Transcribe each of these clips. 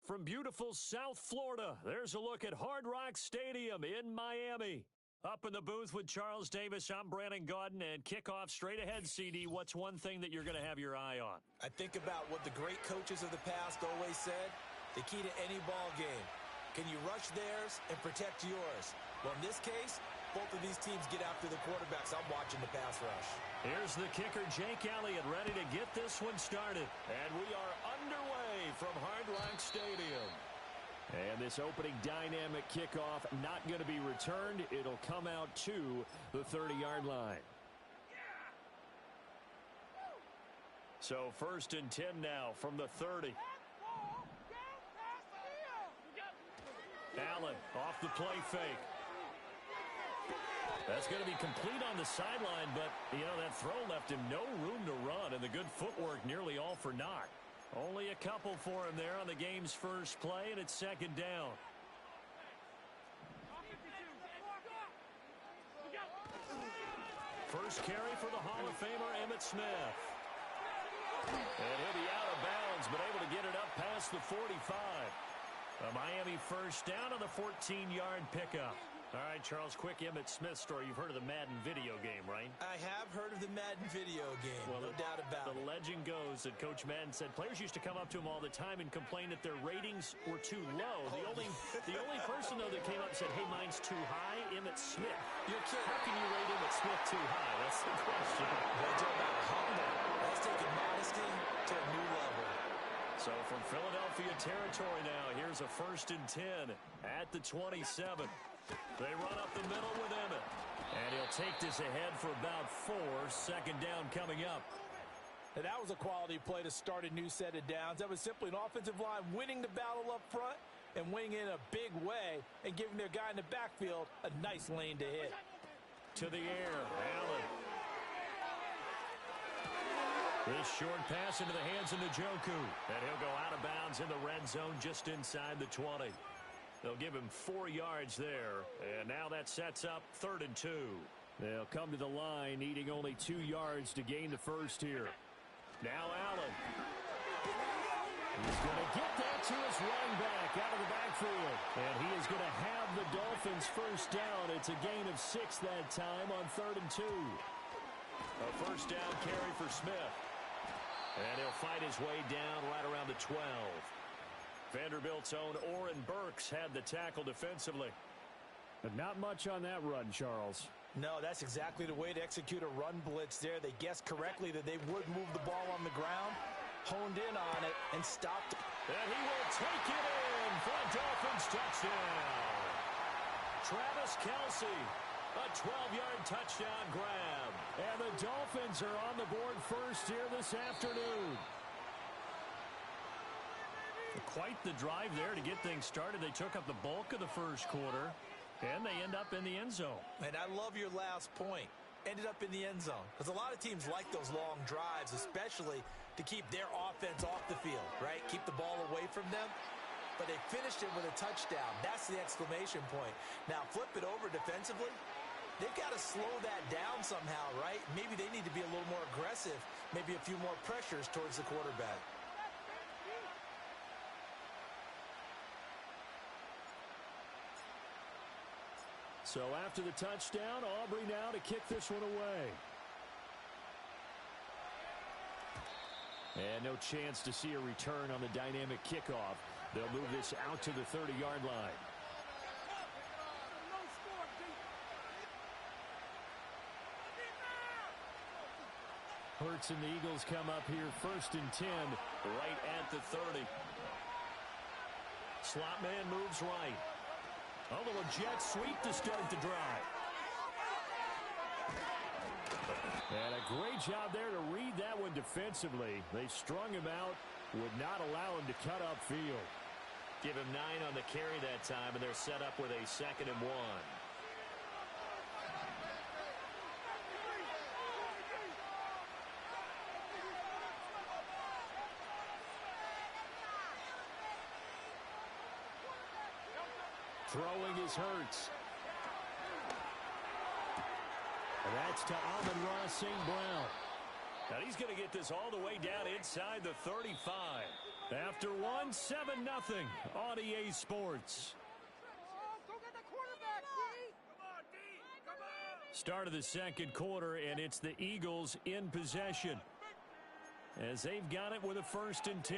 from beautiful South Florida, there's a look at Hard Rock Stadium in Miami. Up in the booth with Charles Davis, I'm Brandon Gaudin, and kickoff straight ahead, CD. What's one thing that you're going to have your eye on? I think about what the great coaches of the past always said. The key to any ball game. Can you rush theirs and protect yours? Well, in this case, both of these teams get after the quarterbacks. I'm watching the pass rush. Here's the kicker, Jake Elliott, ready to get this one started. And we are underway from Hard Rock Stadium. And this opening dynamic kickoff not going to be returned. It'll come out to the 30-yard line. So 1st and 10 now from the 30. Allen off the play fake. That's going to be complete on the sideline, but, that throw left him no room to run, and the good footwork nearly all for naught. Only a couple for him there on the game's first play, and it's 2nd down. First carry for the Hall of Famer, Emmitt Smith. And he'll be out of bounds, but able to get it up past the 45. A Miami first down on the 14-yard pickup. All right, Charles, quick Emmitt Smith story. You've heard of the Madden video game, right? I have heard of the Madden video game, well, no doubt about it. The legend goes that Coach Madden said players used to come up to him all the time and complain that their ratings were too low. The only person, though, that came up and said, hey, mine's too high, Emmitt Smith. You're kidding. How can you rate Emmitt Smith too high? That's the question. They talk about humble. That's taking modesty to a new level. So from Philadelphia territory now, here's a 1st and 10 at the 27. They run up the middle with Emmitt. And he'll take this ahead for about 4. 2nd down coming up. And that was a quality play to start a new set of downs. That was simply an offensive line winning the battle up front and winning in a big way and giving their guy in the backfield a nice lane to hit. To the air, Allen. This short pass into the hands of Njoku. And he'll go out of bounds in the red zone just inside the 20. They'll give him 4 yards there. And now that sets up 3rd and 2. They'll come to the line, needing only 2 yards to gain the first here. Now Allen. He's going to get that to his running back out of the backfield. And he is going to have the Dolphins first down. It's a gain of 6 that time on 3rd and 2. A first down carry for Smith. And he'll fight his way down right around the 12. Vanderbilt's own Oren Burks had the tackle defensively. But not much on that run, Charles. No, that's exactly the way to execute a run blitz there. They guessed correctly that they would move the ball on the ground, honed in on it, and stopped. And he will take it in for a Dolphins touchdown. Travis Kelce, a 12-yard touchdown grab. And the Dolphins are on the board first here this afternoon. Quite the drive there to get things started. They took up the bulk of the first quarter, and they end up in the end zone. And I love your last point. Ended up in the end zone. Because a lot of teams like those long drives, especially to keep their offense off the field, right? Keep the ball away from them. But they finished it with a touchdown. That's the exclamation point. Now, flip it over defensively. They've got to slow that down somehow, right? Maybe they need to be a little more aggressive. Maybe a few more pressures towards the quarterback. So after the touchdown, Aubrey now to kick this one away. And no chance to see a return on the dynamic kickoff. They'll move this out to the 30-yard line. Hurts and the Eagles come up here 1st and 10 right at the 30. Slot man moves right. A little jet sweep to start the drive. And a great job there to read that one defensively. They strung him out, would not allow him to cut upfield. Give him 9 on the carry that time, and they're set up with a 2nd and 1. Throwing is Hurts. And that's to Amon-Ra St. Brown. And he's going to get this all the way down inside the 35. After one, 7-0 on EA Sports. Go get the quarterback, D! Come on, D! Come on! Start of the second quarter, and it's the Eagles in possession, as they've got it with a 1st and 10.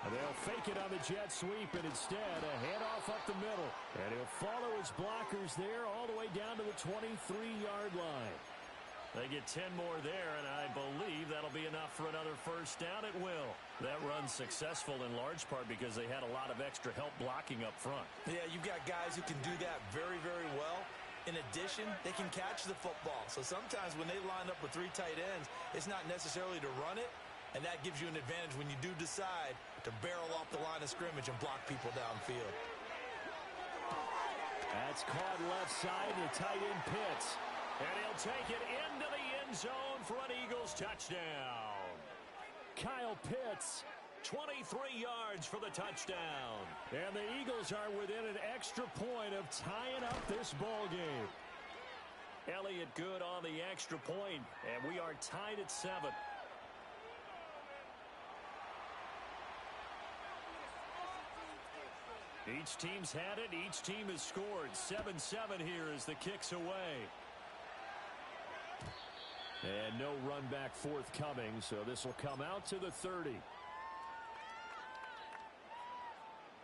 They'll fake it on the jet sweep, and instead a handoff up the middle. And he'll follow his blockers there all the way down to the 23-yard line. They get 10 more there, and I believe that'll be enough for another 1st down. It will. That run's successful in large part because they had a lot of extra help blocking up front. Yeah, you've got guys who can do that very, very well. In addition, they can catch the football. So sometimes when they line up with 3 tight ends, it's not necessarily to run it, and that gives you an advantage when you do decide to barrel off the line of scrimmage and block people downfield. That's caught left side, the tight end Pitts. And he'll take it into the end zone for an Eagles touchdown. Kyle Pitts, 23 yards for the touchdown. And the Eagles are within an extra point of tying up this ball game. Elliott good on the extra point, and we are tied at 7. Each team's had it. Each team has scored. 7-7 here as the kick's away. And no run back forthcoming, so this will come out to the 30.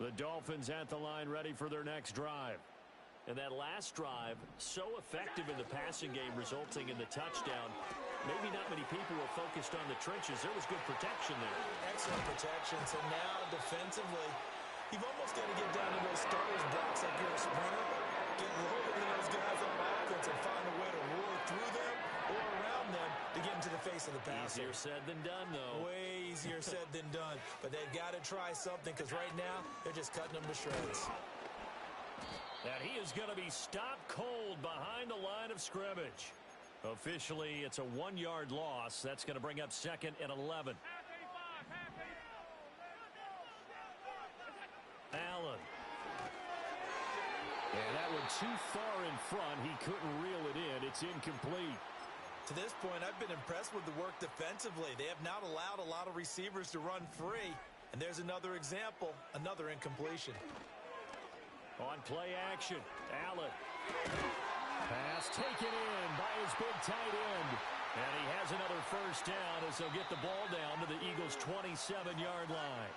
The Dolphins at the line ready for their next drive. And that last drive, so effective in the passing game, resulting in the touchdown. Maybe not many people were focused on the trenches. There was good protection there. Excellent protection. So now defensively, you've almost got to get down to those starters blocks like you're a sprinter. Get lower than those guys on offense and find a way to roar through them or around them to get into the face of the passer. Easier said than done, though. Way easier said than done. But they've got to try something because right now they're just cutting them to shreds. And he is going to be stopped cold behind the line of scrimmage. Officially, it's a 1-yard loss. That's going to bring up 2nd and 11. Allen. And that one too far in front. He couldn't reel it in. It's incomplete. To this point, I've been impressed with the work defensively. They have not allowed a lot of receivers to run free. And there's another example, another incompletion. On play action, Allen. Pass taken in by his big tight end. And he has another 1st down as they'll get the ball down to the Eagles' 27-yard line.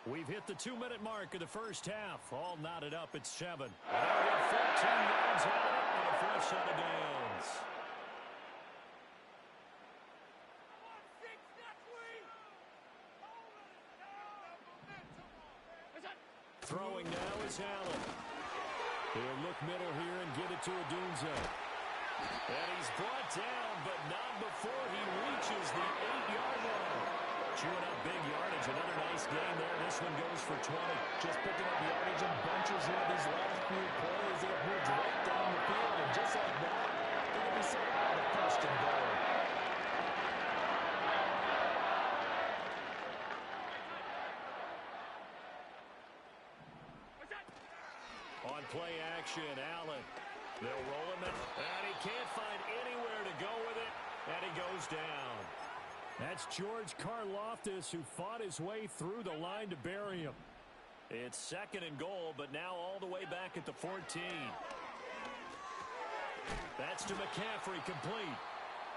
We've hit the 2-minute mark of the first half. All knotted up at 7. They'll get 14 yards out of it and a fresh set of downs. Throwing now is Allen. He'll look middle here and get it to Adunze. And he's brought down, but not before he reaches the 8-yard line. Chewing up big yardage. Another nice game there. This one goes for 20. Just picking up yardage in bunches here. These last few plays, they have moved right down the field. And just like that, they're going to be set up the 1st and goal. On play action, Allen. They'll roll him out. And he can't find anywhere to go with it. And he goes down. That's George Karlaftis, who fought his way through the line to bury him. It's 2nd and goal, but now all the way back at the 14. That's to McCaffrey, complete.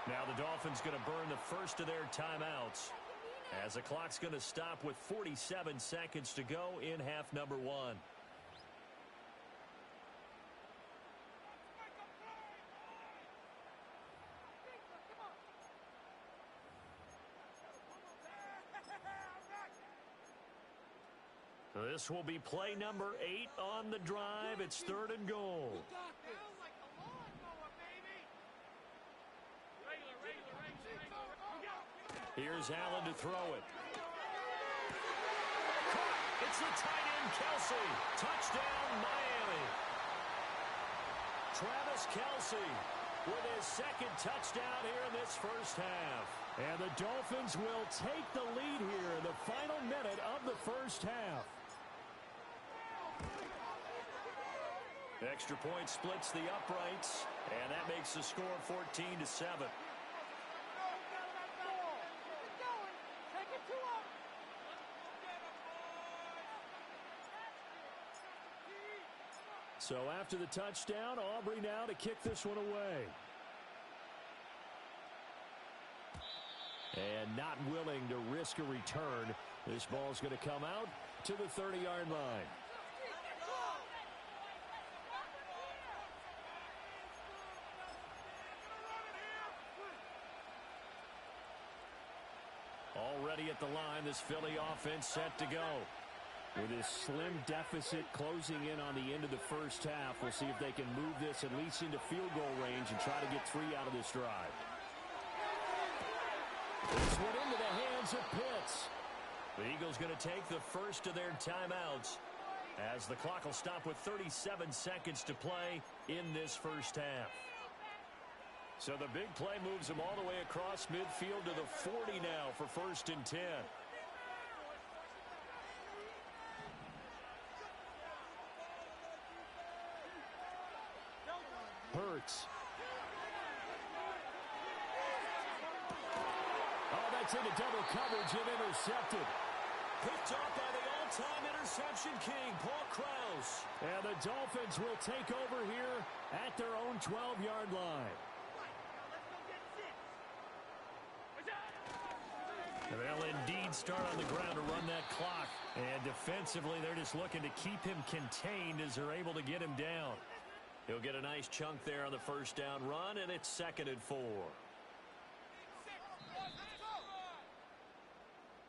Now the Dolphins going to burn the first of their timeouts, as the clock's going to stop with 47 seconds to go in half number 1. This will be play number 8 on the drive. It's 3rd and goal. Here's Allen to throw it. It's the tight end, Kelsey. Touchdown, Miami. Travis Kelce with his second touchdown here in this first half. And the Dolphins will take the lead here in the final minute of the first half. Extra point splits the uprights, and that makes the score 14-7. So after the touchdown, Aubrey now to kick this one away. And not willing to risk a return. This ball's going to come out to the 30-yard line. Already at the line, this Philly offense set to go. With his slim deficit closing in on the end of the first half, we'll see if they can move this at least into field goal range and try to get 3 out of this drive. This one into the hands of Pitts. The Eagles going to take the first of their timeouts as the clock will stop with 37 seconds to play in this first half. So the big play moves them all the way across midfield to the 40 now for 1st and 10. Hurts. Oh, that's into double coverage and intercepted. Picked up by the all-time interception king, Paul Krause. And the Dolphins will take over here at their own 12-yard line. And they'll indeed start on the ground to run that clock. And defensively, they're just looking to keep him contained as they're able to get him down. He'll get a nice chunk there on the first down run, and it's 2nd and 4.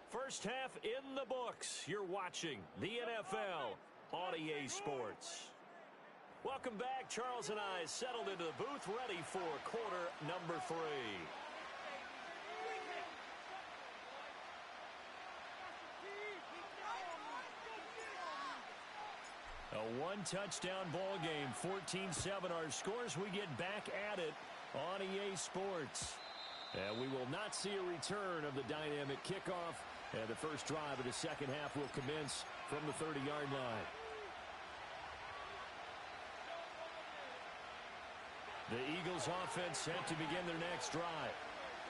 First half in the books. You're watching the NFL on EA Sports. Welcome back. Charles and I settled into the booth, ready for quarter number 3. A one-touchdown ball game, 14-7 our scores. We get back at it on EA Sports. And we will not see a return of the dynamic kickoff. And the first drive of the second half will commence from the 30-yard line. The Eagles offense set to begin their next drive.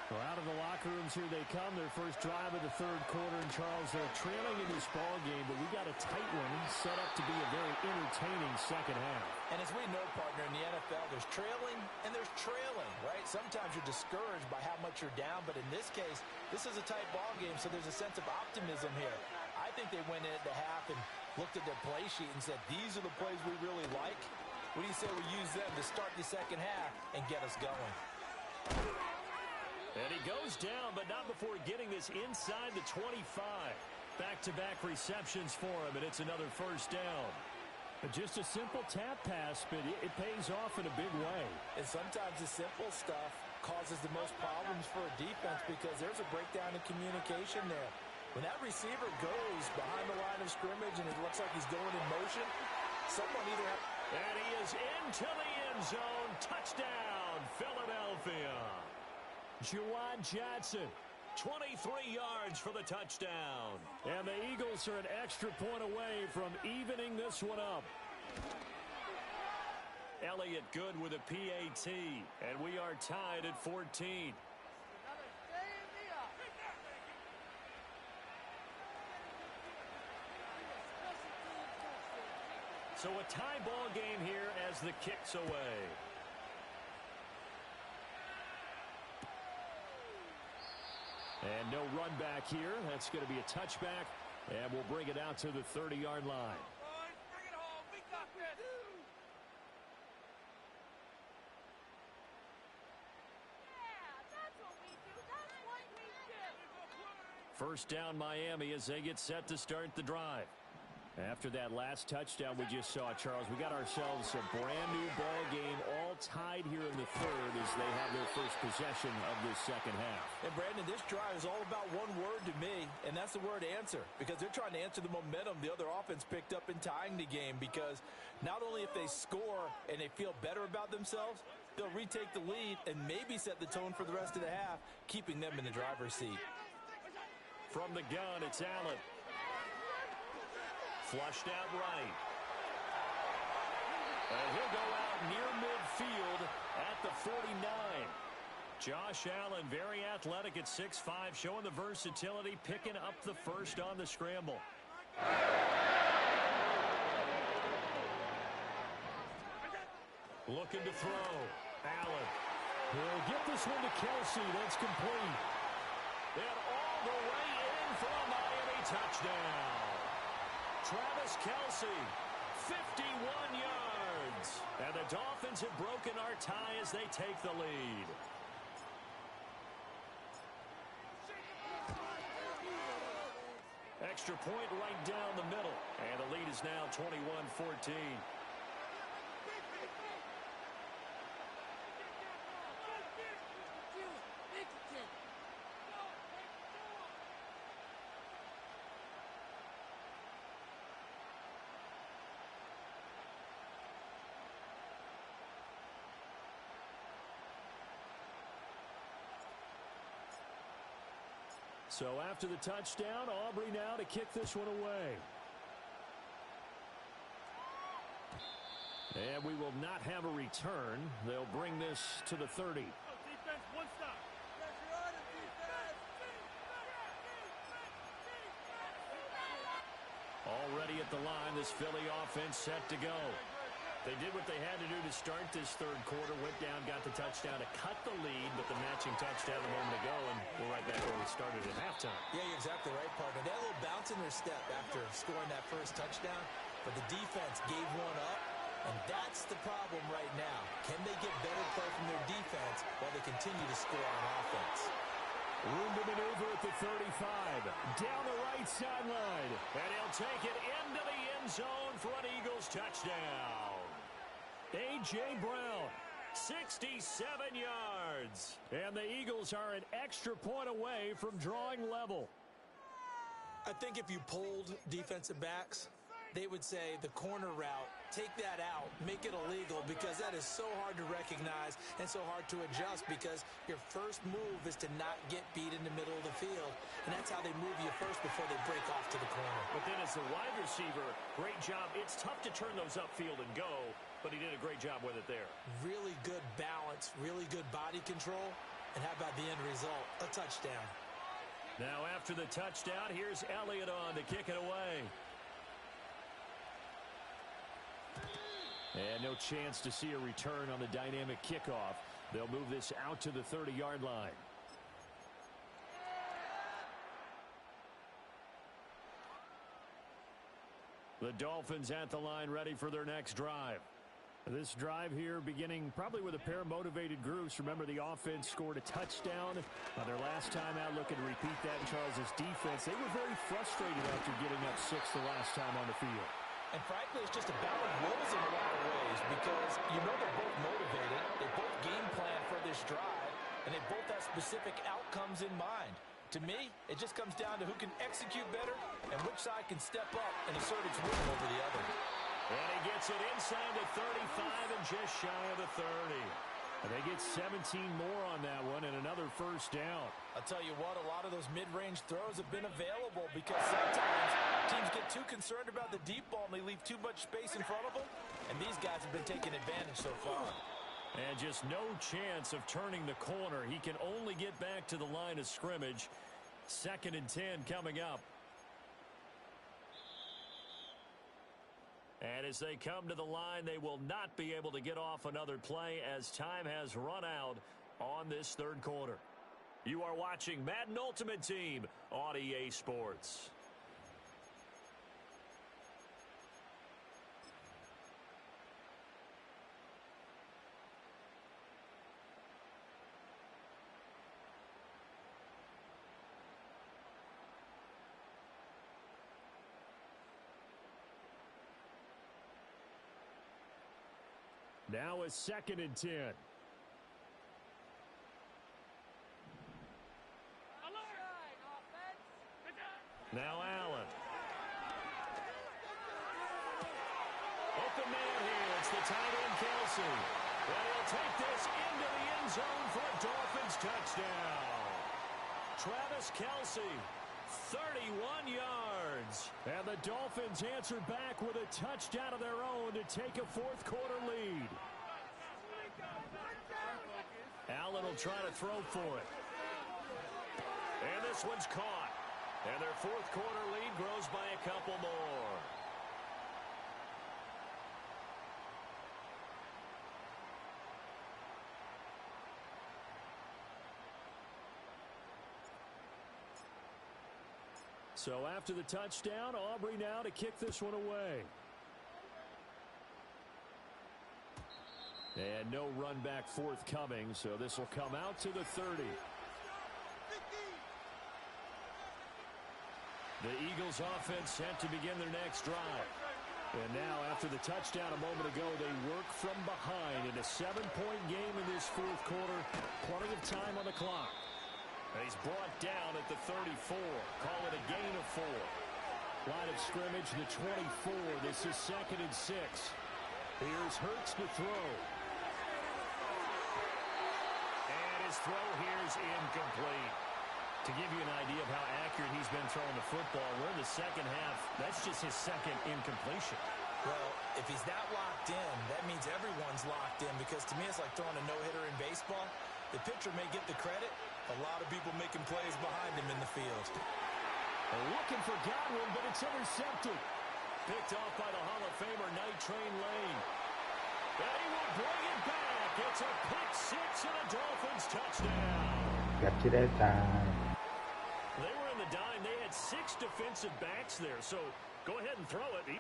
Well, out of the locker rooms here they come. Their first drive of the third quarter. And Charles, they're trailing in this ball game, but we got a tight one set up to be a very entertaining second half. And as we know, partner, in the NFL, there's trailing and there's trailing, right? Sometimes you're discouraged by how much you're down, but in this case, this is a tight ball game, so there's a sense of optimism here. I think they went in at the half and looked at their play sheet and said, these are the plays we really like. What do you say we use them to start the second half and get us going? And he goes down, but not before getting this inside the 25. Back-to-back receptions for him, and it's another first down. Just a simple tap pass, but it pays off in a big way. And sometimes the simple stuff causes the most problems for a defense because there's a breakdown in communication there. When that receiver goes behind the line of scrimmage and it looks like he's going in motion, someone either... And he is into the end zone. Touchdown, Philadelphia. Juwan Johnson, 23 yards for the touchdown. And the Eagles are an extra point away from evening this one up. Elliott good with a PAT, and we are tied at 14. So a tie ball game here as the kick's away. And no run back here. That's going to be a touchback, and we'll bring it out to the 30-yard line. Bring it home. We got this. Yeah, that's what we do. That's what we do. First down Miami as they get set to start the drive. After that last touchdown we just saw, Charles, we got ourselves a brand-new ball game, all tied here in the third as they have their first possession of this second half. And, Brandon, this drive is all about one word to me, and that's the word answer, because they're trying to answer the momentum the other offense picked up in tying the game, because not only if they score and they feel better about themselves, they'll retake the lead and maybe set the tone for the rest of the half, keeping them in the driver's seat. From the gun, it's Allen. Flushed out right. And he'll go out near midfield at the 49. Josh Allen, very athletic at 6'5", showing the versatility, picking up the first on the scramble. Looking to throw. Allen. He'll get this one to Kelsey. That's complete. And all the way in for a Miami touchdown. Travis Kelsey, 51 yards. And the Dolphins have broken our tie as they take the lead. Extra point right down the middle. And the lead is now 21-14. So after the touchdown, Aubrey now to kick this one away. And we will not have a return. They'll bring this to the 30. Defense, one stop. Already at the line, this Philly offense set to go. They did what they had to do to start this third quarter, went down, got the touchdown to cut the lead, but the matching touchdown a moment ago, and we're right back where we started at halftime. Yeah, you're exactly right, partner. They had a little bounce in their step after scoring that first touchdown, but the defense gave one up, and that's the problem right now. Can they get better play from their defense while they continue to score on offense? Room to maneuver at the 35. Down the right sideline. And he'll take it into the end zone for an Eagles touchdown. A.J. Brown, 67 yards. And the Eagles are an extra point away from drawing level. I think if you polled defensive backs, they would say the corner route, take that out, make it illegal, because that is so hard to recognize and so hard to adjust, because your first move is to not get beat in the middle of the field, and that's how they move you first before they break off to the corner. But then as a wide receiver, great job. It's tough to turn those upfield and go, but he did a great job with it there. Really good balance, really good body control, and how about the end result? A touchdown. Now after the touchdown, here's Elliott on to kick it away. And no chance to see a return on the dynamic kickoff. They'll move this out to the 30-yard line. The Dolphins at the line, ready for their next drive. This drive here beginning probably with a pair of motivated groups. Remember, the offense scored a touchdown on their last time out. Looking to repeat that in Charles's defense. They were very frustrated after getting up 6 the last time on the field. And frankly, it's just a battle of wills in a lot of ways, because you know they're both motivated, they both game plan for this drive, and they both have specific outcomes in mind. To me, it just comes down to who can execute better and which side can step up and assert its win over the other. And he gets it inside the 35 and just shy of the 30. And they get 17 more on that one and another first down. I'll tell you what, a lot of those mid-range throws have been available, because sometimes teams get too concerned about the deep ball and they leave too much space in front of them, and these guys have been taking advantage so far. And just no chance of turning the corner. He can only get back to the line of scrimmage. 2nd and 10 coming up. And as they come to the line, they will not be able to get off another play as time has run out on this third quarter. You are watching Madden Ultimate Team on EA Sports. Now a 2nd and 10. Now Allen. Open man here. It's the tight end, Kelsey. And he'll take this into the end zone for a Dolphins touchdown. Travis Kelsey, 31 yards. And the Dolphins answer back with a touchdown of their own to take a fourth-quarter lead. Allen will try to throw for it. And this one's caught. And their fourth-quarter lead grows by a couple more. So after the touchdown, Aubrey now to kick this one away. And no run back forthcoming, so this will come out to the 30. The Eagles offense set to begin their next drive. And now after the touchdown a moment ago, they work from behind in a 7-point game in this fourth quarter. Plenty of time on the clock. And he's brought down at the 34. Call it a gain of 4. Line of scrimmage, the 24. This is 2nd and 6. Here's Hurts to throw. And his throw here is incomplete. To give you an idea of how accurate he's been throwing the football, we're in the second half. That's just his 2nd incompletion. Well, if he's not locked in, that means everyone's locked in, because to me it's like throwing a no-hitter in baseball. The pitcher may get the credit. A lot of people making plays behind him in the field. Looking for Godwin, but it's intercepted. Picked off by the Hall of Famer, Night Train Lane. And he will bring it back. It's a pick six and a Dolphins touchdown. Got you that time. They were in the dime. They had 6 defensive backs there, so go ahead and throw it.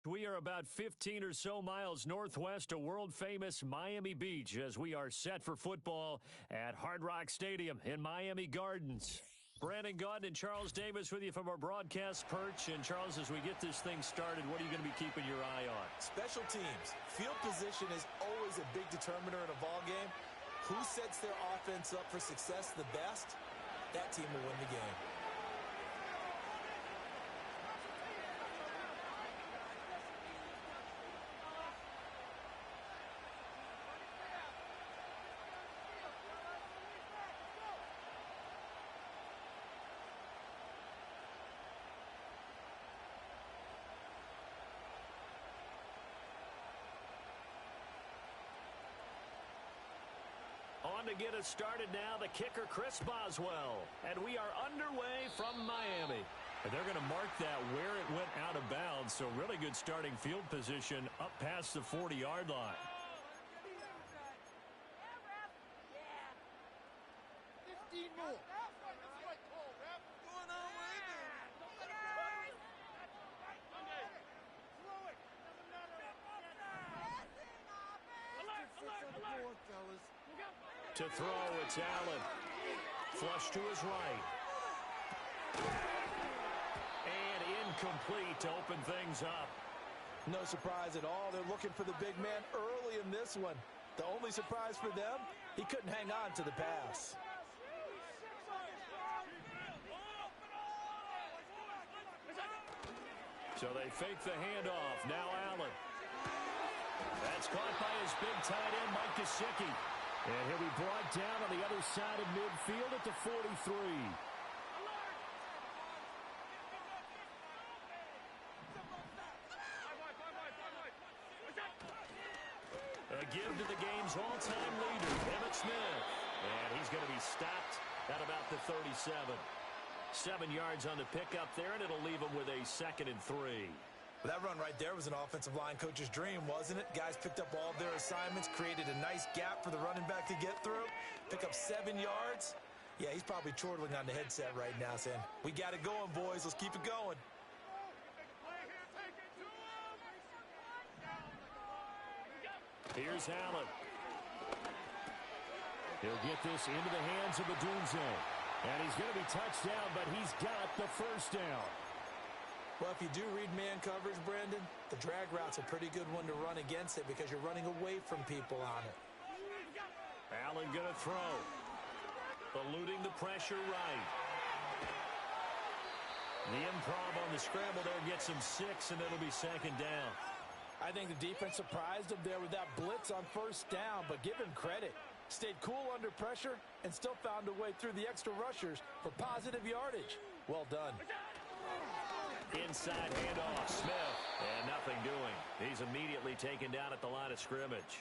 We are about 15 or so miles northwest of world-famous Miami Beach as we are set for football at Hard Rock Stadium in Miami Gardens. Brandon Gaudin and Charles Davis with you from our broadcast perch. And, Charles, as we get this thing started, what are you going to be keeping your eye on? Special teams. Field position is always a big determiner in a ball game. Who sets their offense up for success the best, that team will win the game. On to get us started now, the kicker, Chris Boswell. And we are underway from Miami. And they're going to mark that where it went out of bounds. So really good starting field position up past the 40-yard line. To throw, it's Allen. Flush to his right. And incomplete to open things up. No surprise at all. They're looking for the big man early in this one. The only surprise for them, he couldn't hang on to the pass. So they fake the handoff. Now Allen. That's caught by his big tight end, Mike Gesicki. And he'll be brought down on the other side of midfield at the 43. give to the game's all-time leader, Emmitt Smith. And he's going to be stopped at about the 37. 7 yards on the pickup there, and it'll leave him with a 2nd and 3. Well, that run right there was an offensive line coach's dream, wasn't it? Guys picked up all of their assignments, created a nice gap for the running back to get through, pick up 7 yards. Yeah, he's probably chortling on the headset right now saying, we got it going, boys. Let's keep it going. Here's Allen. He'll get this into the hands of Adunze. And he's going to be touched down, but he's got the first down. Well, if you do read man coverage, Brandon, the drag route's a pretty good one to run against it because you're running away from people on it. Allen going to throw. Eluding the pressure right. The improv on the scramble there gets him 6, and it'll be 2nd down. I think the defense surprised him there with that blitz on 1st down, but give him credit. Stayed cool under pressure and still found a way through the extra rushers for positive yardage. Well done. Inside handoff, Smith, and nothing doing. He's immediately taken down at the line of scrimmage.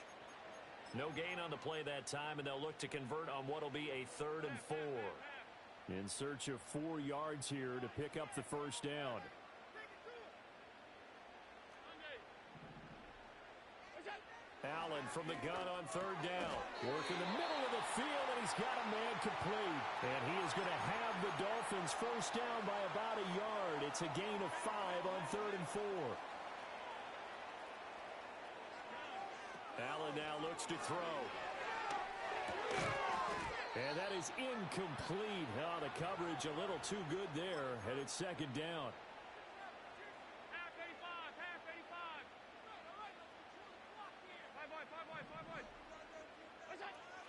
No gain on the play that time, and they'll look to convert on what'll be a 3rd and 4. In search of 4 yards here to pick up the first down. Allen from the gun on 3rd down. Working the middle of the field, and he's got a man complete. And he is going to have the Dolphins first down by about a yard. It's a gain of 5 on 3rd and 4. Allen now looks to throw. And that is incomplete. Oh, the coverage a little too good there, and it's 2nd down.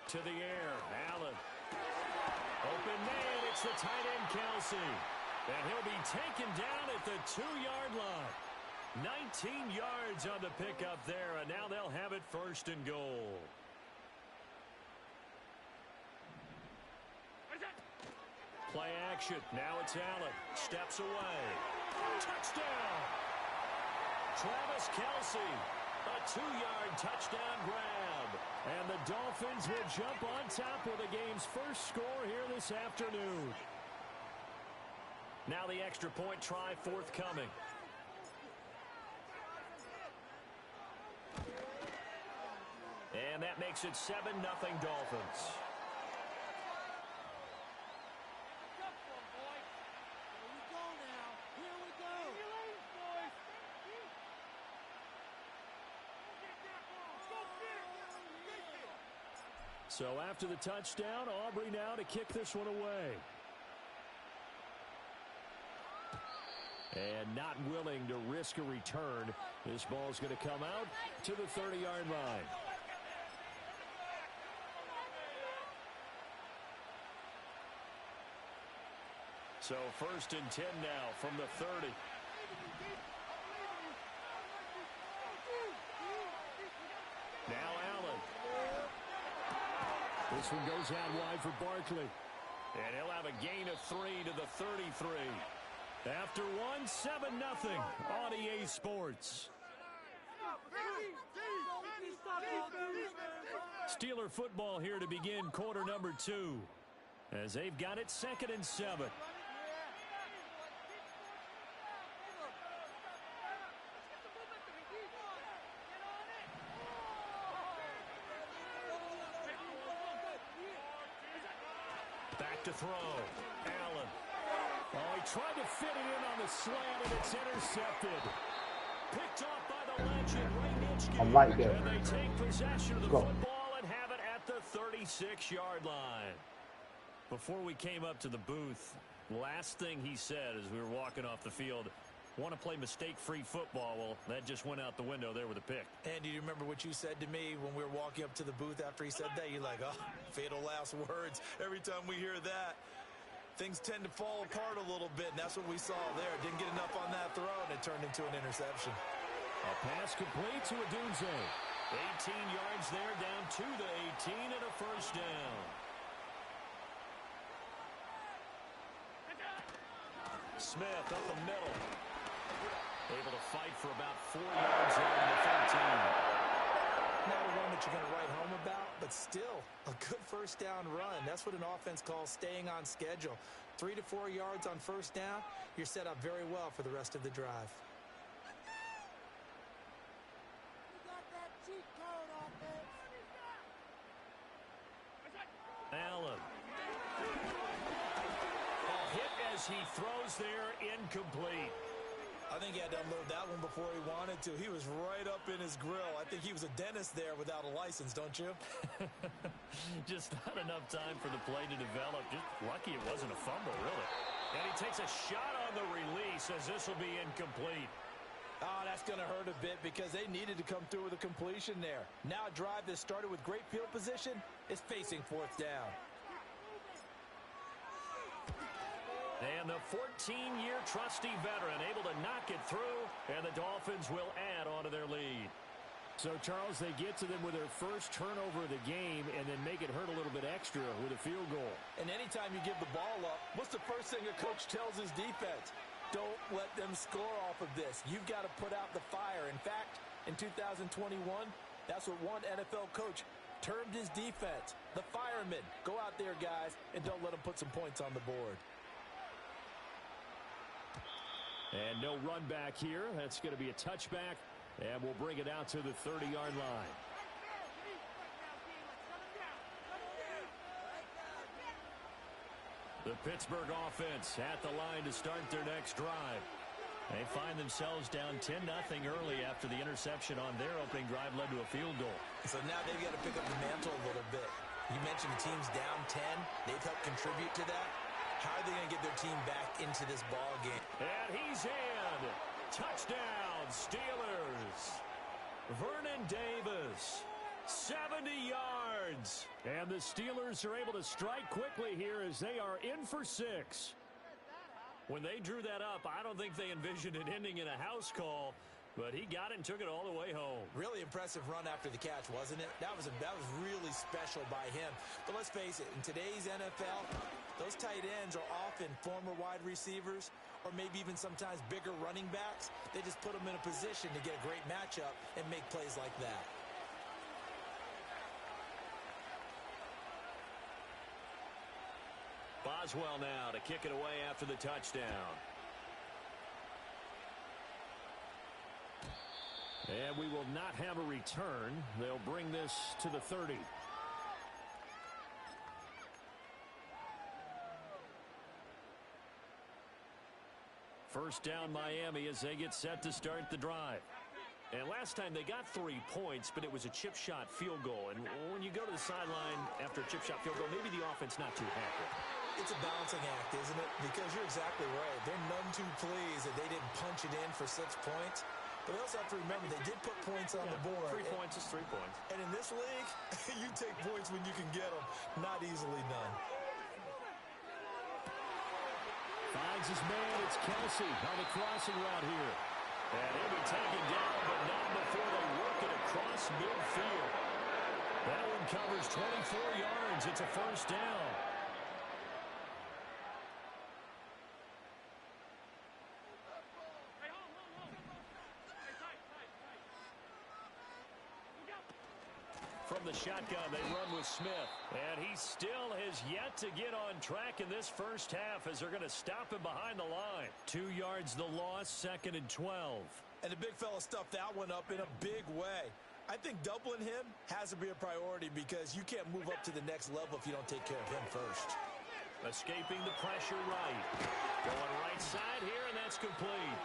To the air, Allen. Open man, it's the tight end, Kelsey. And he'll be taken down at the 2-yard line. 19 yards on the pickup there, and now they'll have it 1st and goal. Play action. Now it's Allen. Steps away. Touchdown! Travis Kelsey. A 2-yard touchdown grab. And the Dolphins will jump on top with the game's first score here this afternoon. Now the extra point try forthcoming. And that makes it 7-0 Dolphins. So after the touchdown, Aubrey now to kick this one away. And not willing to risk a return. This ball's going to come out to the 30-yard line. So 1st and 10 now from the 30. Now Allen. This one goes out wide for Barkley. And he'll have a gain of 3 to the 33. After one, 7-0 on EA Sports. Steeler football here to begin quarter number 2. As they've got it 2nd and 7. Back to throw. Allen. Oh, he tried to fit it in on the slant, and it's intercepted. Picked off by the legend, Ray Nitschke. I like that. And they take possession of the football and have it at the 36-yard line. Before we came up to the booth, last thing he said as we were walking off the field, want to play mistake-free football. Well, that just went out the window there with a pick. Andy, do you remember what you said to me when we were walking up to the booth after he said that? You're like, oh, fatal last words. Every time we hear that, things tend to fall apart a little bit, and that's what we saw there. Didn't get enough on that throw, and it turned into an interception. A pass complete to Adunze. 18 yards there, down to the 18, and a first down. Smith up the middle. Able to fight for about 4 yards on the 13. Not a one that you're going to write home about, but still a good first down run. That's what an offense calls staying on schedule. 3 to 4 yards on first down, you're set up very well for the rest of the drive. You got that cheat code offense. Allen. A hit as he throws there, incomplete. I think he had to unload that one before he wanted to. He was right up in his grill. I think he was a dentist there without a license, don't you? Just not enough time for the play to develop. Just lucky it wasn't a fumble, really. And he takes a shot on the release as this will be incomplete. Oh, that's going to hurt a bit because they needed to come through with a completion there. Now a drive that started with great field position is facing fourth down. And the 14-year trusty veteran able to knock it through, and the Dolphins will add on to their lead. So, Charles, they get to them with their first turnover of the game and then make it hurt a little bit extra with a field goal. And anytime you give the ball up, what's the first thing a coach tells his defense? Don't let them score off of this. You've got to put out the fire. In fact, in 2021, that's what one NFL coach termed his defense. The firemen. Go out there, guys, and don't let them put some points on the board. And no run back here. That's going to be a touchback, and we'll bring it out to the 30-yard line. The Pittsburgh offense at the line to start their next drive. They find themselves down 10-0 early after the interception on their opening drive led to a field goal. So now they've got to pick up the mantle a little bit. You mentioned the team's down 10. They've helped contribute to that. How are they going to get their team back into this ball game? And he's in. Touchdown, Steelers. Vernon Davis, 70 yards. And the Steelers are able to strike quickly here as they are in for 6. When they drew that up, I don't think they envisioned it ending in a house call, but he got it and took it all the way home. Really impressive run after the catch, wasn't it? That was really special by him. But let's face it, in today's NFL, those tight ends are often former wide receivers or maybe even sometimes bigger running backs. They just put them in a position to get a great matchup and make plays like that. Boswell now to kick it away after the touchdown. And we will not have a return. They'll bring this to the 30. First down Miami as they get set to start the drive. And last time they got 3 points, but it was a chip shot field goal. And when you go to the sideline after a chip shot field goal, maybe the offense not too happy. It's a balancing act, isn't it? Because you're exactly right. They're none too pleased that they didn't punch it in for 6 points. But we also have to remember they did put points on the board. 3 points is 3 points. And in this league, you take points when you can get them. Not easily done. Finds his man. It's Kelsey on the crossing route here. And he'll be taken down, but not before they work it across midfield. That one covers 24 yards. It's a first down. From the shotgun, they run with Smith. And he still has yet to get on track in this first half as they're going to stop him behind the line. 2 yards the loss, 2nd and 12. And the big fella stuffed that one up in a big way. I think doubling him has to be a priority because you can't move up to the next level if you don't take care of him first. Escaping the pressure right. Going right side here, and that's complete.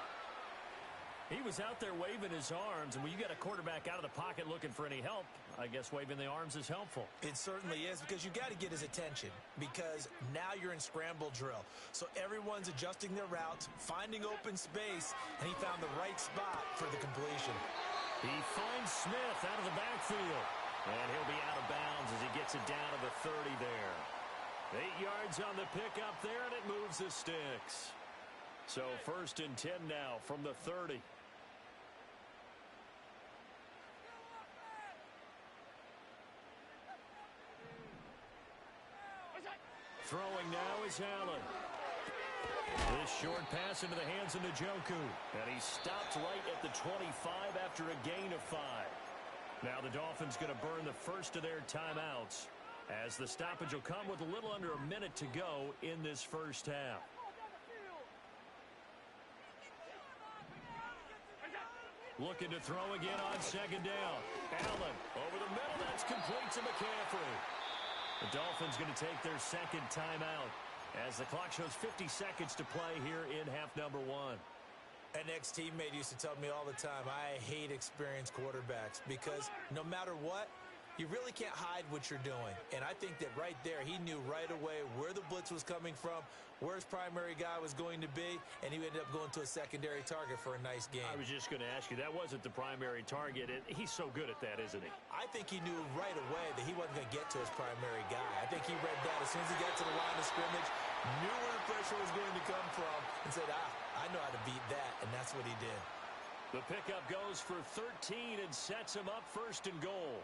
He was out there waving his arms, and when you got a quarterback out of the pocket looking for any help, I guess waving the arms is helpful. It certainly is because you got to get his attention because now you're in scramble drill. So everyone's adjusting their routes, finding open space, and he found the right spot for the completion. He finds Smith out of the backfield, and he'll be out of bounds as he gets it down to the 30 there. 8 yards on the pickup there, and it moves the sticks. So 1st and 10 now from the 30. Throwing now is Allen. This short pass into the hands of Njoku. And he stopped right at the 25 after a gain of 5. Now the Dolphins going to burn the first of their timeouts, as the stoppage will come with a little under a minute to go in this first half. Looking to throw again on second down. Allen over the middle. That's complete to McCaffrey. The Dolphins going to take their second timeout as the clock shows 50 seconds to play here in half number one. An ex-teammate used to tell me all the time, I hate experienced quarterbacks because no matter what, you really can't hide what you're doing. And I think that right there, he knew right away where the blitz was coming from, where his primary guy was going to be, and he ended up going to a secondary target for a nice game. I was just going to ask you, that wasn't the primary target. He's so good at that, isn't he? I think he knew right away that he wasn't going to get to his primary guy. I think he read that as soon as he got to the line of scrimmage, knew where the pressure was going to come from, and said, I know how to beat that, and that's what he did. The pickup goes for 13 and sets him up first and goal.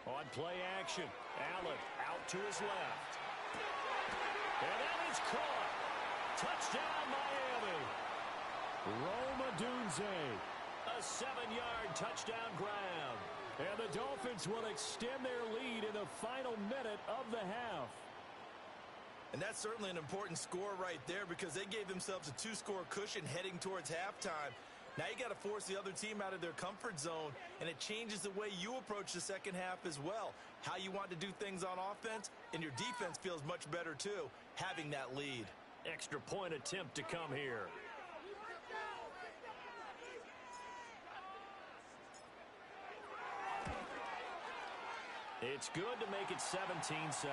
On play action, Allen out to his left. And that is caught. Touchdown, Miami. Rome Odunze. A 7-yard touchdown grab. And the Dolphins will extend their lead in the final minute of the half. And that's certainly an important score right there because they gave themselves a 2-score cushion heading towards halftime. Now you got to force the other team out of their comfort zone, and it changes the way you approach the second half as well. How you want to do things on offense, and your defense feels much better too, having that lead. Extra point attempt to come here. It's good to make it 17-7.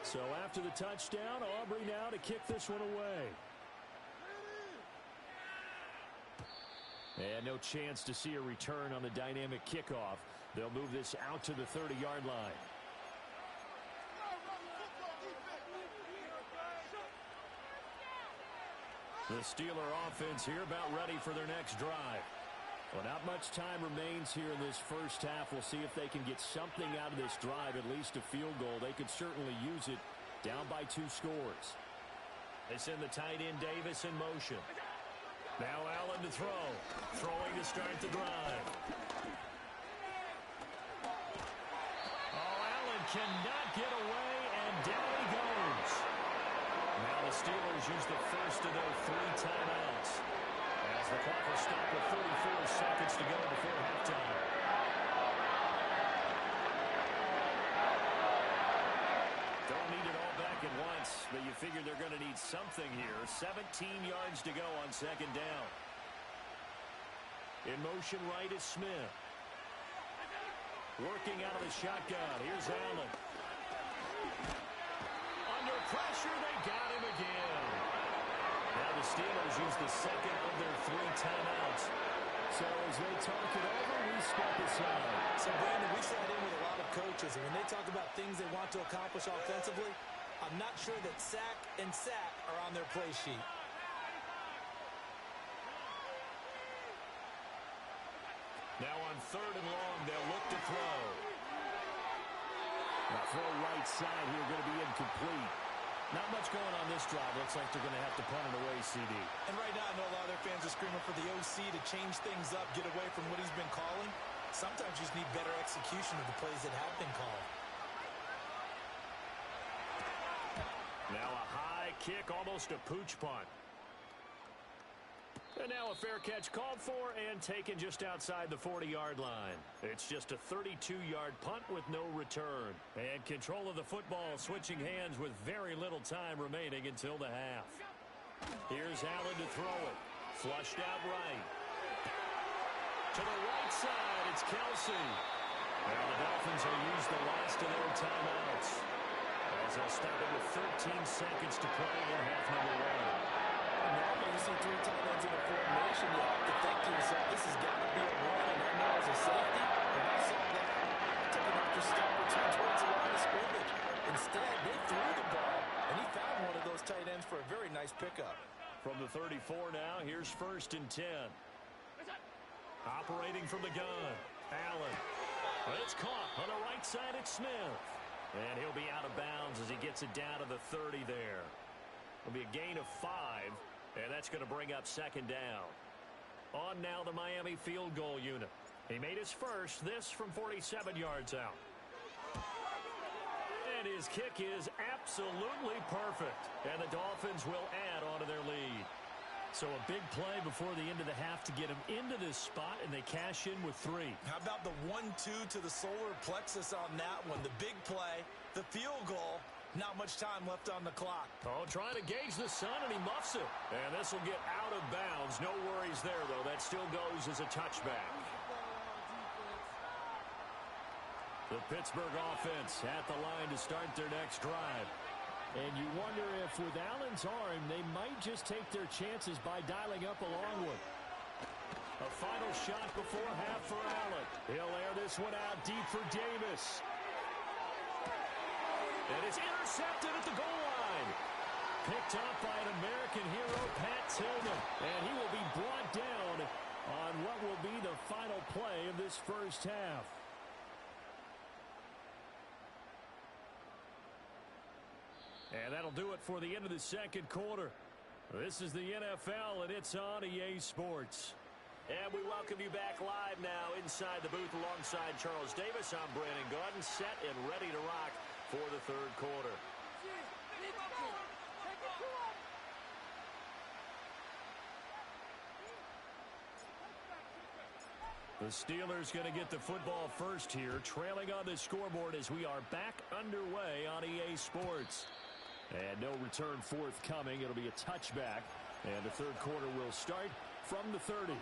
So after the touchdown, Aubrey now to kick this one away. And no chance to see a return on the dynamic kickoff. They'll move this out to the 30-yard line. The Steeler offense here about ready for their next drive. Well, not much time remains here in this first half. We'll see if they can get something out of this drive, at least a field goal. They could certainly use it down by 2 scores. They send the tight end Davis in motion. Now Allen to throw. Throwing to start the drive. Oh, Allen cannot get away, and down he goes. Now the Steelers use the first of their 3 timeouts. As the clock will stop with 34 seconds to go before halftime. Don't need it all back at once, but you figure they're going to need something here. 17 yards to go on second down. In motion right is Smith. Working out of the shotgun. Here's Allen. Under pressure, they got him again. Now the Steelers use the second of their 3 timeouts. So as they talk it over, we step aside. So, Brandon, we sat in with a lot of coaches, and when they talk about things they want to accomplish offensively, I'm not sure that sack and sack are on their play sheet. Now on 3rd and long, they'll look to throw. The throw right side here going to be incomplete. Not much going on this drive. Looks like they're going to have to punt it away, CD. And right now, I know a lot of their fans are screaming for the OC to change things up, get away from what he's been calling. Sometimes you just need better execution of the plays that have been called. Now a high kick, almost a pooch punt. And now a fair catch called for and taken just outside the 40-yard line. It's just a 32-yard punt with no return. And control of the football switching hands with very little time remaining until the half. Here's Allen to throw it. Flushed out right. To the right side, it's Kelsey. Now the Dolphins will use the last of their timeouts, as they'll stop it with 13 seconds to play in half number 1. Normally, you see 3 tight ends in a formation, you have to think to yourself, this has got to be a run, and I know as a safety, when I saw that, taking off your stop return towards the line of scrimmage. Instead, they threw the ball, and he found one of those tight ends for a very nice pickup. From the 34 now, here's 1st and 10. Operating from the gun, Allen. It's caught on the right side at Smith. And he'll be out of bounds as he gets it down to the 30 there. It'll be a gain of 5, and that's going to bring up 2nd down. On now the Miami field goal unit. He made his first, this from 47 yards out. And his kick is absolutely perfect. And the Dolphins will add on to their lead. So a big play before the end of the half to get him into this spot, and they cash in with 3. How about the 1-2 to the solar plexus on that one? The big play, the field goal, not much time left on the clock. Oh, trying to gauge the sun, and he muffs it. And this will get out of bounds. No worries there, though. That still goes as a touchback. The Pittsburgh offense at the line to start their next drive. And you wonder if with Allen's arm, they might just take their chances by dialing up a long one. A final shot before half for Allen. He'll air this one out deep for Davis. And it's intercepted at the goal line. Picked up by an American hero, Pat Tillman. And he will be brought down on what will be the final play of this first half. And that'll do it for the end of the second quarter. This is the NFL, and it's on EA Sports. And we welcome you back live now inside the booth alongside Charles Davis. I'm Brandon Gaudin, set and ready to rock for the third quarter. The Steelers going to get the football first here, trailing on the scoreboard as we are back underway on EA Sports. And no return forthcoming. It'll be a touchback. And the third quarter will start from the 30.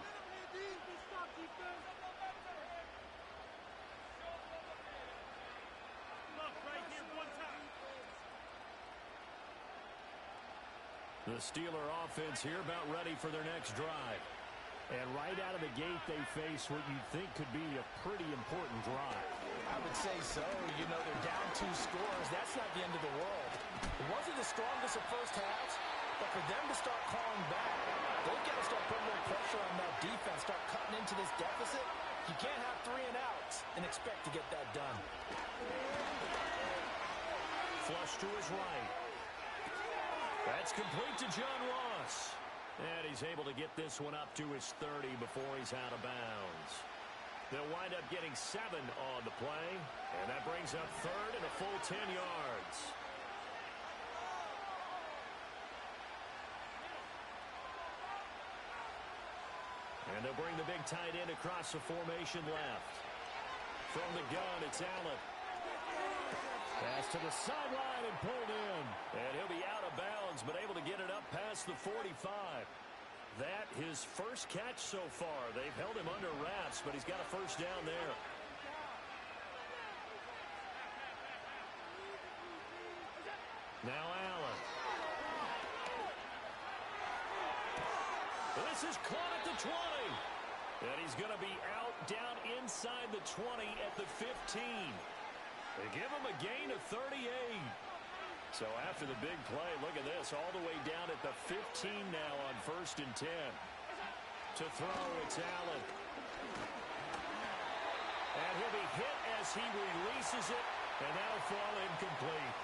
The Steeler offense here about ready for their next drive. And right out of the gate, they face what you think could be a pretty important drive. I would say so. You know, they're down 2 scores. That's not the end of the world. It wasn't the strongest of first halves, but for them to start calling back, they've got to start putting more pressure on that defense, start cutting into this deficit. You can't have 3 and outs and expect to get that done. Flush to his right. That's complete to John Ross. And he's able to get this one up to his 30 before he's out of bounds. They'll wind up getting 7 on the play. And that brings up third and a full 10 yards. And they'll bring the big tight end across the formation left. From the gun, it's Allen. Pass to the sideline and pulled in. And he'll be out of bounds, but able to get it up past the 45. That his first catch so far. They've held him under wraps, but he's got a first down there. Now Allen. This is caught at the 20. And he's going to be out down inside the 20 at the 15. They give him a gain of 38. So after the big play, look at this, all the way down at the 15 now on 1st and 10. To throw, it's Allen. And he'll be hit as he releases it, and that'll fall incomplete.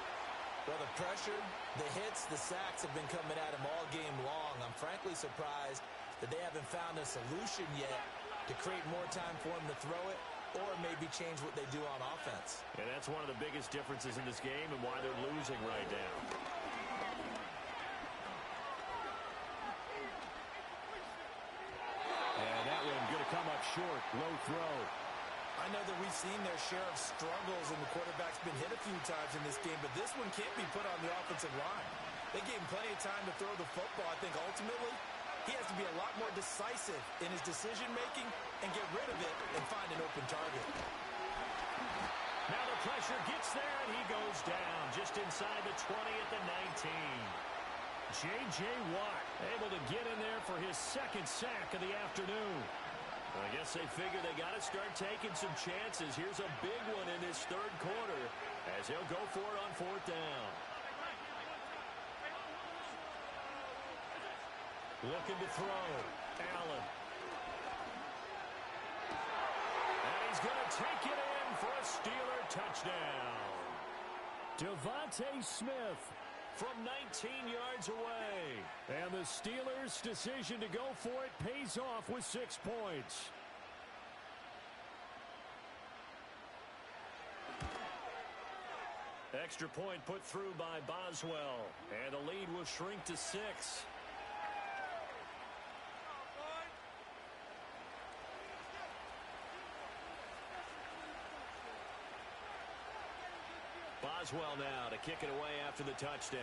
Well, the pressure, the hits, the sacks have been coming at him all game long. I'm frankly surprised that they haven't found a solution yet to create more time for him to throw it, or maybe change what they do on offense. And that's one of the biggest differences in this game and why they're losing right now. And that one going to come up short. Low throw. I know that we've seen their share of struggles, and the quarterback's been hit a few times in this game, but this one can't be put on the offensive line. They gave him plenty of time to throw the football. I think ultimately he has to be a lot more decisive in his decision-making and get rid of it and find an open target. Now the pressure gets there, and he goes down just inside the 20 at the 19. J.J. Watt able to get in there for his second sack of the afternoon. I guess they figure they got to start taking some chances. Here's a big one in this third quarter as he'll go for it on 4th down. Looking to throw. Allen. And he's going to take it in for a Steeler touchdown. Devontae Smith from 19 yards away. And the Steelers' decision to go for it pays off with 6 points. Extra point put through by Boswell. And the lead will shrink to 6. Boswell now to kick it away after the touchdown.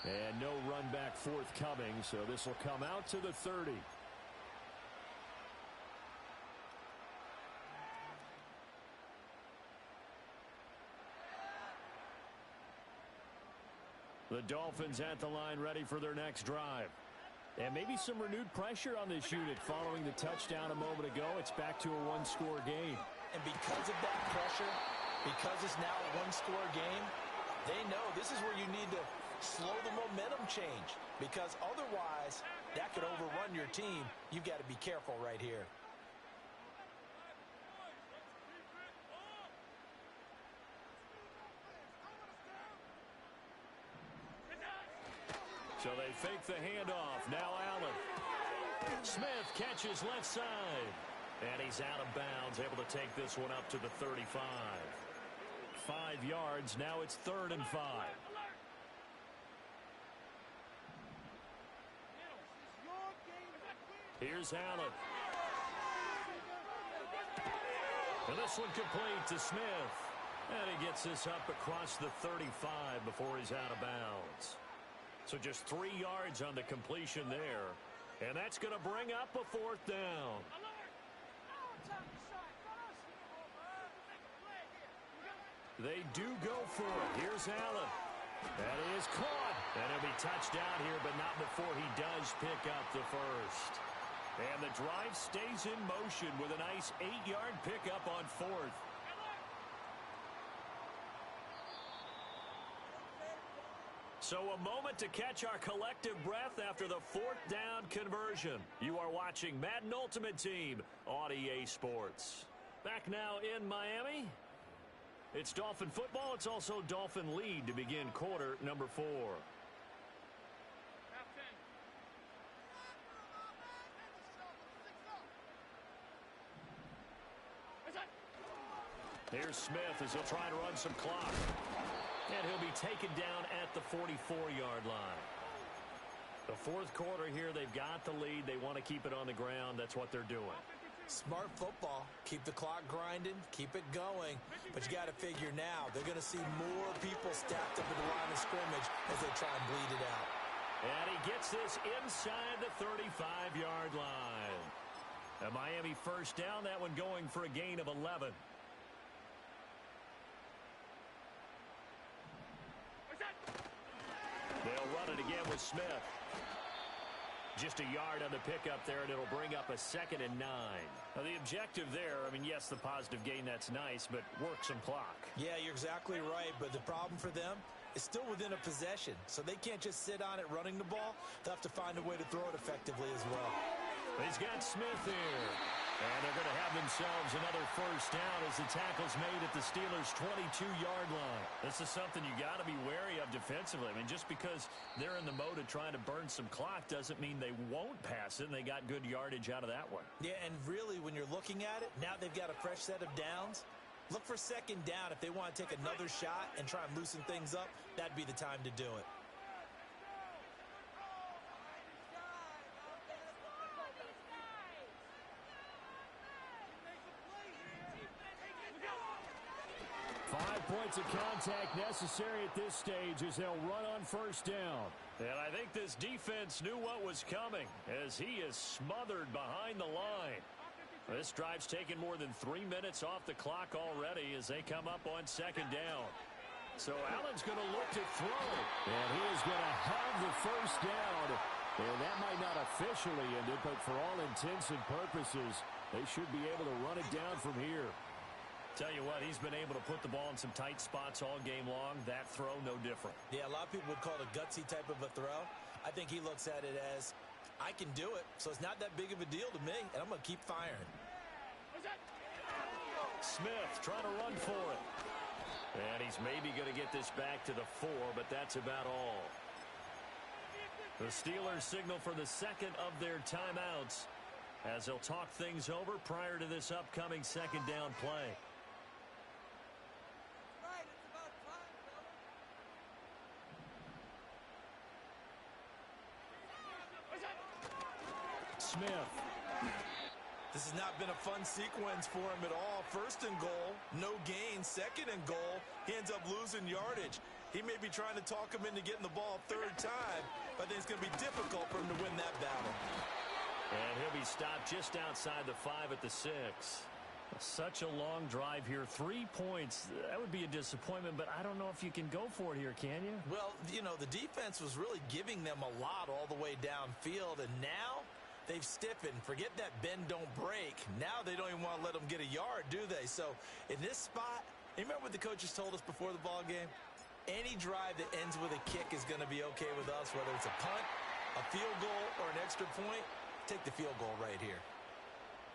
And no run back forthcoming, so this will come out to the 30. The Dolphins at the line ready for their next drive. And maybe some renewed pressure on this unit following the touchdown a moment ago. It's back to a one-score game. And because of that pressure, because it's now a one-score game, they know this is where you need to slow the momentum change. Because otherwise, that could overrun your team. You've got to be careful right here. So they fake the handoff. Now Allen. Smith catches left side. And he's out of bounds, able to take this one up to the 35. 5 yards. Now it's 3rd and 5. Here's Allen. And this one complete to Smith. And he gets this up across the 35 before he's out of bounds. So just 3 yards on the completion there. And that's going to bring up a 4th down. They do go for it. Here's Allen. That is caught. And he'll be touched down here, but not before he does pick up the first. And the drive stays in motion with a nice 8-yard pickup on 4th. So a moment to catch our collective breath after the 4th down conversion. You are watching Madden Ultimate Team on EA Sports. Back now in Miami. It's Dolphin football. It's also Dolphin lead to begin quarter number 4. Here's Smith as he'll try to run some clock. And he'll be taken down at the 44-yard line. The 4th quarter here, they've got the lead. They want to keep it on the ground. That's what they're doing. Smart football. Keep the clock grinding. Keep it going. But you got to figure now, they're going to see more people stacked up at the line of scrimmage as they try and bleed it out. And he gets this inside the 35-yard line. A Miami 1st down. That one going for a gain of 11. They'll run it again with Smith. Just a yard on the pickup there, and it'll bring up a 2nd and 9. Now, the objective there, I mean, yes, the positive gain, that's nice, but work some clock. Yeah, you're exactly right, but the problem for them is still within a possession, so they can't just sit on it running the ball. They'll have to find a way to throw it effectively as well. He's got Smith here. And they're going to have themselves another 1st down as the tackle's made at the Steelers' 22-yard line. This is something you got to be wary of defensively. I mean, just because they're in the mode of trying to burn some clock doesn't mean they won't pass it, and they got good yardage out of that one. Yeah, and really, when you're looking at it, now they've got a fresh set of downs. Look for 2nd down. If they want to take another shot and try and loosen things up, that'd be the time to do it. Points of contact necessary at this stage as they'll run on 1st down. And I think this defense knew what was coming as he is smothered behind the line. This drive's taken more than 3 minutes off the clock already as they come up on 2nd down. So Allen's going to look to throw. And he is going to have the 1st down. And that might not officially end it, but for all intents and purposes, they should be able to run it down from here. Tell you what, he's been able to put the ball in some tight spots all game long. That throw, no different. Yeah, a lot of people would call it a gutsy type of a throw. I think he looks at it as, I can do it, so it's not that big of a deal to me, and I'm going to keep firing. Smith trying to run for it. And he's maybe going to get this back to the 4, but that's about all. The Steelers signal for the second of their timeouts as they'll talk things over prior to this upcoming second down play. Smith. This has not been a fun sequence for him at all. First and goal, no gain. Second and goal, he ends up losing yardage. He may be trying to talk him into getting the ball third time, but I think it's going to be difficult for him to win that battle. And he'll be stopped just outside the 5 at the 6. Such a long drive here. 3 points. That would be a disappointment, but I don't know if you can go for it here, can you? Well, you know, the defense was really giving them a lot all the way downfield, and now they've stiffened. Forget that bend, don't break. Now they don't even want to let them get a yard, do they? So in this spot, you remember what the coaches told us before the ball game? Any drive that ends with a kick is going to be okay with us, whether it's a punt, a field goal, or an extra point. Take the field goal right here.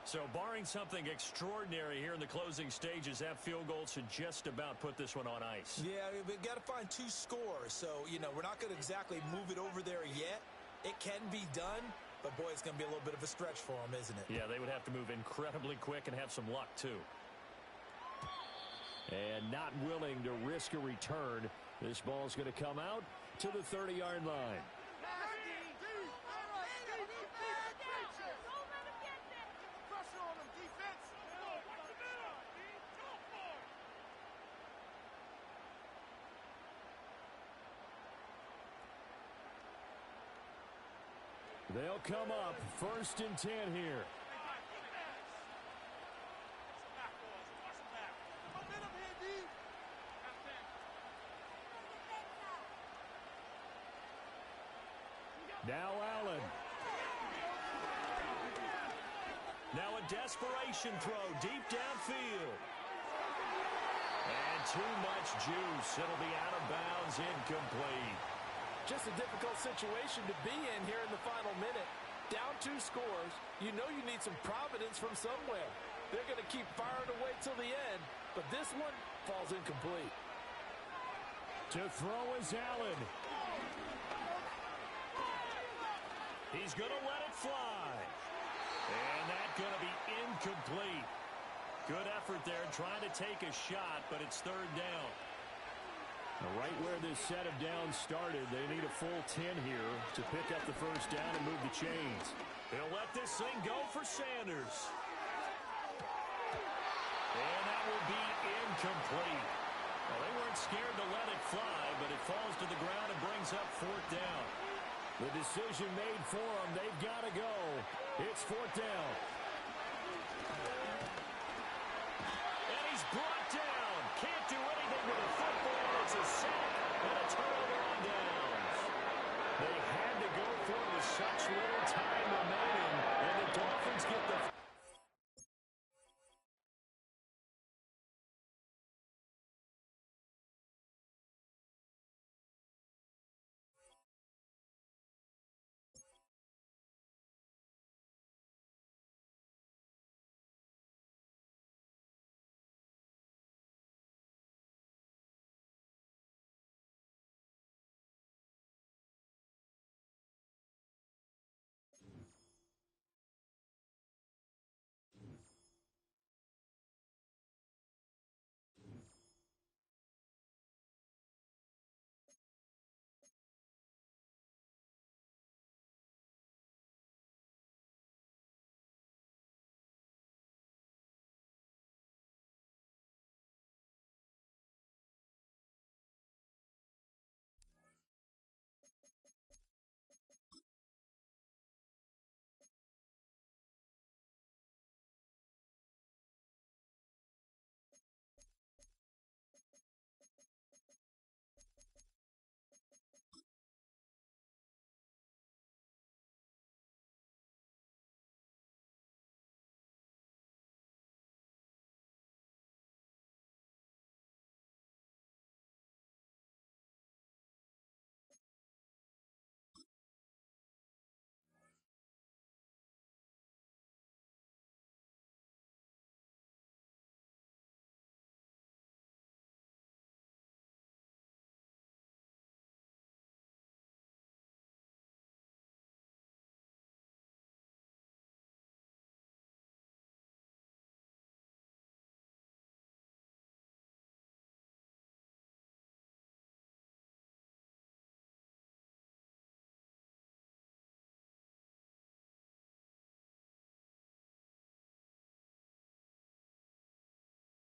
So barring something extraordinary here in the closing stages, that field goal should just about put this one on ice. Yeah, we've got to find 2 scores. So, you know, we're not going to exactly move it over there yet. It can be done, but, boy, it's going to be a little bit of a stretch for them, isn't it? Yeah, they would have to move incredibly quick and have some luck, too. And not willing to risk a return. This ball's going to come out to the 30-yard line. They'll come up 1st and 10 here. Now Allen. Now a desperation throw deep downfield. And too much juice. It'll be out of bounds, incomplete. Just a difficult situation to be in here in the final minute. Down 2 scores. You know you need some providence from somewhere. They're going to keep firing away till the end, but this one falls incomplete. To throw is Allen. He's going to let it fly. And that's going to be incomplete. Good effort there trying to take a shot, but it's 3rd down. Right where this set of downs started, they need a full 10 here to pick up the 1st down and move the chains. They'll let this thing go for Sanders. And that will be incomplete. Well, they weren't scared to let it fly, but it falls to the ground and brings up 4th down. The decision made for them. They've got to go. It's 4th down. And he's brought down. Can't do anything with a football. It's a sack and a turnover on downs. They had to go for it with such little time remaining, and the Dolphins get the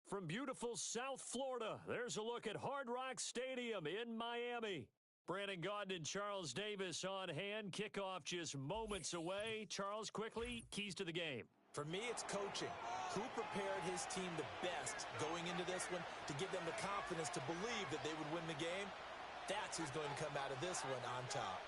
From beautiful South Florida, there's a look at Hard Rock Stadium in Miami. Brandon Gaudin and Charles Davis on hand. Kickoff just moments away. Charles, quickly, keys to the game. For me, it's coaching. Who prepared his team the best going into this one to give them the confidence to believe that they would win the game? That's who's going to come out of this one on top.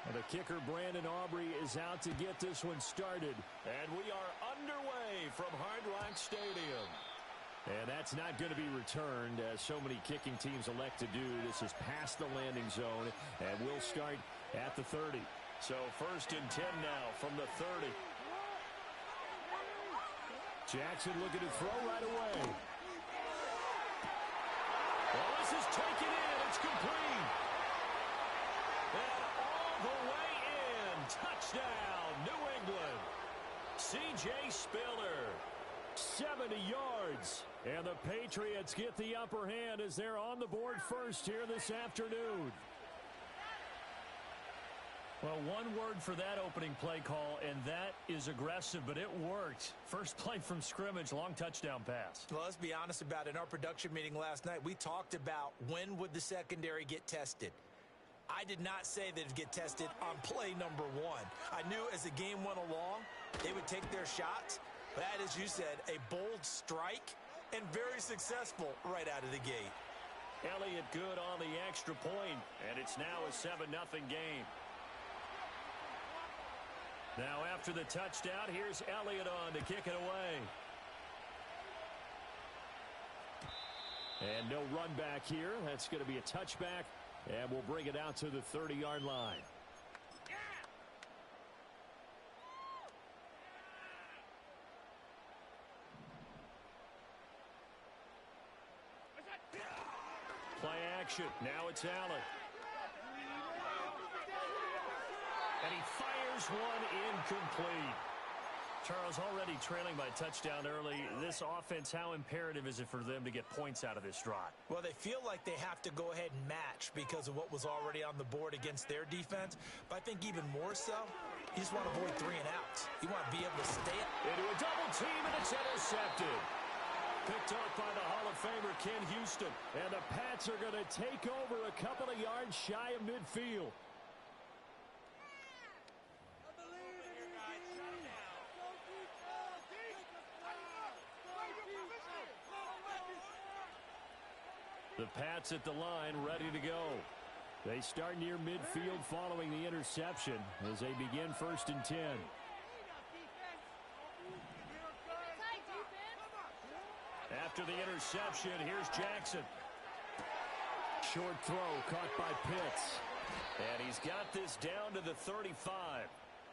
The kicker, Brandon Aubrey, is out to get this one started. And we are underway from Hard Rock Stadium. And that's not going to be returned, as so many kicking teams elect to do. This is past the landing zone, and we'll start at the 30. So 1st and 10 now from the 30. Jackson looking to throw right away. Well, this is taken in. It's complete. And all the way in. Touchdown, New England. C.J. Spiller, 70 yards. And the Patriots get the upper hand as they're on the board first here this afternoon. Well, one word for that opening play call, and that is aggressive, but it worked. First play from scrimmage, long touchdown pass. Well, let's be honest about it. In our production meeting last night, we talked about when would the secondary get tested. I did not say that it'd get tested on play number 1. I knew as the game went along, they would take their shots. That, as you said, a bold strike and very successful right out of the gate. Elliott good on the extra point, and it's now a 7-0 game. Now after the touchdown, here's Elliott on to kick it away. And no run back here. That's going to be a touchback, and we'll bring it out to the 30-yard line. Play action. Now it's Allen. And he fires one incomplete. Charles, already trailing by touchdown early. This offense, how imperative is it for them to get points out of this drive? Well, they feel like they have to go ahead and match because of what was already on the board against their defense. But I think even more so, you just want to avoid 3 and outs. You want to be able to stay into a double team, and it's intercepted. Picked off by the Hall of Famer Ken Houston. And the Pats are going to take over a couple of yards shy of midfield. The Pats at the line, ready to go. They start near midfield following the interception as they begin 1st and 10. After the interception, here's Jackson. Short throw caught by Pitts. And he's got this down to the 35.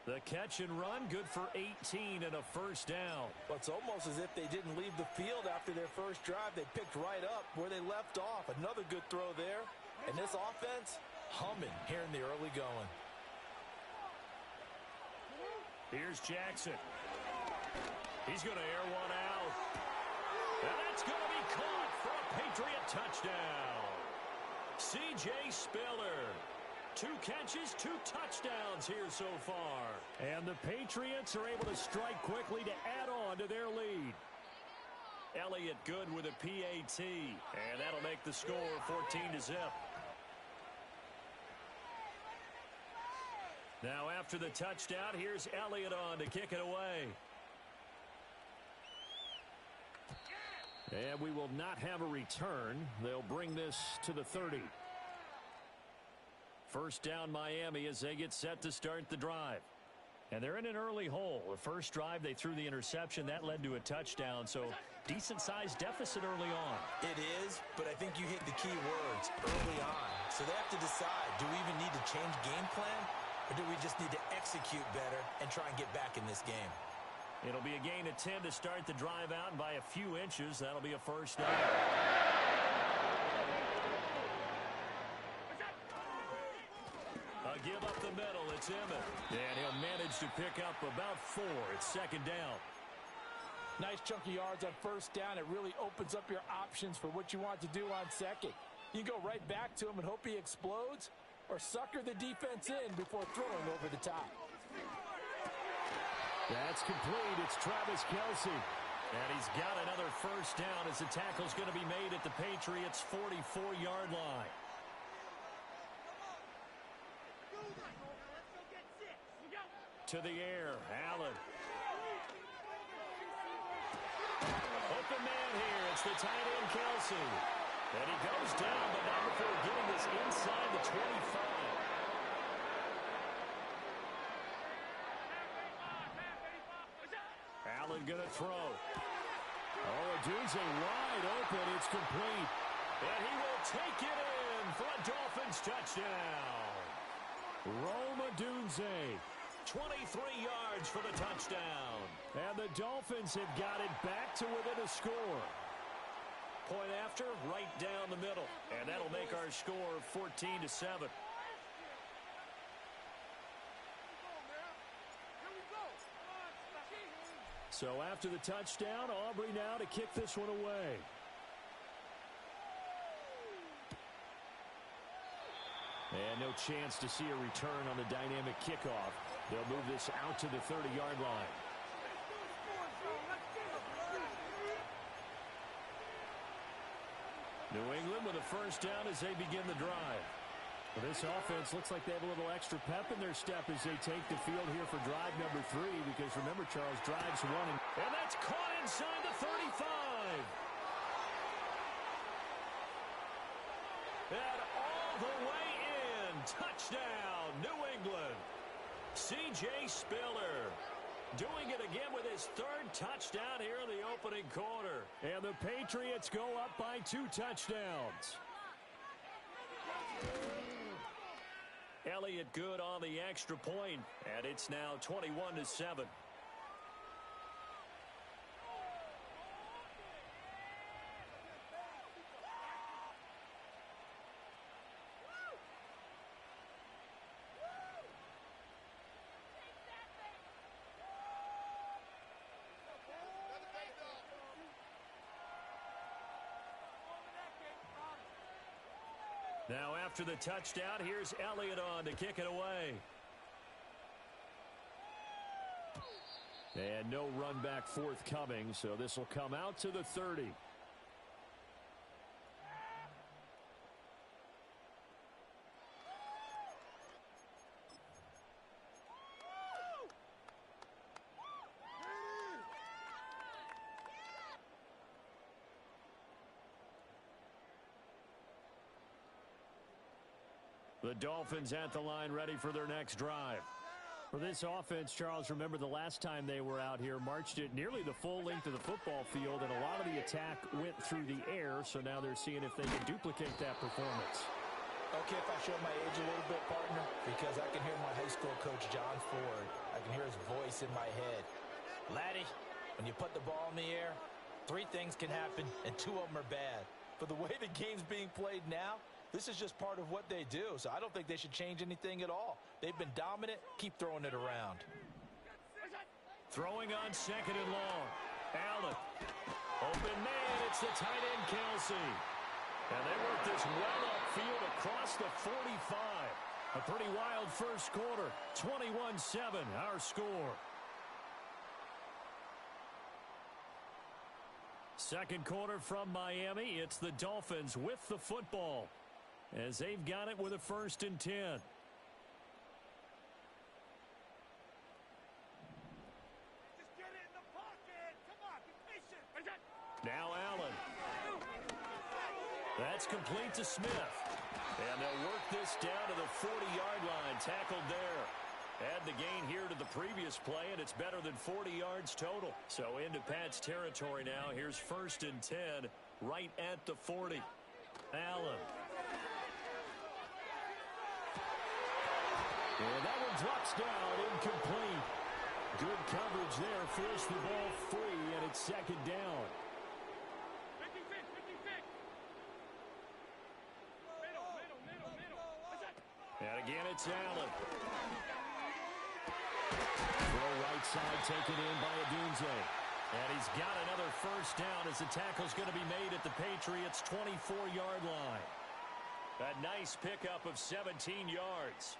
The catch and run, good for 18 and a 1st down. Well, it's almost as if they didn't leave the field after their first drive. They picked right up where they left off. Another good throw there. And this offense, humming here in the early going. Here's Jackson. He's going to air one out. And that's going to be caught for a Patriot touchdown. C.J. Spiller. 2 catches, 2 touchdowns here so far. And the Patriots are able to strike quickly to add on to their lead. Elliott good with a PAT. And that'll make the score 14-0. Now after the touchdown, here's Elliott on to kick it away. And we will not have a return. They'll bring this to the 30. 1st down Miami as they get set to start the drive. And they're in an early hole. The first drive, they threw the interception. That led to a touchdown, so decent-sized deficit early on. It is, but I think you hit the key words early on. So they have to decide, do we even need to change game plan, or do we just need to execute better and try and get back in this game? It'll be a gain of 10 to start the drive out, and by a few inches, that'll be a 1st down. A give up the middle, it's Emmett. And he'll manage to pick up about 4. It's 2nd down. Nice chunky yards on 1st down. It really opens up your options for what you want to do on 2nd. You can go right back to him and hope he explodes, or sucker the defense in before throwing over the top. That's complete. It's Travis Kelce. And he's got another first down as the tackle's going to be made at the Patriots' 44-yard line. To the air, Allen. Open man here. It's the tight end, Kelce. And he goes down, but not before getting this inside the 25. Allen going to throw. Odunze wide open. It's complete. And he will take it in for a Dolphins touchdown. Rome Odunze, 23 yards for the touchdown. And the Dolphins have got it back to within a score. Point after, right down the middle. And that'll make our score 14-7. So after the touchdown, Aubrey now to kick this one away. And no chance to see a return on the dynamic kickoff. They'll move this out to the 30-yard line. New England with a first down as they begin the drive. Well, this offense looks like they have a little extra pep in their step as they take the field here for drive number 3, because remember, Charles, drives 1. And that's caught inside the 35. And all the way in. Touchdown, New England. C.J. Spiller doing it again with his 3rd touchdown here in the opening quarter. And the Patriots go up by 2 touchdowns. Elliott good on the extra point, and it's now 21-7. Now after the touchdown, here's Elliott on to kick it away. And no run back forthcoming, so this will come out to the 30. The Dolphins at the line, ready for their next drive. For this offense, Charles, remember the last time they were out here, marched it nearly the full length of the football field, and a lot of the attack went through the air, so now they're seeing if they can duplicate that performance. Okay, if I show my age a little bit, partner, because I can hear my high school coach, John Ford. I can hear his voice in my head. Laddie, when you put the ball in the air, 3 things can happen, and 2 of them are bad. For the way the game's being played now, this is just part of what they do, so I don't think they should change anything at all. They've been dominant. Keep throwing it around. Throwing on 2nd and long. Allen. Open man. It's the tight end, Kelce. And they work this well upfield across the 45. A pretty wild first quarter. 21-7, our score. Second quarter from Miami. It's the Dolphins with the football, as they've got it with a 1st and 10. Just get it in the pocket. Come on, be patient. Now Allen. That's complete to Smith. And they'll work this down to the 40-yard line. Tackled there. Add the gain here to the previous play, and it's better than 40 yards total. So into Pat's territory now. Here's 1st and 10, right at the 40. Allen. And that one drops down, incomplete. Good coverage there, forced the ball free, and it's 2nd down. And again, it's Allen. Throw right side taken in by Odunze. And he's got another first down as the tackle's going to be made at the Patriots' 24-yard line. A nice pickup of 17 yards.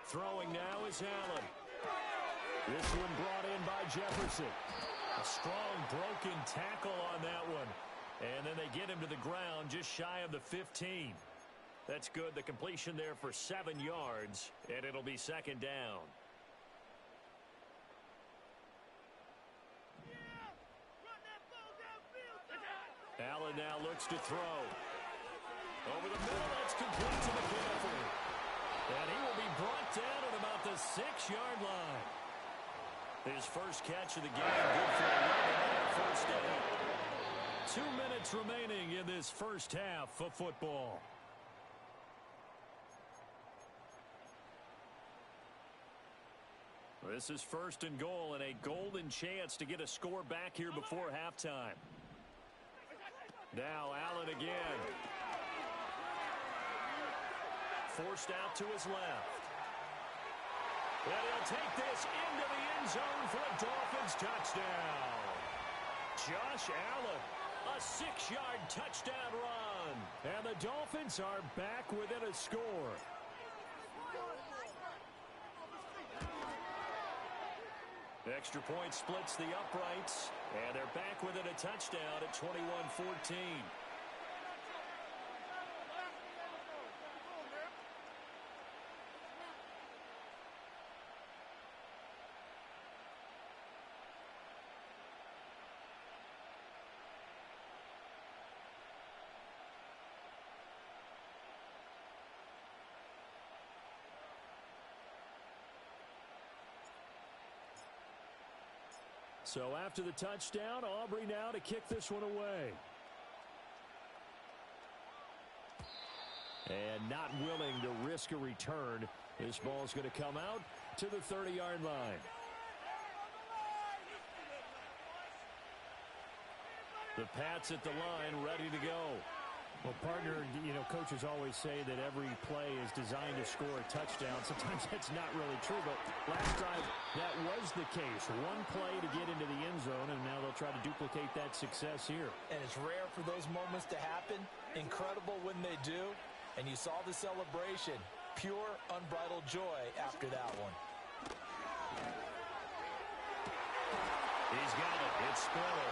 Throwing now is Allen. This one brought in by Jefferson. A strong broken tackle on that one. And then they get him to the ground just shy of the 15. That's good. The completion there for 7 yards, and it'll be second down. Allen now looks to throw. Over the middle, that's complete to McCaffrey. And he will be brought down at about the 6-yard line. His first catch of the game, good for 11 first down. 2 minutes remaining in this first half of football. This is first and goal and a golden chance to get a score back here before halftime. Now Allen again. Forced out to his left. And he'll take this into the end zone for a Dolphins touchdown. Josh Allen, a 6-yard touchdown run. And the Dolphins are back within a score. Extra point splits the uprights, and they're back within a touchdown at 21-14. So after the touchdown, Aubrey now to kick this one away. And not willing to risk a return. This ball's going to come out to the 30-yard line. The Pats at the line, ready to go. Well, partner, you know, coaches always say that every play is designed to score a touchdown. Sometimes that's not really true, but last drive, that was the case. One play to get into the end zone, and now they'll try to duplicate that success here. And it's rare for those moments to happen. Incredible when they do. And you saw the celebration. Pure, unbridled joy after that one. He's got it. It's Spiller.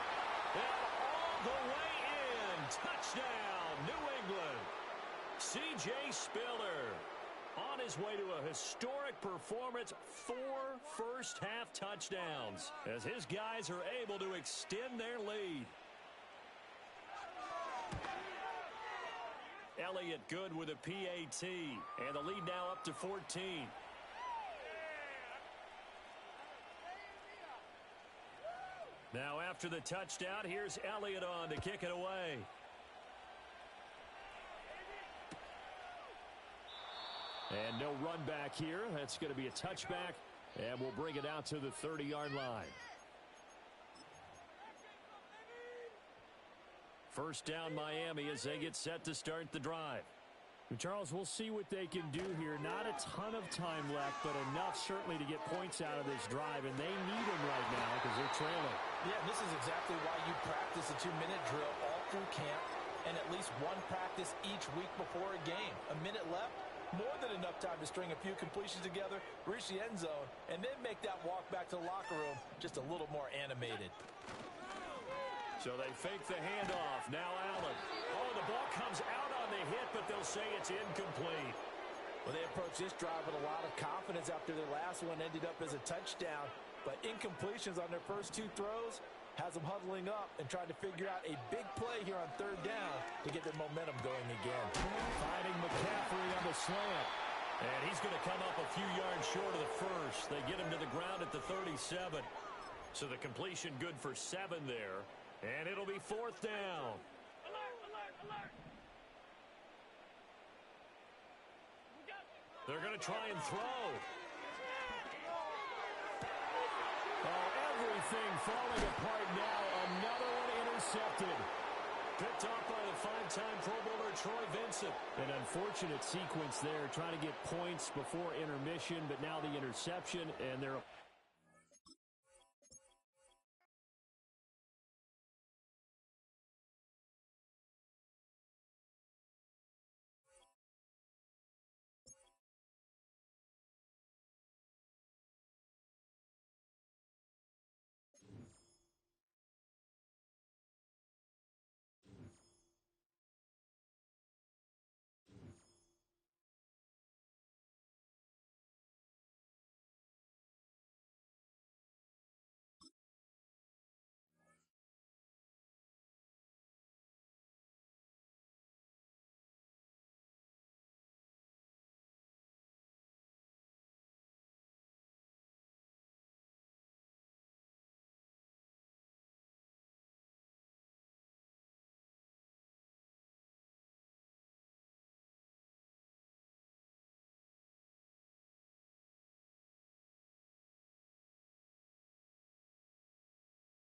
And all the way in. Touchdown. New England. C.J. Spiller on his way to a historic performance, 4 first-half touchdowns as his guys are able to extend their lead. Elliott good with a PAT, and the lead now up to 14. Now after the touchdown, here's Elliott on to kick it away. And no run back here. That's going to be a touchback, and we'll bring it out to the 30-yard line. First down Miami as they get set to start the drive. Charles, we'll see what they can do here. Not a ton of time left, but enough certainly to get points out of this drive, and they need them right now because they're trailing. Yeah, this is exactly why you practice a 2-minute drill all through camp and at least one practice each week before a game. A minute left. More than enough time to string a few completions together, reach the end zone, and then make that walk back to the locker room just a little more animated. So they fake the handoff. Now Allen. Oh, the ball comes out on the hit, but they'll say it's incomplete. Well, they approach this drive with a lot of confidence after their last one ended up as a touchdown. But incompletions on their first 2 throws has them huddling up and trying to figure out a big play here on 3rd down to get their momentum going again. Finding McCaffrey on the slant. And he's going to come up a few yards short of the first. They get him to the ground at the 37. So the completion good for 7 there. And it'll be 4th down. They're going to try and throw. Oh, everything falling apart now. Another one intercepted. Picked off by the five-time Pro Bowler Troy Vincent. An unfortunate sequence there, trying to get points before intermission, but now the interception, and they're...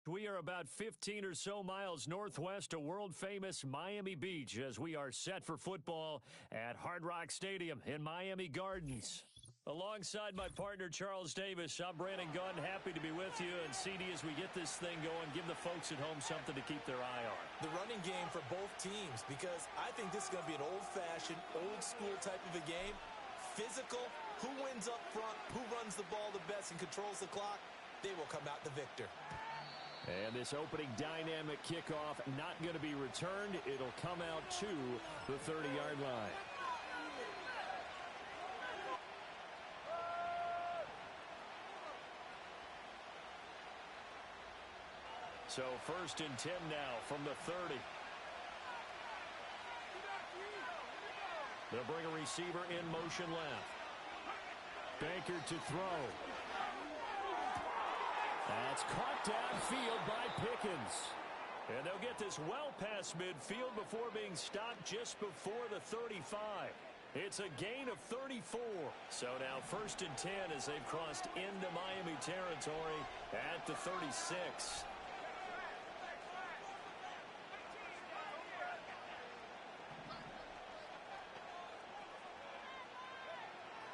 We are about 15 or so miles northwest of world-famous Miami Beach as we are set for football at Hard Rock Stadium in Miami Gardens. Alongside my partner, Charles Davis, I'm Brandon Gunn, happy to be with you. And CD, as we get this thing going, give the folks at home something to keep their eye on. The running game for both teams, because I think this is going to be an old-fashioned, old-school type of a game. Physical, who wins up front, who runs the ball the best and controls the clock, they will come out the victor. And this opening dynamic kickoff not going to be returned. It'll come out to the 30-yard line. So 1st and 10 now from the 30. They'll bring a receiver in motion left. Baker to throw. That's caught downfield by Pickens. And they'll get this well past midfield before being stopped just before the 35. It's a gain of 34. So now 1st and 10 as they've crossed into Miami territory at the 36.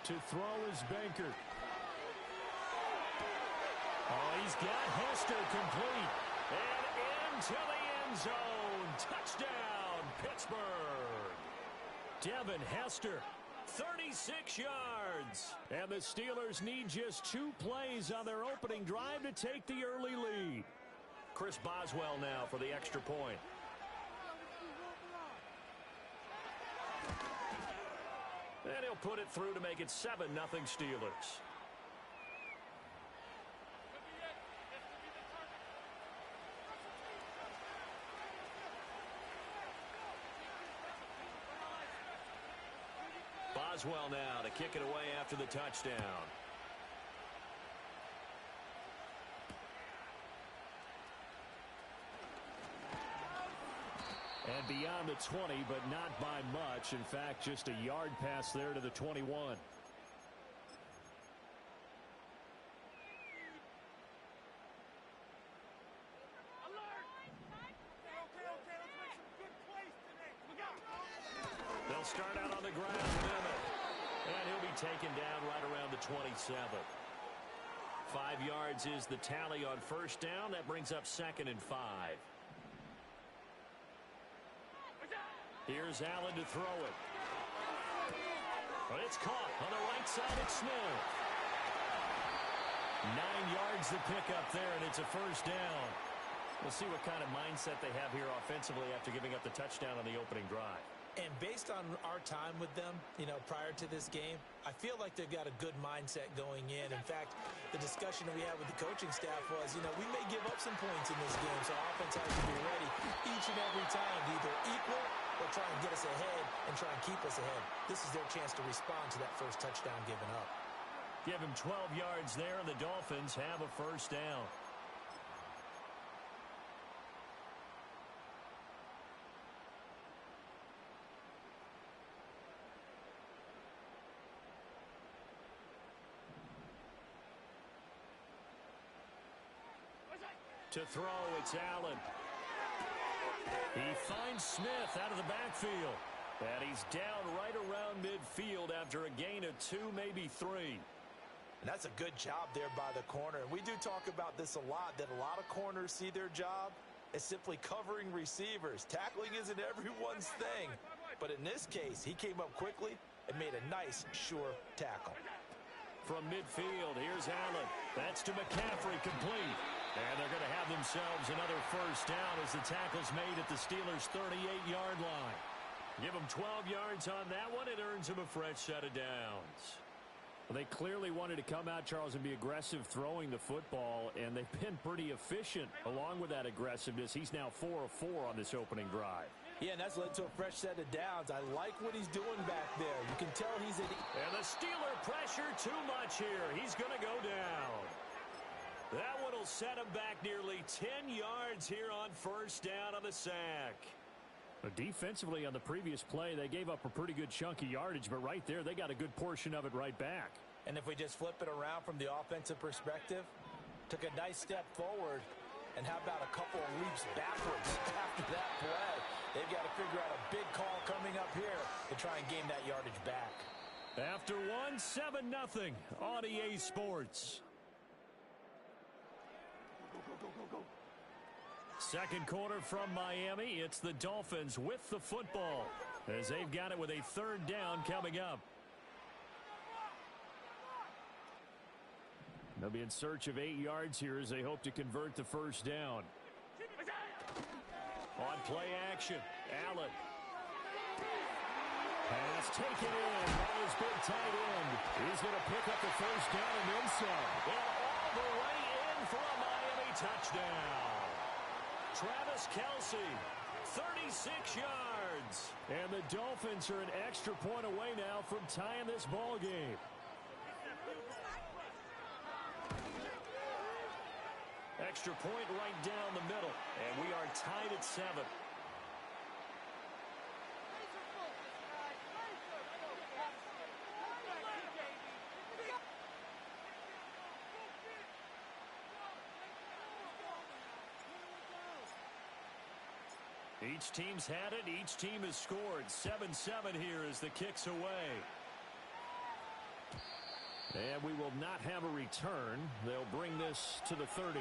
To throw is Baker. Oh, he's got Hester complete. And into the end zone. Touchdown, Pittsburgh. Devin Hester, 36 yards. And the Steelers need just 2 plays on their opening drive to take the early lead. Chris Boswell now for the extra point. And he'll put it through to make it 7-0 Steelers. Boswell now to kick it away after the touchdown. And beyond the 20, but not by much. In fact, just a yard pass there to the 21. They'll start out on the ground. And he'll be taken down right around the 27. 5 yards is the tally on 1st down. That brings up 2nd and 5. Here's Allen to throw it. But it's caught on the right side. It's Smith. 9 yards to pick up there, and it's a 1st down. We'll see what kind of mindset they have here offensively after giving up the touchdown on the opening drive. And based on our time with them, prior to this game, I feel like they've got a good mindset going in. In fact, the discussion that we had with the coaching staff was, we may give up some points in this game, so offense has to be ready each and every time to either equal or try and get us ahead and try and keep us ahead. This is their chance to respond to that first touchdown given up. Give him 12 yards there, and the Dolphins have a 1st down. To throw, it's Allen. He finds Smith out of the backfield. And he's down right around midfield after a gain of 2, maybe 3. And that's a good job there by the corner. And we do talk about this a lot, that a lot of corners see their job as simply covering receivers. Tackling isn't everyone's thing. But in this case, he came up quickly and made a nice, sure tackle. From midfield, here's Allen. That's to McCaffrey, complete. And they're going to have themselves another first down as the tackle's made at the Steelers' 38-yard line. Give them 12 yards on that one. It earns them a fresh set of downs. Well, they clearly wanted to come out, Charles, and be aggressive throwing the football, and they've been pretty efficient along with that aggressiveness. He's now 4 of 4 on this opening drive. Yeah, and that's led to a fresh set of downs. I like what he's doing back there. You can tell he's at... And the Steeler pressure too much here. He's going to go down. That one will set him back nearly 10 yards here on first down on the sack. Defensively on the previous play, they gave up a pretty good chunk of yardage, but right there, they got a good portion of it right back. And if we just flip it around from the offensive perspective, took a nice step forward, and how about a couple of leaps backwards after that play? They've got to figure out a big call coming up here to try and gain that yardage back. After one, 7-0 on EA Sports. Second quarter from Miami. It's the Dolphins with the football as they've got it with a third down coming up. They'll be in search of 8 yards here as they hope to convert the first down. On play action, Allen. Pass taken in by his big tight end. He's going to pick up the first down and then some. And all the way in for a Miami touchdown. Travis Kelce, 36 yards. And the Dolphins are an extra point away now from tying this ball game. Extra point right down the middle. And we are tied at 7. Each team's had it. Each team has scored. 7-7 here as the kick's away. And we will not have a return. They'll bring this to the 30.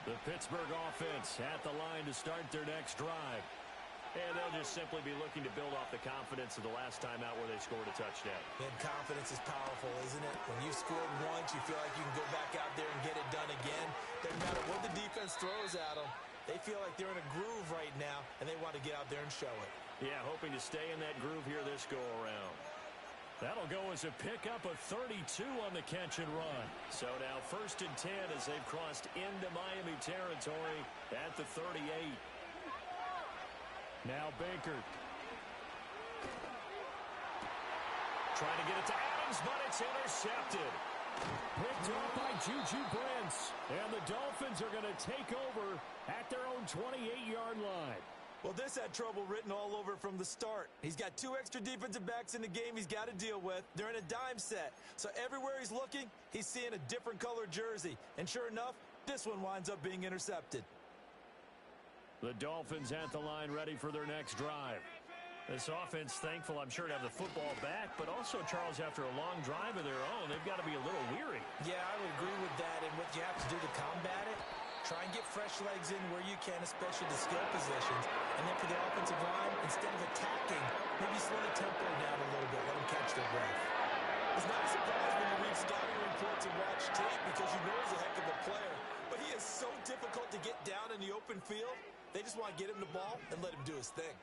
The Pittsburgh offense at the line to start their next drive. And they'll just simply be looking to build off the confidence of the last time out where they scored a touchdown. And confidence is powerful, isn't it? When you've scored once, you feel like you can go back out there and get it done again. Doesn't matter what the defense throws at them. They feel like they're in a groove right now, and they want to get out there and show it. Yeah, hoping to stay in that groove here this go-around. That'll go as a pickup of 32 on the catch and run. So now 1st and 10 as they've crossed into Miami territory at the 38. Now Baker. Trying to get it to Adams, but it's intercepted. Picked up by Juju Brents. And the Dolphins are going to take over at their own 28-yard line. Well, this had trouble written all over from the start. He's got 2 extra defensive backs in the game he's got to deal with. They're in a dime set. So everywhere he's looking, he's seeing a different colored jersey. And sure enough, this one winds up being intercepted. The Dolphins at the line ready for their next drive. This offense thankful, I'm sure, to have the football back, but also, Charles, after a long drive of their own, they've got to be a little weary. Yeah, I would agree with that. And what you have to do to combat it, try and get fresh legs in where you can, especially the skill positions. And then for the offensive line, instead of attacking, maybe slow the tempo down a little bit, let them catch their breath. It's not a surprise when you read scouting reports and watch tape because you know he's a heck of a player. But he is so difficult to get down in the open field. They just want to get him the ball and let him do his thing.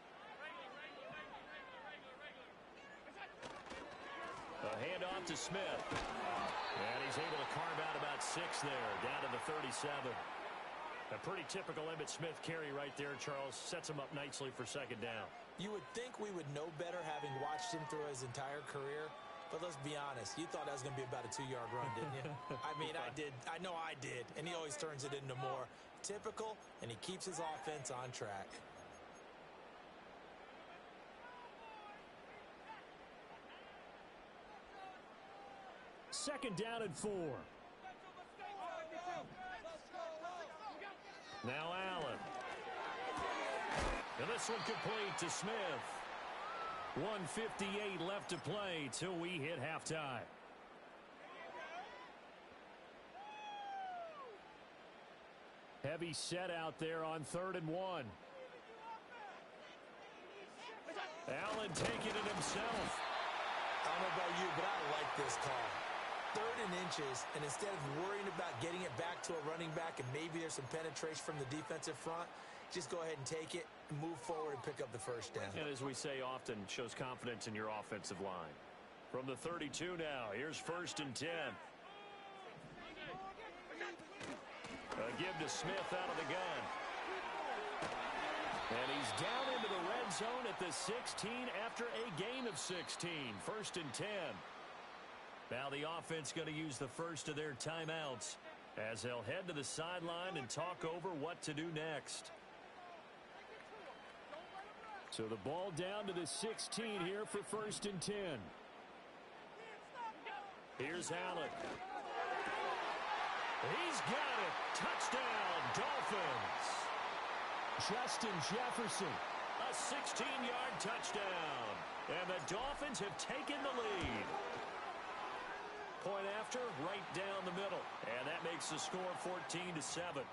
A handoff to Smith. And he's able to carve out about 6 there, down to the 37. A pretty typical Emmitt Smith carry right there, Charles. Sets him up nicely for 2nd down. You would think we would know better having watched him through his entire career. But let's be honest, you thought that was going to be about a 2-yard run, didn't you? I mean, I did. I know I did. And he always turns it into more. Typical, and he keeps his offense on track. second down and 4. Now Allen. And this one complete to Smith. 1:58 left to play till we hit halftime. Heavy set out there on 3rd and 1. Allen taking it himself. I don't know about you, but I like this call. 3rd and inches, and instead of worrying about getting it back to a running back and maybe there's some penetration from the defensive front, just go ahead and take it, move forward, and pick up the first down. And as we say often, shows confidence in your offensive line. From the 32 now, here's 1st and 10. A give to Smith out of the gun. And he's down into the red zone at the 16 after a gain of 16. 1st and 10. Now the offense going to use the first of their timeouts as they'll head to the sideline and talk over what to do next. So the ball down to the 16 here for 1st and 10. Here's Allen. He's got it. Touchdown, Dolphins. Justin Jefferson. A 16-yard touchdown. And the Dolphins have taken the lead. Point after, right down the middle. And that makes the score 14-7.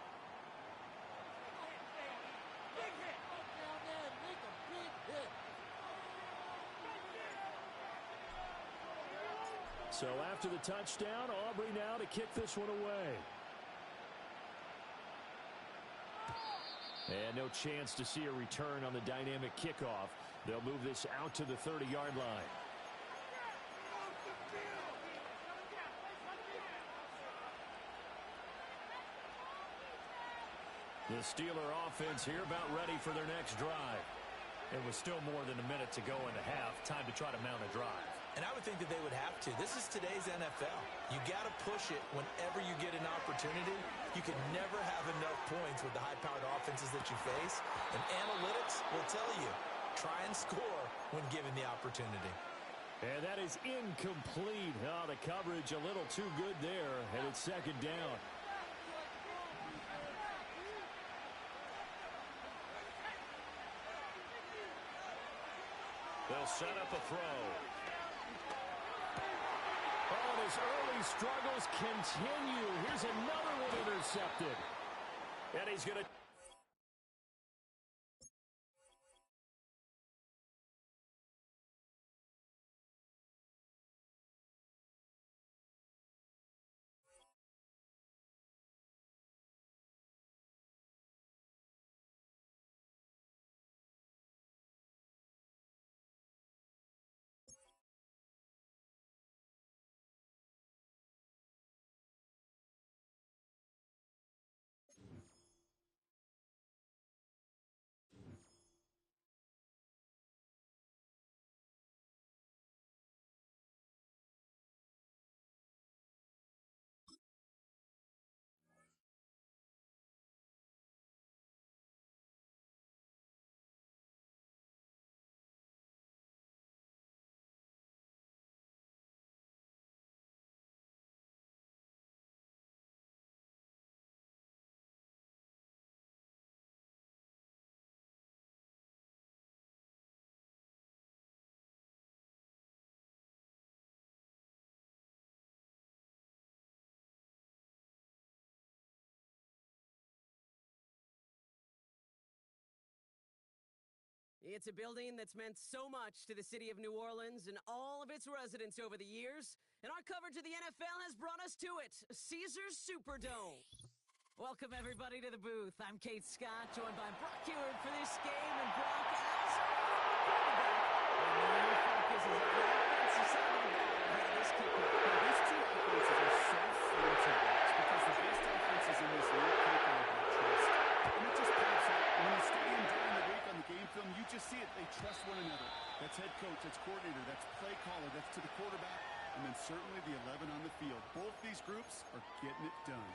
So after the touchdown, Aubrey now to kick this one away. And no chance to see a return on the dynamic kickoff. They'll move this out to the 30-yard line. The Steeler offense here about ready for their next drive. And with still more than a minute to go in the half, time to try to mount a drive. And I would think that they would have to. This is today's NFL. You got to push it whenever you get an opportunity. You can never have enough points with the high-powered offenses that you face. And analytics will tell you, try and score when given the opportunity. And that is incomplete. Oh, the coverage a little too good there, and it's 2nd down. They'll set up a throw. Oh, and his early struggles continue. Here's another one intercepted. And he's going to... It's a building that's meant so much to the city of New Orleans and all of its residents over the years, and our coverage of the NFL has brought us to it, Caesars Superdome. Welcome, everybody, to the booth. I'm Kate Scott, joined by Brock Ewart for this game, and Brock, as our main focus is on the offensive side of the ball for this kickoff. These two offenses are so fun to watch because the best offenses in this league take on that trust. And it just pops out. When you study them during the week on the game film, you just see it. They trust one another. That's head coach, that's coordinator, that's play caller, that's to the quarterback, and then certainly the 11 on the field. Both these groups are getting it done.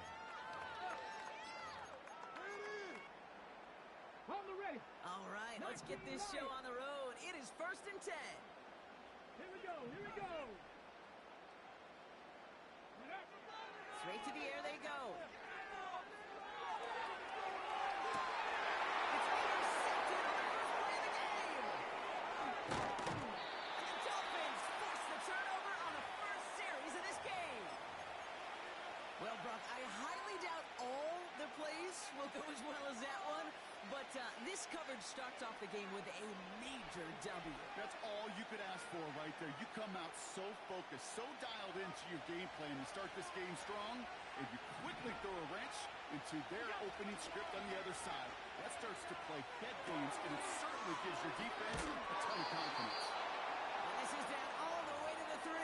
All right, let's get this show on the road. It is 1st and 10. Here we go, here we go. to the air they go. Well, Brock, I highly doubt all the plays will go as well as that one, but this coverage starts off the game with a major W. That's all you could ask for right there. You come out so focused, so dialed into your game plan. You start this game strong, and you quickly throw a wrench into their opening script on the other side. That starts to play head games, and it certainly gives your defense a ton of confidence. And this is down all the way to the 3.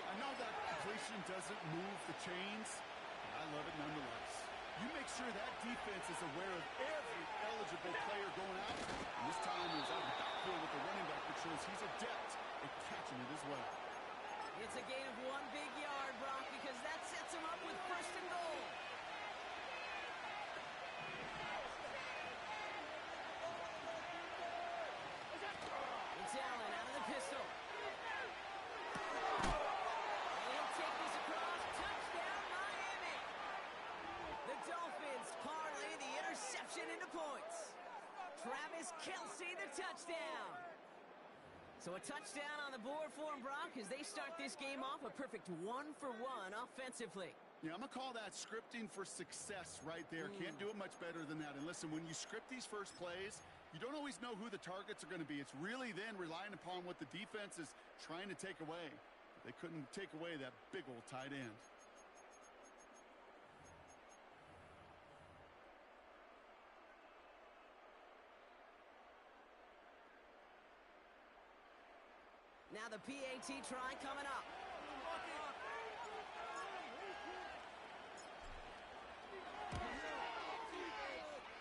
I know that completion doesn't move the chains, but I love it nonetheless. You make sure that defense is aware of every eligible player going out. And this time he was out of the backfield with the running back, which shows he's adept at catching it as well. It's a gain of 1 big yard, Brock, because that sets him up with 1st and goal. It's Allen out of the pistol. He'll take this across. Touchdown, Miami. The Dolphins parlay the interception into points. Travis Kelce, the touchdown. So a touchdown on the board for him, Brock, as they start this game off a perfect 1-for-1 offensively. Yeah, I'm going to call that scripting for success right there. Can't do it much better than that. And listen, when you script these first plays, you don't always know who the targets are going to be. It's really then relying upon what the defense is trying to take away. But they couldn't take away that big old tight end. Now the PAT try coming up.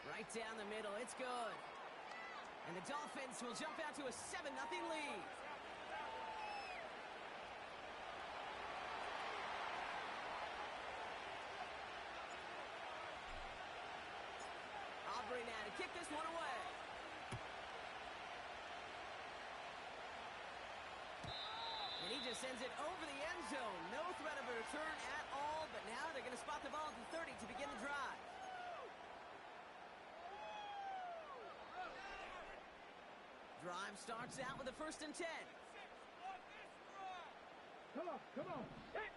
Right down the middle, it's good. And the Dolphins will jump out to a 7-0 lead. Aubrey now to kick this one away. And he just sends it over the end zone. No threat of a return at all, but now they're going to spot the ball at the 30 to begin the drive. Drive starts out with a 1st and 10. Come on. Hit.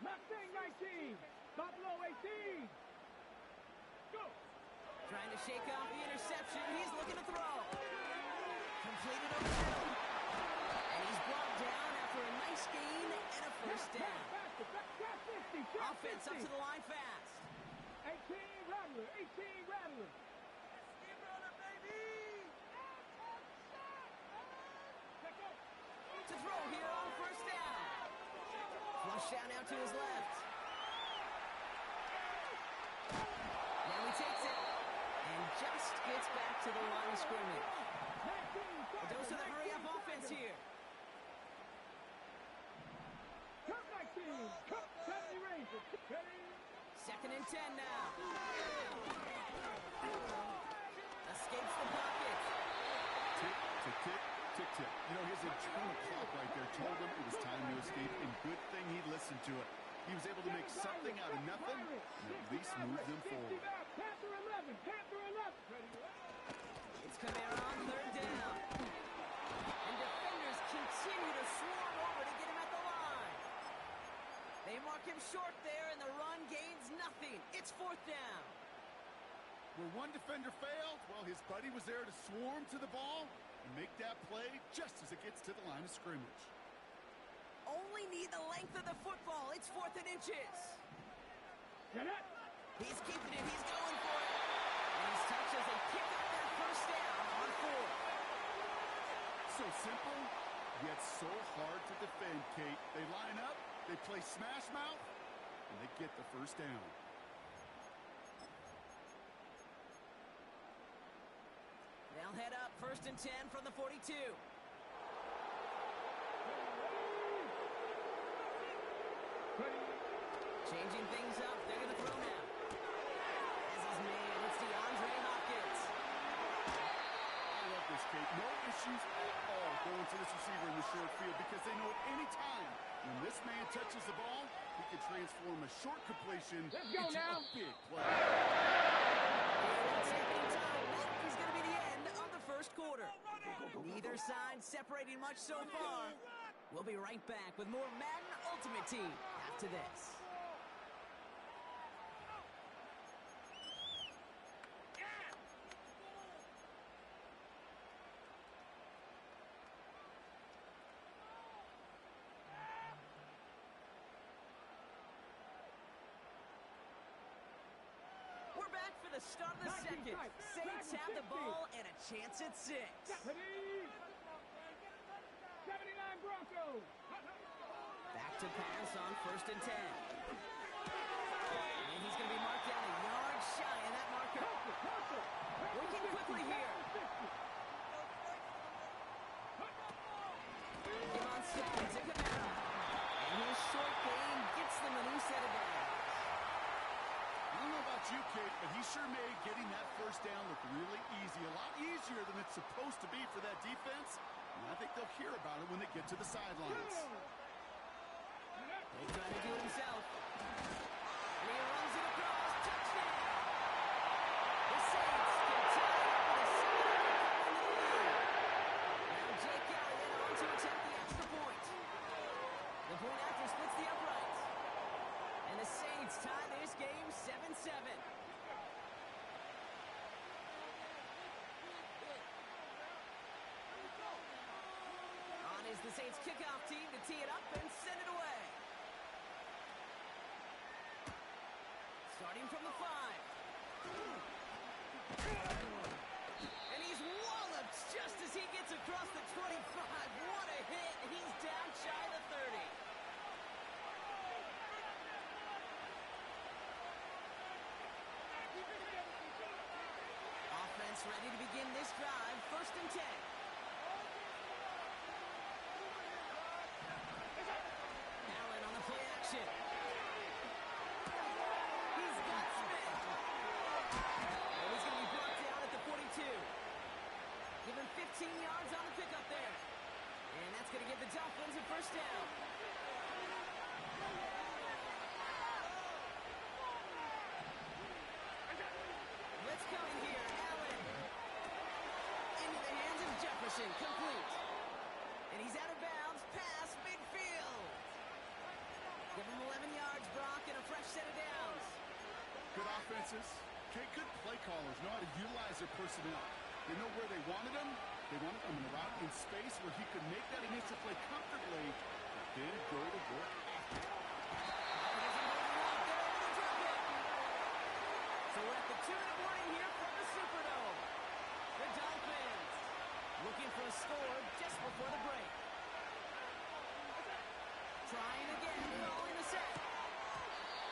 Mustang 19. Buffalo 18. Go. Trying to shake off the interception. He's looking to throw. Completed over the middle. And he's brought down after a nice gain and a 1st down. Offense up to the line fast. 18 Rattler. 18 Rattler. To throw here on 1st down. Flush down out to his left. Now he takes it and just gets back to the line of scrimmage. A dose of the hurry-up offense here. Cup 19. Cup 70 Rangers. 2nd and 10 now. Escapes the pocket. Tick, tick, tick. Tick. You know, his internal clock right there told him it was time to escape, and good thing he listened to it. He was able to make something out of nothing and at least move them forward. Panther 11. Panther 11. It's Kamara on 3rd down. And defenders continue to swarm over to get him at the line. They mark him short there, and the run gains nothing. It's 4th down. Where one defender failed, well, his buddy was there to swarm to the ball and make that play just as it gets to the line of scrimmage. Only need the length of the football. It's 4th and inches. He's keeping it. He's going for it. And he's touched as they pick up that 1st down on 4th. So simple, yet so hard to defend, Kate. They line up, they play smash mouth, and they get the 1st down. They'll head up 1st and 10 from the 42. Changing things up. They're going to throw now. As his man, it's DeAndre Hopkins. I love this, Kate. No issues at all going to this receiver in the short field because they know at any time when this man touches the ball, he can transform a short completion Let's into go now. a big play. That is going to be the end of the first quarter. Neither side separating much so far. We'll be right back with more Madden Ultimate Team after this. We're back for the start of the second. Saints have the ball and a chance at 6. 79 Broncos. Back to pass on 1st and 10. And he's going to be marked down a yard shy of that marker. Working quickly here. Give on seconds to Camaro. And his short gain gets them a new set of downs. I don't know about you, Kate, but he sure made getting that first down look really easy. A lot easier than it's supposed to be for that defense. And I think they'll hear about it when they get to the sidelines. He's trying to do it himself. And he runs it across. Touchdown! The Saints can tie it up with a 7-0 lead. Now Jake Elliott on to attempt the extra point. The point after splits the uprights. And the Saints tie this game 7-7. On is the Saints kickoff team to tee it up and send it away. Starting from the 5. And he's walloped just as he gets across the 25. What a hit. He's down shy of the 30. Offense ready to begin this drive. 1st and 10. Allen on the play action. He's got Smith. And he's going to be brought down at the 42. Give him 15 yards on the pickup there. And that's going to give the Dolphins a 1st down. Let's go in here. Allen. Into the hands of Jefferson. Complete. And he's out of bounds. Pass midfield. Give him 11 yards, Brock, and a fresh set of downs. Good offenses. Okay, good play callers know how to utilize their personnel. They know where they wanted them. They wanted them in a route in space where he could make that initial play comfortably, but then go to work after. So we're at the 2-minute warning here from the Superdome. The Dolphins looking for a score just before the break. Trying again, following the set.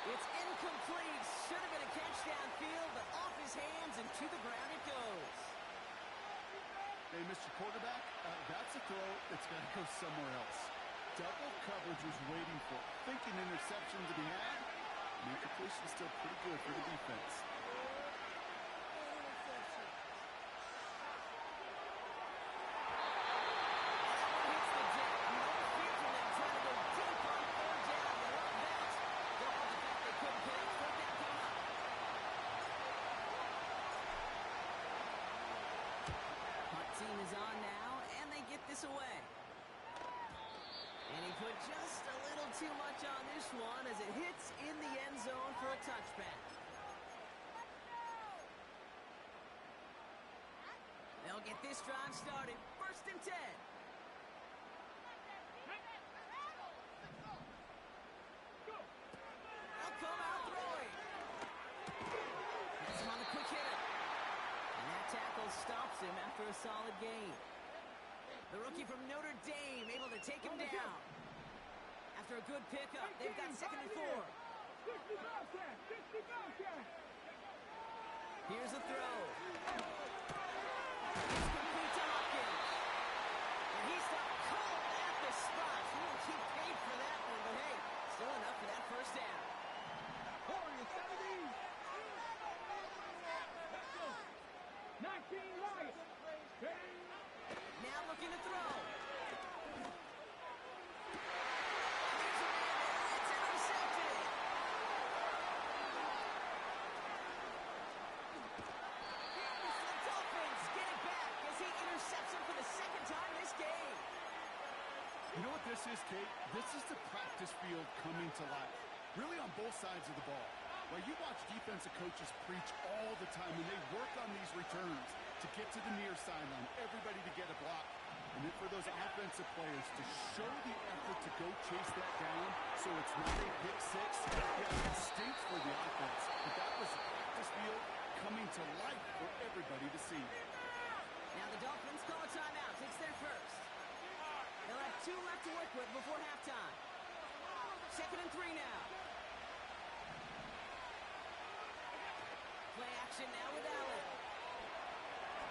It's incomplete. Should have been a catch downfield, but off his hands and to the ground it goes. Hey, Mr. Quarterback, that's a throw that's got to go somewhere else. Double coverage was waiting for. Thinking interception to be had. And the completion is still pretty good for the defense. Team is on now, and they get this away. And he put just a little too much on this one as it hits in the end zone for a touchback. They'll get this drive started. 1st and 10. They'll come out throwing. That's him on the quick hitter. And that tackle stops him after a solid gain. The rookie from Notre Dame able to take him down. After a good pickup, they've got 2nd and 4. Here's a throw. It's complete to Hopkins. And he stopped cold at the spot. He will keep paid for that one, but hey, still enough for that 1st down. Now looking to throw. It's intercepted. this is, Kate? This is the practice field coming to life, really on both sides of the ball. Well, you watch defensive coaches preach all the time when they work on these returns to get to the near sideline, everybody to get a block. And then for those offensive players to show the effort to go chase that down so it's not a pick six. Yeah, it stinks for the offense, but that was the practice field coming to life for everybody to see. Now the Dolphins call a timeout. It's their first. They'll have 2 left to work with before halftime. 2nd and 3 now. Play action now with Allen.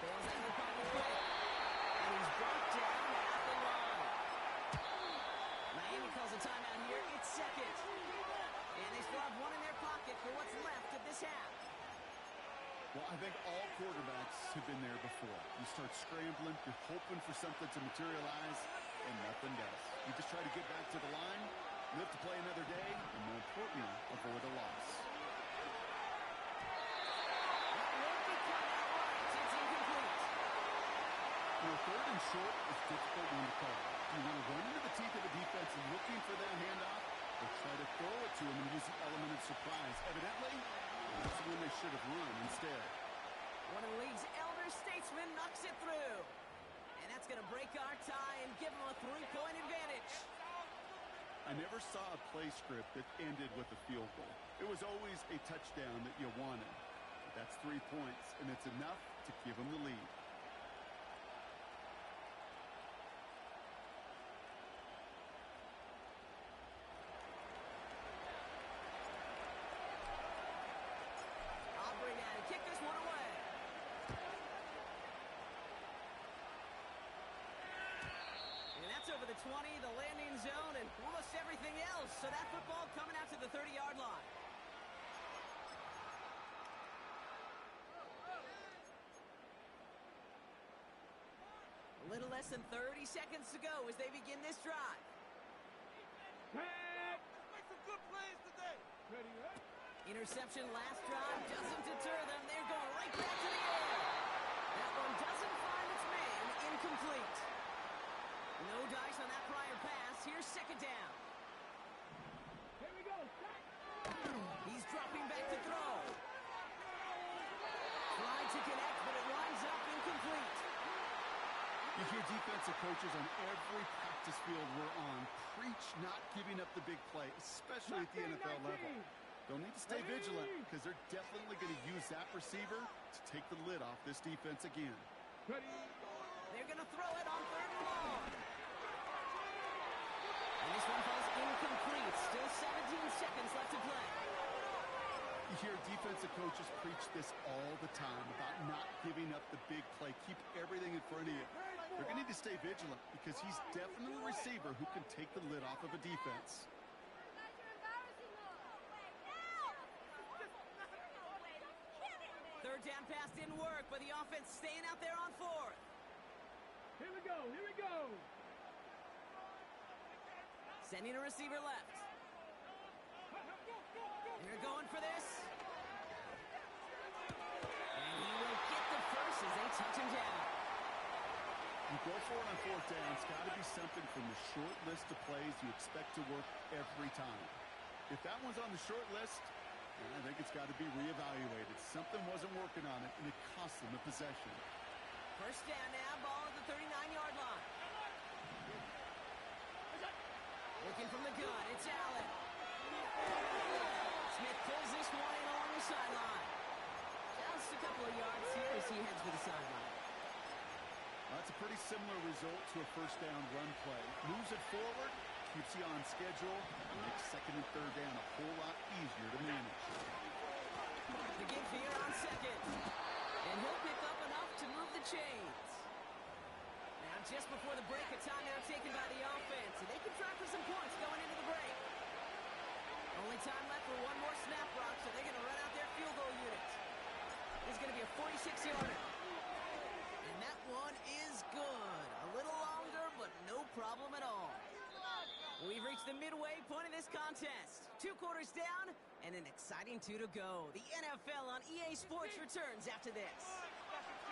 Bails out of the pocket quick. And he's brought down at the line. Miami calls a timeout here. It's 2nd. And they still have 1 in their pocket for what's left of this half. Well, I think all quarterbacks have been there before. You start scrambling, you're hoping for something to materialize, and nothing does. You just try to get back to the line, live to play another day, and more importantly, avoid a loss. A 3rd and short is a difficult one to call. You want to run into the teeth of the defense looking for that handoff, or try to throw it to him and use the element of surprise. Evidently, that's when they should have run instead. One of the league's elder statesmen knocks it through. And that's going to break our tie and give them a 3-point advantage. I never saw a play script that ended with a field goal. It was always a touchdown that you wanted. But that's 3 points, and it's enough to give them the lead. Over the 20, the landing zone, and almost everything else. So that football coming out to the 30-yard line. A little less than 30 seconds to go as they begin this drive. Make some good plays today. Ready, right? Interception last drive doesn't deter them. They're going right back to the air. That one doesn't find its man. Incomplete. No dice on that prior pass. Here's 2nd down. Here we go. He's dropping back to throw. Tried to connect, but it winds up incomplete. You hear defensive coaches on every practice field we're on preach not giving up the big play, especially at the NFL level. They'll need to stay vigilant because they're definitely going to use that receiver to take the lid off this defense again. They're going to throw it on 3rd and long. And this one falls incomplete. Still 17 seconds left to play. You hear defensive coaches preach this all the time about not giving up the big play. Keep everything in front of you. They're going to need to stay vigilant because he's definitely a receiver who can take the lid off of a defense. Third down pass didn't work, but the offense staying out there on 4th. Here we go. Here we go. Sending a receiver left. They're going for this. And he will get the first as they touch him down. You go for it on 4th down. It's got to be something from the short list of plays you expect to work every time. If that one's on the short list, I think it's got to be reevaluated. Something wasn't working on it, and it cost them a possession. First down now, ball at the 39-yard line. Looking from the gun, it's Allen. Smith pulls this one in along the sideline. Just a couple of yards here as he heads for the sideline. That's a pretty similar result to a first down run play. Moves it forward, keeps you on schedule, and makes 2nd and 3rd down a whole lot easier to manage. The give here on 2nd. And he'll pick up enough to move the chains. Now just before the break, a timeout taken by the offense. And they can try for some points going into the break. Only time left for one more snap rock, so they're going to run out their field goal unit. This is going to be a 46-yarder. And that one is good. A little longer, but no problem at all. We've reached the midway point of this contest. 2 quarters down and an exciting 2 to go. The NFL on EA Sports returns after this.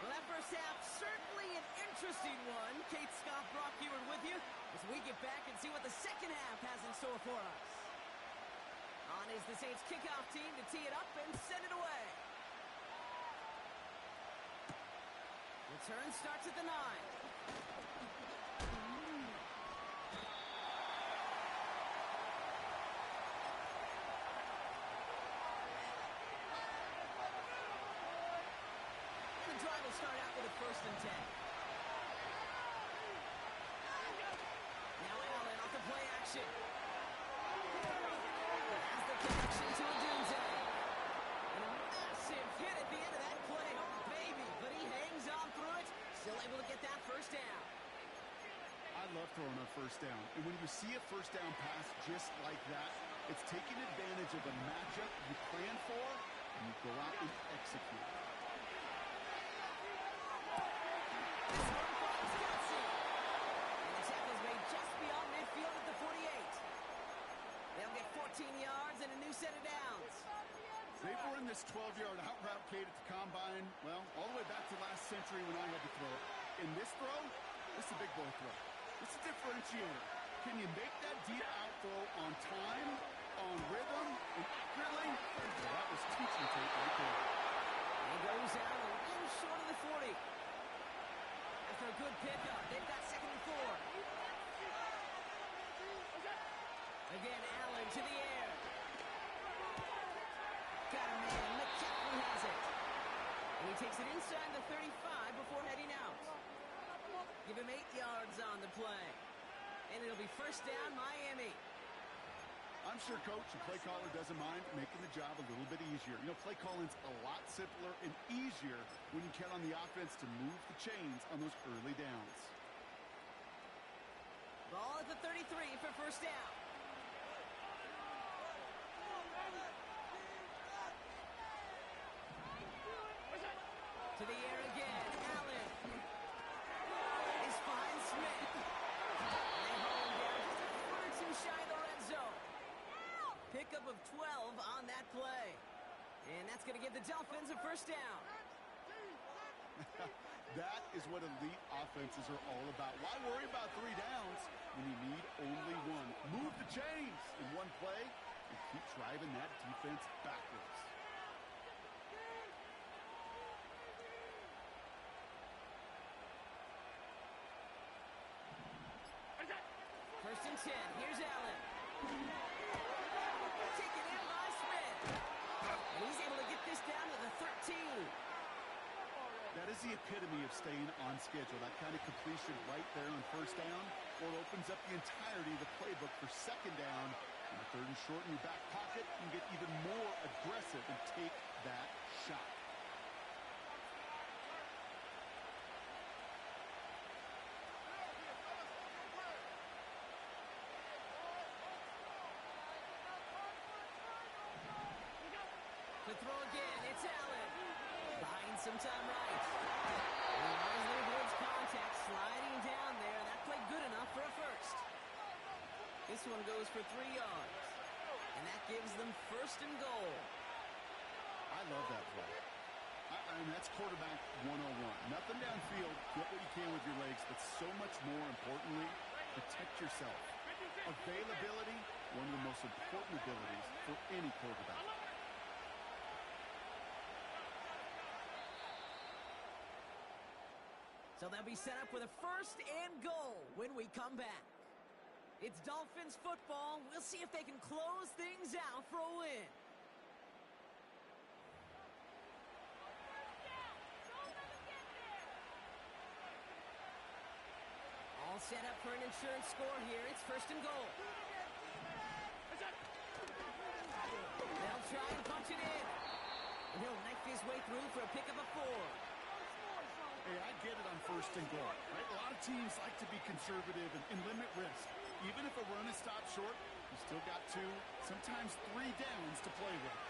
Well, that first half, certainly an interesting one. Kate Scott, Brock Heward with you as we get back and see what the second half has in store for us. On is the Saints kickoff team to tee it up and send it away. Return starts at the 9. The drive will start out with a 1st and 10. Now Allen off the play action. Has the connection to Odunze. And a massive hit at the end of that play. Oh, baby. But he hangs on through it. Still able to get that 1st down. I love throwing on 1st down. And when you see a 1st down pass just like that, it's taking advantage of a matchup you plan for, and you go out and execute. This one finds Kelsey. And the tackle's made just beyond midfield at the 48. They'll get 14 yards and a new set of downs. They've run this 12-yard out route, Kate, at the combine, well, all the way back to last century when I had to throw it. In this throw, this is a big boy throw. It's a differentiator. Can you make that deep out throw on time, on rhythm, and accurately? Well, that was teaching tape right there. He goes out a little short of the 40. After a good pickup, they've got 2nd and 4. Again, Allen to the air. Got a man. McCaffrey has it. And he takes it inside the 35 before heading out. Give him 8 yards on the play. And it'll be 1st down, Miami. I'm sure coach and play caller doesn't mind making the job a little bit easier. You know, play calling's a lot simpler and easier when you count on the offense to move the chains on those early downs. Ball at the 33 for 1st down. To the air again, Allen. Is fine, Smith. They hold him down just a foot or two shy of the red zone. Pickup of 12 on that play. And that's going to give the Dolphins a 1st down. That is what elite offenses are all about. Why worry about 3 downs when you need only 1? Move the chains in one play and keep driving that defense backwards. First and 10. Here's Allen. Taken in by Smith. And he's able to get this down to the 13. That is the epitome of staying on schedule. That kind of completion right there on 1st down, or it opens up the entirety of the playbook for 2nd down. And the 3rd and short in your back pocket, you can get even more aggressive and take that shot. To throw again, it's Allen. Buying some time right. And wisely avoids contact, sliding down there. That played good enough for a 1st. This one goes for 3 yards. And that gives them 1st and goal. I love that play. I mean, that's quarterback 101. Nothing downfield, get what you can with your legs, but so much more importantly, protect yourself. Availability, one of the most important abilities for any quarterback. So they'll be set up with a 1st and goal when we come back. It's Dolphins football. We'll see if they can close things out for a win. All set up for an insurance score here. It's 1st and goal. They'll try and punch it in. And he'll knife his way through for a pickup of 4. Hey, I get it on 1st and goal, right? A lot of teams like to be conservative and limit risk. Even if a run is stopped short, you still got 2, sometimes 3 downs to play with.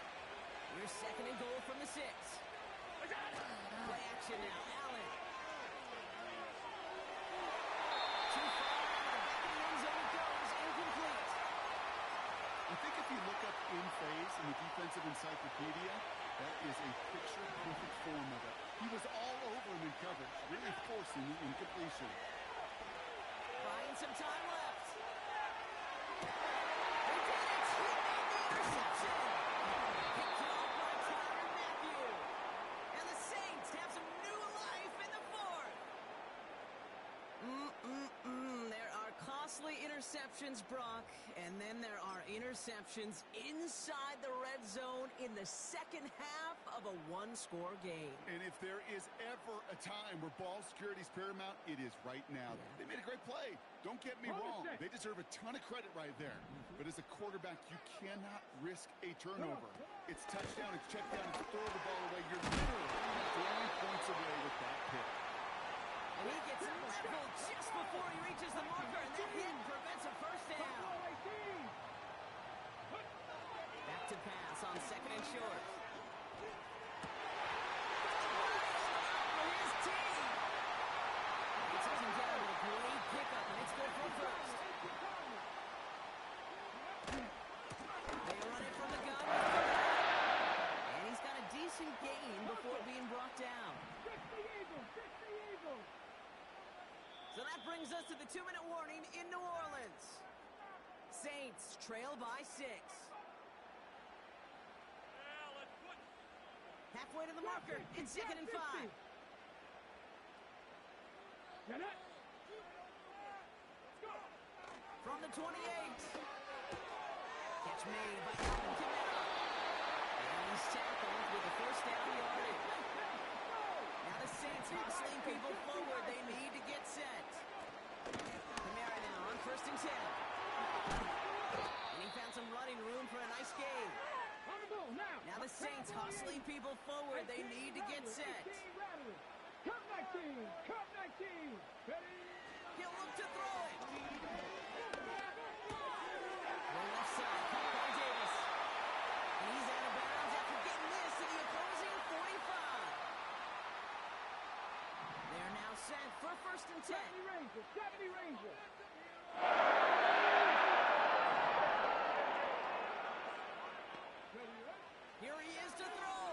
Here's 2nd and goal from the 6. Play action now, Allen. Too far out of the back of the end zone it goes, incomplete. I think if you look up in phase in the defensive encyclopedia, that is a picture-perfect form of it. He was all over him in coverage, really forcing the incompletion. Buying some time left. They did it. He made the interception. Picked off by Tyrann Mathieu. And the Saints have some new life in the fourth. There are costly interceptions, Brock, and then there are interceptions inside the red zone in the second half of a one-score game. And if there is ever a time where ball security is paramount, it is right now. Yeah. They made a great play. Don't get me wrong. They deserve a ton of credit right there. But as a quarterback, you cannot risk a turnover. It's touchdown, it's check down, it's throw the ball away. You're literally throwing points away with that pick. And he gets leveled just before he reaches the marker, and that hit prevents a first down. Back to pass on second and short. For his team. He took him down with a great pickup, and it's good for first. They run it from the gun. And he's got a decent gain before being brought down. So that brings us to the 2-minute warning in New Orleans. Saints trail by 6. Halfway to the marker. It's 2nd and 5. From the 28. Catch made by Alvin Kamara. And he's tackled with the first down yardage. Now the Saints hustling people forward. They need to get set. Kamara now on 1st and 10. And he found some running room for a nice gain. Now the Saints hustling people forward. They need to get set. He'll look to throw it. The left side, caught by Davis. And he's out of bounds after getting this to the opposing 45. They're now set for 1st and 10. Here he is to throw.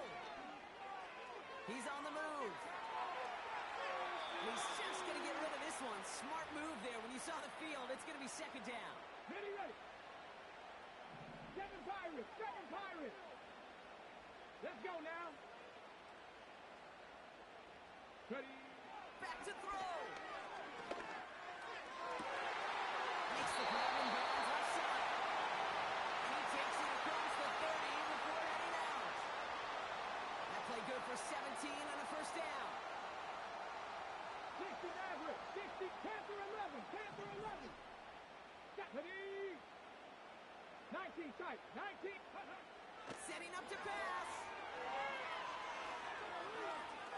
He's on the move. He's just going to get rid of this one. Smart move there. When you saw the field, it's going to be 2nd down. Seven Pirates. Let's go now. Ready. Back to throw. Makes the grab and bounds left side. And he takes it across the 30 before heading out. That play good for 17 and a first down. 60 average. 60. Panther 11. Ready. 19 tight. 19. Setting up to pass.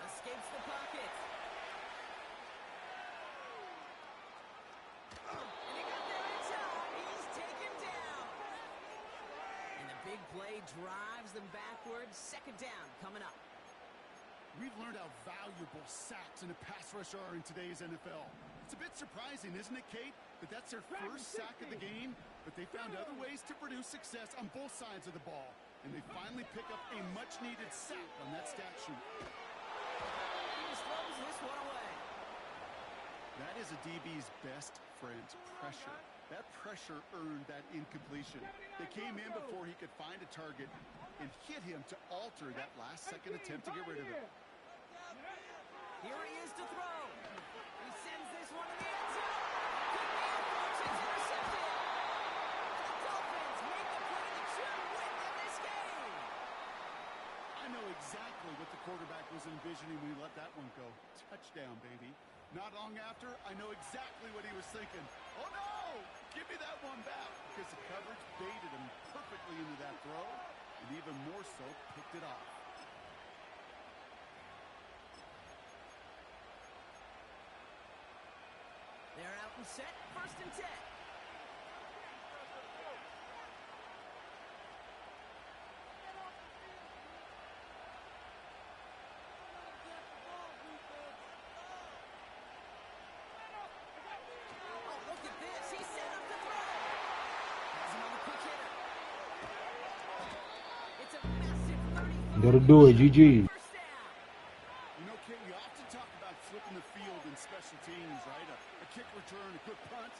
Escapes the pocket. And he got there in time. He's taken down. And the big play drives them backwards. 2nd down coming up. We've learned how valuable sacks in a pass rush are in today's NFL. It's a bit surprising, isn't it, Kate, that that's their first sack of the game, but they found other ways to produce success on both sides of the ball, and they finally pick up a much-needed sack on that stat sheet. He just throws this one away. That is a DB's best friend, pressure. That pressure earned that incompletion. They came in before he could find a target and hit him to alter that last-second attempt to get rid of it. Here he is to throw. He sends this one to the end zone. Could be a force. It's intercepted. And the Dolphins make the play that should win them this game. I know exactly what the quarterback was envisioning when he let that one go. Touchdown, baby. Not long after, I know exactly what he was thinking. Oh, no! Give me that one back. Because the coverage baited him perfectly into that throw, and even more so, picked it off. They're out and set. 1st and 10. Oh, look at this. He's set up to throw. Has him on the quick hitter. It's a massive 30. That'll do it, GG. First down. You know, Kate, you often talk about flipping the field in special teams, right? A kick return, a quick punt.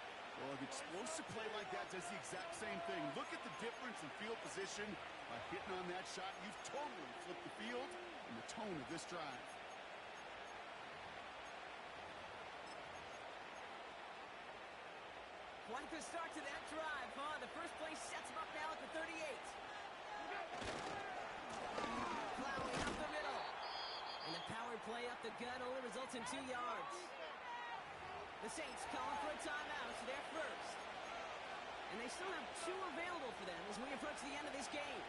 explosive play like that does the exact same thing. Look at the difference in field position. By hitting on that shot, you've totally flipped the field and the tone of this drive. Quite the start to that drive, huh? The first play sets him up now at the 38. Plowing up the middle. And the power play up the gut only results in 2 yards. The Saints calling for a timeout. They're first. And they still have 2 available for them as we approach the end of this game.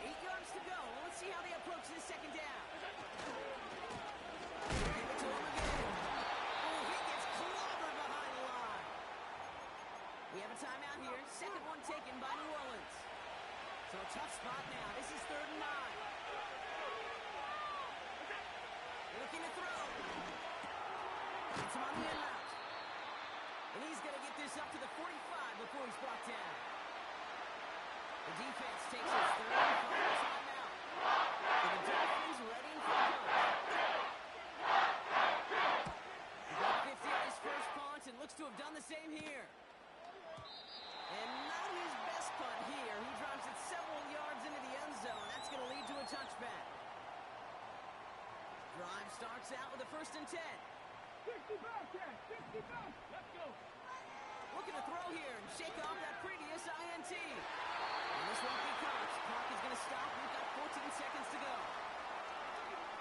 8 yards to go. Well, let's see how they approach this second down. Give it to him again. Oh, he gets clobbered behind the line. We have a timeout here. Second one taken by New Orleans. So a tough spot now. This is 3rd and 9. Looking to throw. Gets him on the in route. And he's going to get this up to the 45 before he's brought down. The defense takes its 3rd and final timeout. And the Dolphins readying for the punt. He got 50 on his first punt and looks to have done the same here. And not his best punt here. He drops it several yards into the end zone. That's going to lead to a touchback. Drive starts out with a 1st and 10. 60 back, Cat. 60 back. Let's go. Looking to throw here and shake off that previous INT. And this won't be caught. Clock is going to stop. We've got 14 seconds to go.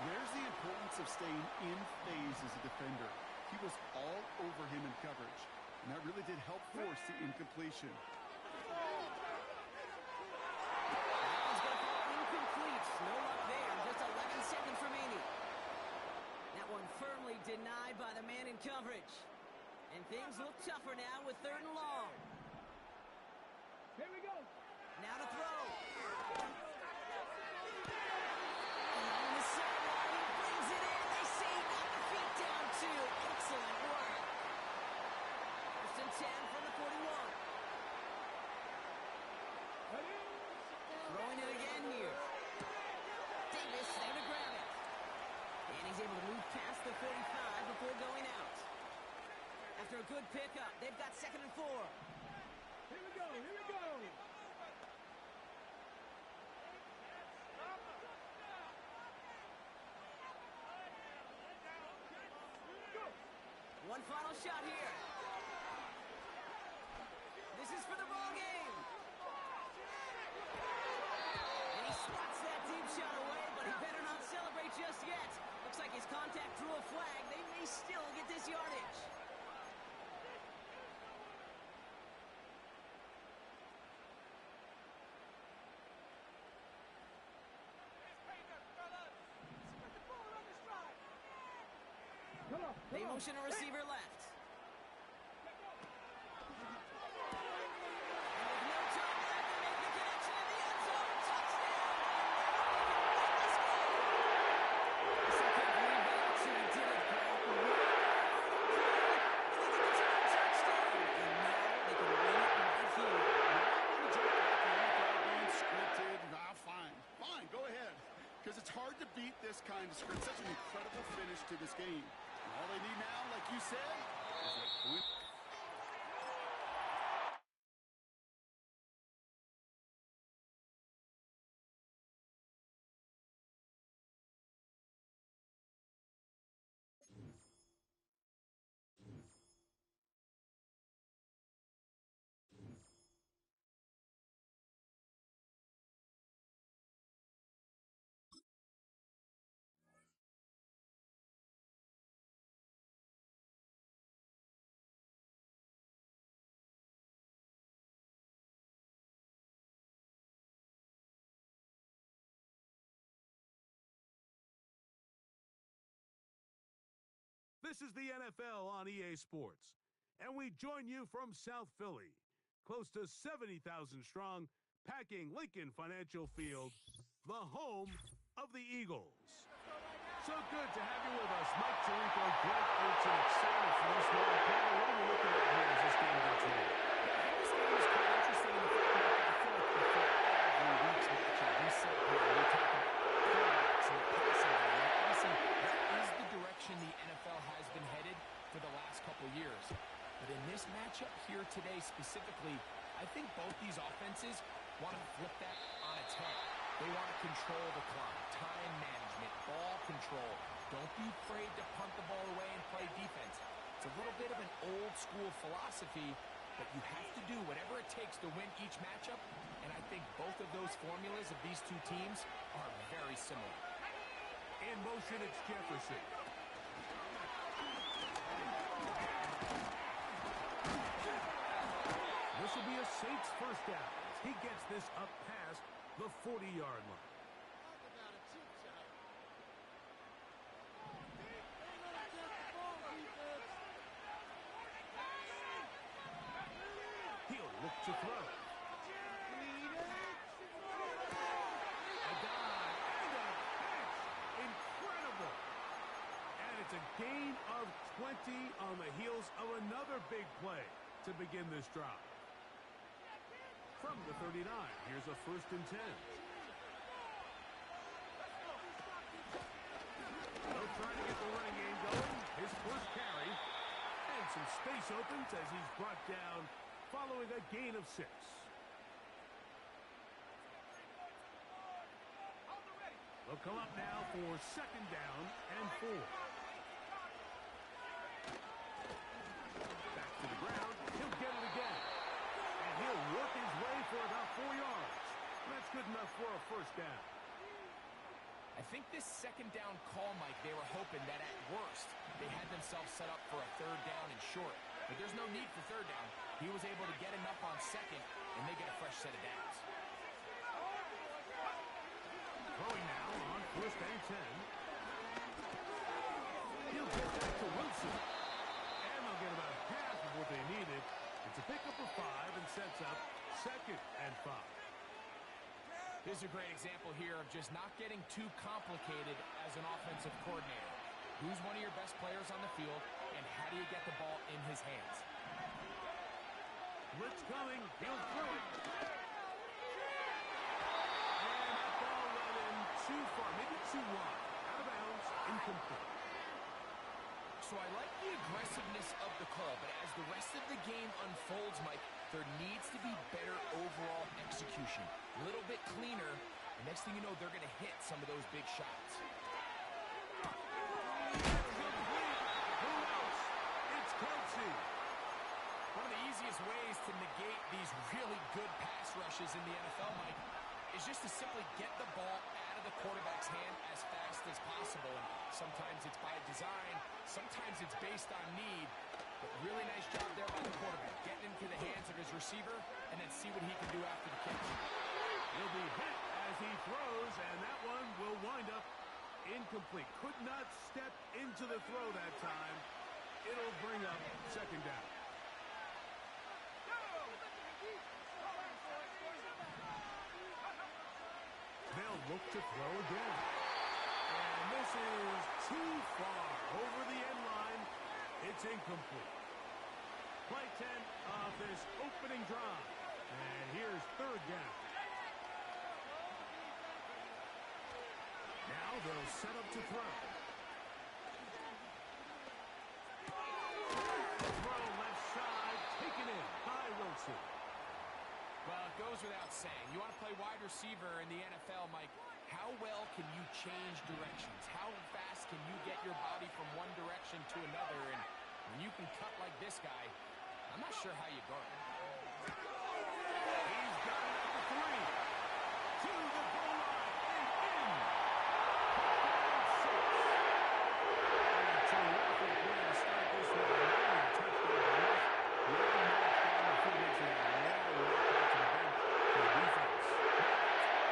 There's the importance of staying in phase as a defender. He was all over him in coverage, and that really did help force the incompletion. That one's going to fall incomplete. No luck there. Just 11 seconds remaining. That one firmly denied by the man in coverage. And things look tougher now with 3rd and long. Here we go. Now to throw. On the sideline, he brings it in. They say he got the feet down too. Excellent work. 1st and 10 from the 41. Throwing it again here. Davis there to grab it. And he's able to move past the 45 before going out. After a good pickup, they've got 2nd and 4. Here we go. Here we go. One final shot here. This is for the ball game. And he swats that deep shot away, but he better not celebrate just yet. Looks like his contact drew a flag. They may still get this yardage. They motion a receiver left. And with no time left, they make the connection in the end zone. Touchdown! Let's go! I can't believe they actually did it, Greg. They get the touchdown. And now they can win it right here. We talk about the NFL being scripted. Fine, go ahead. Because it's hard to beat this kind of script. Such an incredible finish to this game. All they need now, like you said, is a win. This is the NFL on EA Sports, and we join you from South Philly, close to 70,000 strong, packing Lincoln Financial Field, the home of the Eagles. So good to have you with us, Mike Tirico, Greg Oates, and excited for this one. What are we looking at here as this game gets ready? This game is quite interesting in the fact that I feel like before every week's matchup, we sit here and we talk about quarterbacks and the passing game. And obviously, that is the direction the NFL has been headed for the last couple years. But in this matchup here today specifically, I think both these offenses want to flip that on its head. They want to control the clock, time management, ball control. Don't be afraid to punt the ball away and play defense. It's a little bit of an old school philosophy, but you have to do whatever it takes to win each matchup, and I think both of those formulas of these two teams are very similar. In motion, it's Jefferson. This will be a Saints first down. He gets this up past the 40-yard line. He'll look to throw. A dive and a catch. Incredible. And it's a gain of 20 on the heels of another big play to begin this drive. From the 39, here's a 1st and 10. They'll try to get the running game going. His first carry. And some space opens as he's brought down following a gain of 6. They'll come up now for 2nd down and 4. Back to the ground. He'll get it again. And he'll work his way for about 4 yards. That's good enough for a 1st down. I think this 2nd down call, Mike, they were hoping that at worst they had themselves set up for a 3rd down and short. But there's no need for 3rd down. He was able to get enough on 2nd, and they get a fresh set of downs. Throwing now on 1st and 10. He'll get back to Wilson. And they'll get about half of what they needed. It's a pickup of 5 and sets up 2nd and 5. This is a great example here of just not getting too complicated as an offensive coordinator. Who's one of your best players on the field, and how do you get the ball in his hands? Blitz coming. He'll throw it. And that ball went in too far, maybe too wide. Out of bounds, incomplete. So I like the aggressiveness of the call, but as the rest of the game unfolds, Mike, there needs to be better overall execution. A little bit cleaner, and next thing you know, they're going to hit some of those big shots. Who else? It's Kelsey. One of the easiest ways to negate these really good pass rushes in the NFL, Mike, is just to simply get the ball out of the quarterback's hand as fast as possible. And sometimes it's by design, sometimes it's based on need. But really nice job there by the quarterback, getting into the hands of his receiver and then see what he can do after the catch. He'll be hit as he throws, and that one will wind up incomplete. Could not step into the throw that time. It'll bring up 2nd down. They'll look to throw again. And this is too far over the end line. It's incomplete. Play 10 of this opening drive. And here's 3rd down. Now they'll set up to throw. Throw left side, taken in by Wilson. Well, it goes without saying. You want to play wide receiver in the NFL, Mike, how well can you change directions? How fast can you get your body from one direction to another? And when you can cut like this guy, I'm not sure how you guard him. He's got it at the 3. To the goal line and in. And a terrific way to start this one. Touchdown to North. Well knocked down the field. Makes it a long walk back to the bench for the defense.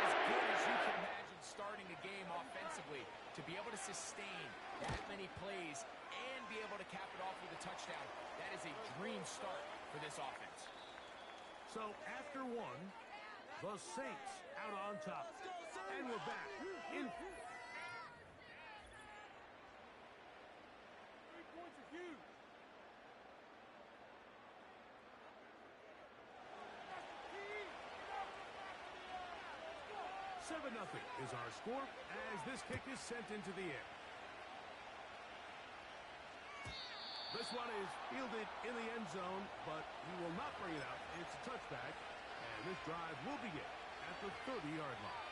As good as you can imagine starting a game offensively, to be able to sustain that many plays and be able to cap it off with a touchdown, that is a dream start for this offense. So after one, the Saints out on top. And we're back in. 3 points are huge. 7-0 is our score as this kick is sent into the air. This one is fielded in the end zone, but he will not bring it out. It's a touchback, and this drive will begin at the 30-yard line.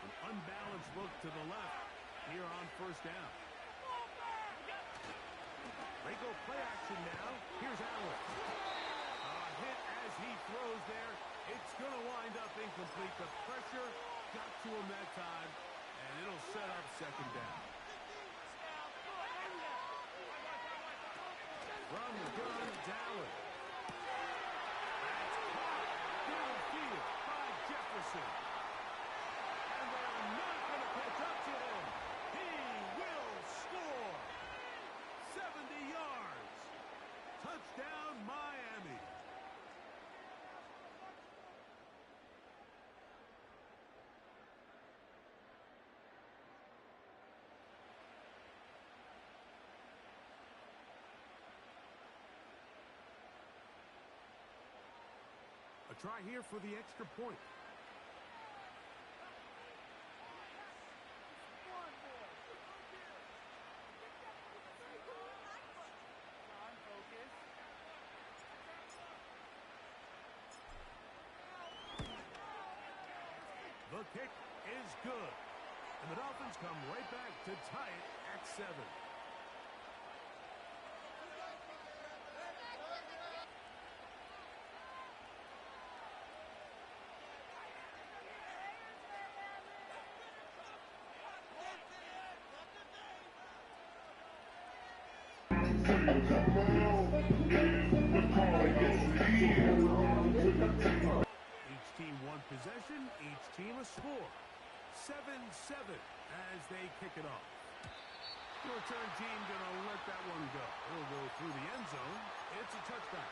An unbalanced look to the left here on first down. They go play action now. Here's Allen. A hit as he throws there. It's going to wind up incomplete. The pressure got to him that time, and it'll set up second down. From the gun, Allen. That's caught downfield by Jefferson. And they're not going to catch up to him. He will score. 70 yards. Touchdown, Miami. A try here for the extra point. The kick is good. And the Dolphins come right back to tie it at 7. Each team one possession, each team a score. 7-7 as they kick it off. The return team going to let that one go. It'll go through the end zone. It's a touchback.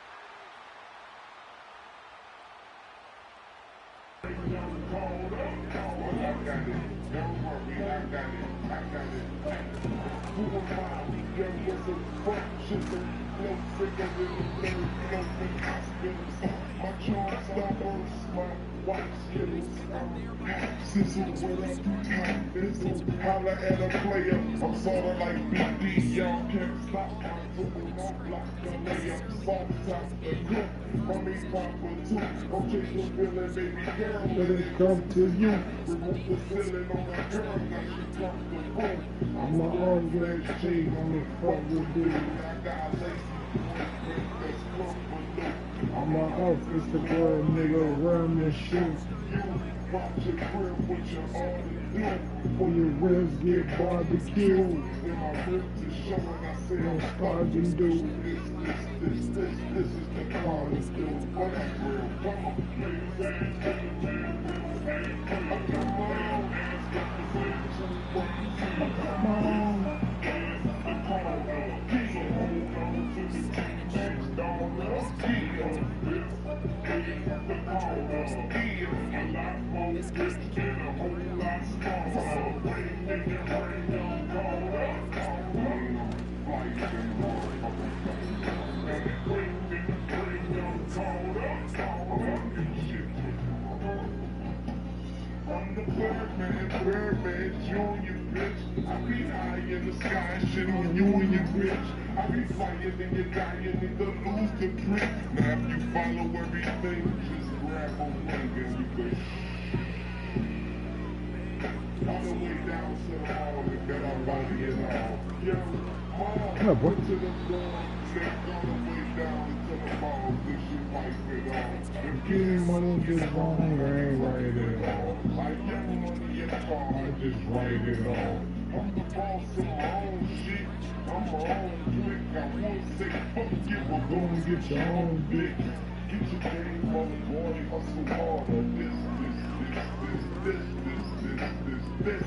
Holla at a player, I'm sorta like BD, y'all can't stop my football, don't block the layup, soft top the cook, from me proper too, don't chase the feeling, baby girl, let it come to you, remove the ceiling on the girl, now she come to boom, I'm a long glass chain on the front with dude, I got lazy, that's close for loop, I'm a office, the girl nigga, run this shit, watch your crib, what you ought to do. For your ribs get barbecued. And my ribs is showing, I say I'm starving, dude. This is the Carter's dude. What a real bummer. Come on. Birdman, Junior, bitch. I be high in the sky, shit on you and your bitch. I be flying and you're dying, nigga, lose the trick. Now if you follow everything, just grab a wing and we go all the way down to the hall and get our body in all. Yo, mom, put to the floor, neck all the way down to the ball, this shit wipe it off. If getting money just wrong, I ain't right at all. I get money in car, I just write it off. I'm the boss of my own shit, I'm my own clique. I would say, fuck you, but go and get your own dick. Get your game on, boy, hustle harder. This.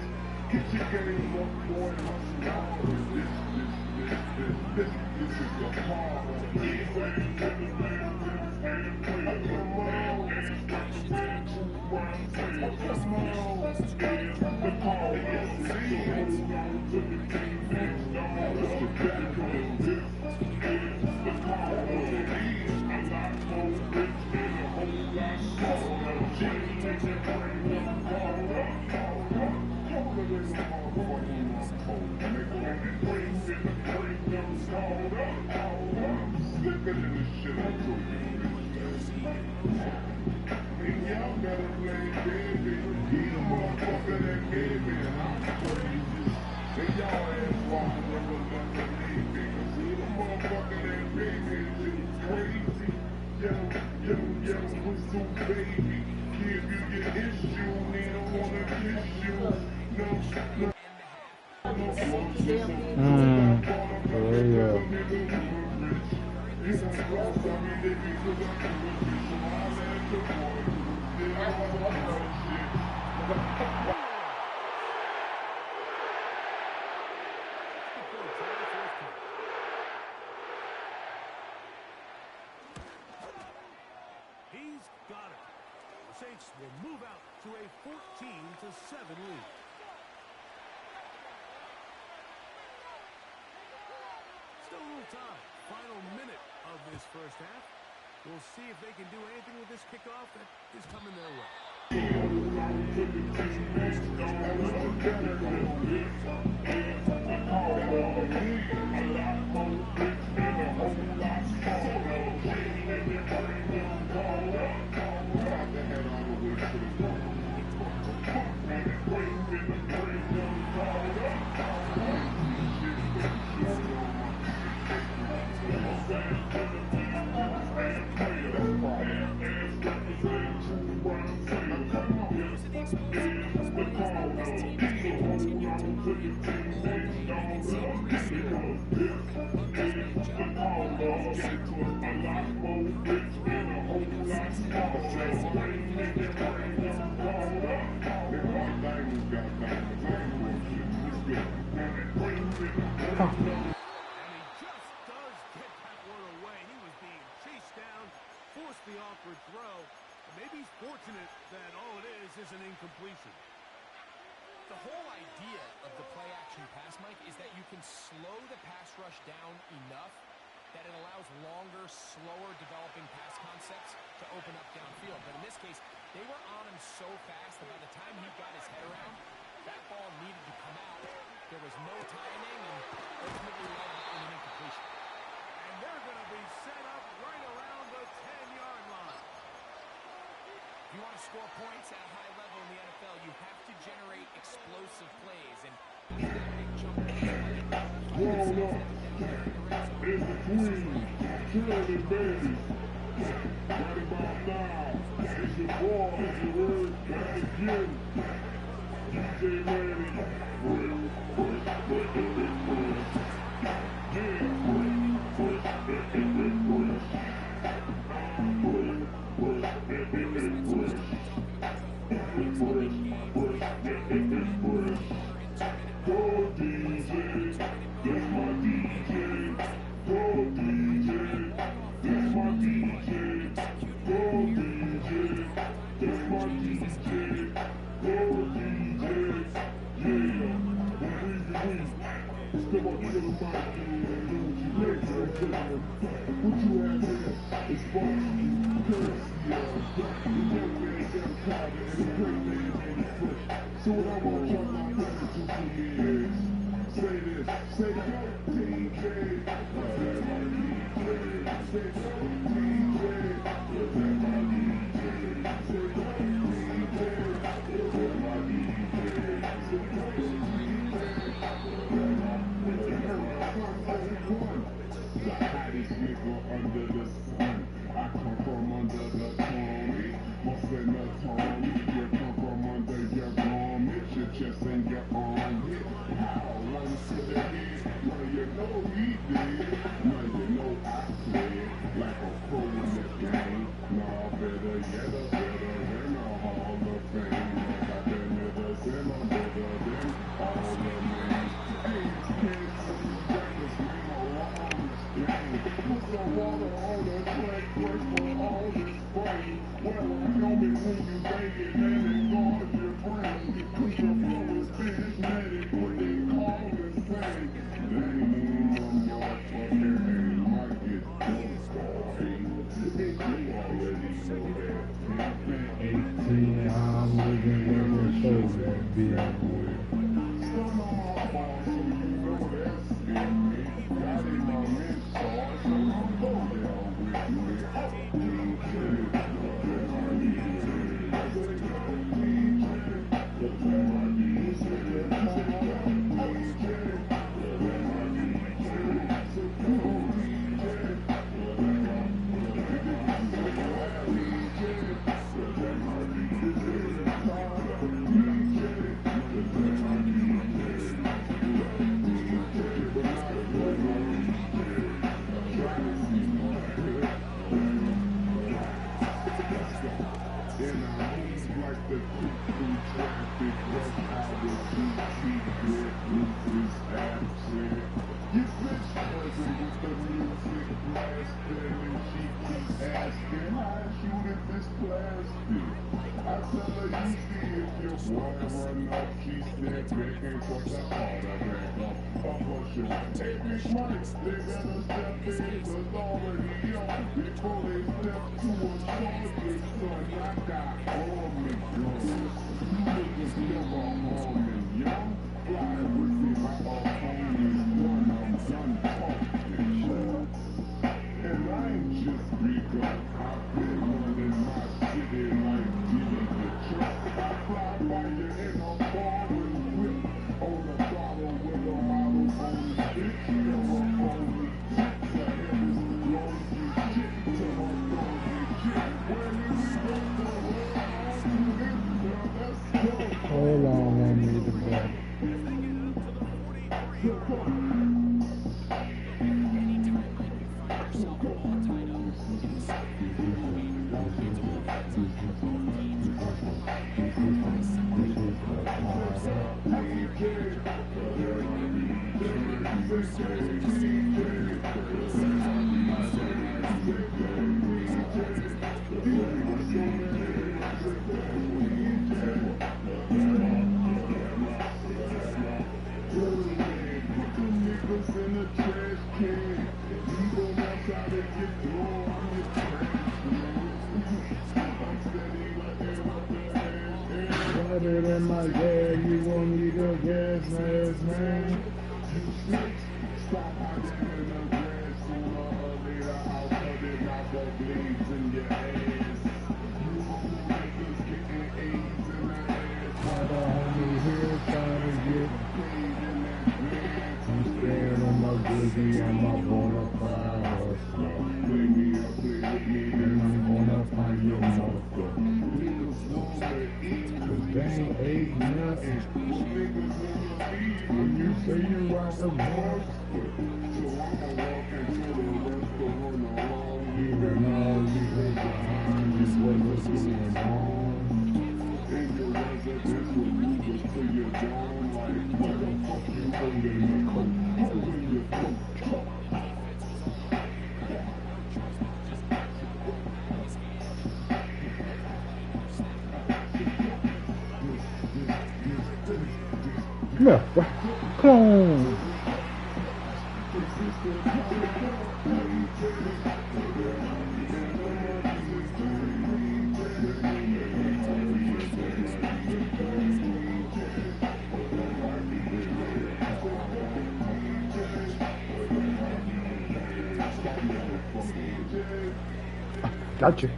Get your game on, boy, hustle harder. This is the harder. Slicker than the shit I told you. And y'all better play baby. He the motherfucker that gave me, and I'm crazy. And y'all ass walking underneath me, cause he the motherfucker that gave me, and you crazy. Yo, whistle baby. Give you your issue, they don't wanna kiss you. No. He's got it. The Saints will move out to a 14-7 lead. Still a little time. Final minute of this first half. We'll see if they can do anything with this kickoff that is coming their way. The awkward throw. Maybe he's fortunate that all it is an incompletion. The whole idea of the play-action pass, Mike, is that you can slow the pass rush down enough that it allows longer, slower developing pass concepts to open up downfield. But in this case, they were on him so fast that by the time he got his head around, that ball needed to come out. There was no timing, and ultimately led in an incompletion. And they're going to be set up right around the 10-yard line. If you want to score points at a high level in the NFL, you have to generate explosive plays. And that big jump roll up in between Trinity baby. Right about now, it's your boy, it's your word, back again. DJ Manny, Go DJ, that's my DJ. Go DJ, that's my DJ. Go DJ, that's my DJ. Go DJ, yeah. Step up to the mic and do what you make for it. What you have here is fun. The young man got a cloud and the great man made it fresh. So what I want y'all to do for me is say this, say go DJ, that's my DJ. Say go DJ, that's my DJ. Say go DJ, that's my DJ. Say go the hottest nigga under the sun. I come from under the Tommy. Most in the Tommy. You come from under your garment, your chest and your arm. How long to the head? Now you know he did. Now you know I played like a pro in this game. Nah, better yet, a veteran, a Hall of Fame. Got that medicine, I'm better than all the names. AIDS, cancer, breakfast, man, put some water on the track, work for all this brain. Well, know me when you bang it, man, and guard your brain. Cause your flow is business, what they call the same. Dang, I'm your fucking name, I get close, boy. You already know that. 18, I'm looking at the show that be. Hold on, I need a bet. Better than my dad, you won't need a gas mask, man. Stop hiding in the grass, sooner or later I'll cut it out the blades in your ass. You niggas getting AIDS in the ass. Got a homie here trying to get paid in that grass. I'm scared of my boogie and my bonafide hustler. Play me up, play with me, then I'm gonna find your mother. Niggas wanna eat, cause they ain't ate nothing. Niggas wanna eat when you say you rock a monster. So I'ma walk into the restaurant alone, even though you think behind you what was going on. And your residence will move us to your dorm like, why the fuck you holding your coat? Holding your coat. Come here, boy. Come on. Gotcha.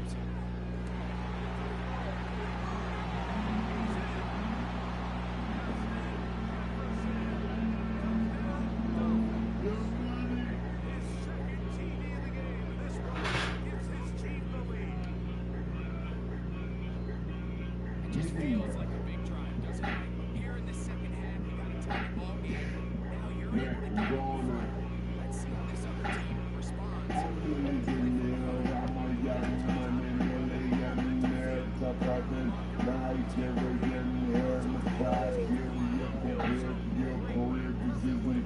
Just feels like a big drive, doesn't it? Here in the second half, you got a tight ball game. Now you're in the game. Let's see how this other team responds.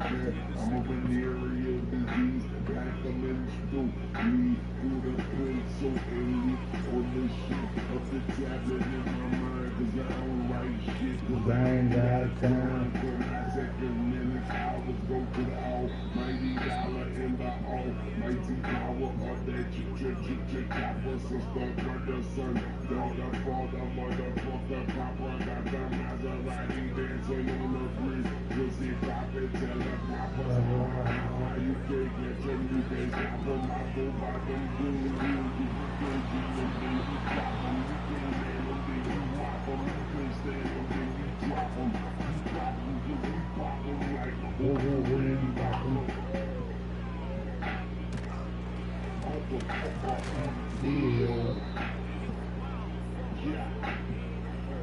I'm a venereal disease, back a menstrual, lead through the print, so elite on the shit of the tablet in my mind, cause I don't write shit, cause I ain't got time. For my second minutes, hours go to the almighty dollar in the almighty power of that chopper, sister, brother, son, daughter, father, motherfucker, papa, got the Maserati dancing on the bridge, just chop 'em, I go by them green wheels. You can get them, then you drop 'em. You can land 'em, then you whop 'em. You can stand 'em, then you drop 'em. You drop 'em, then you pop 'em like Wolverine pop 'em. Yeah.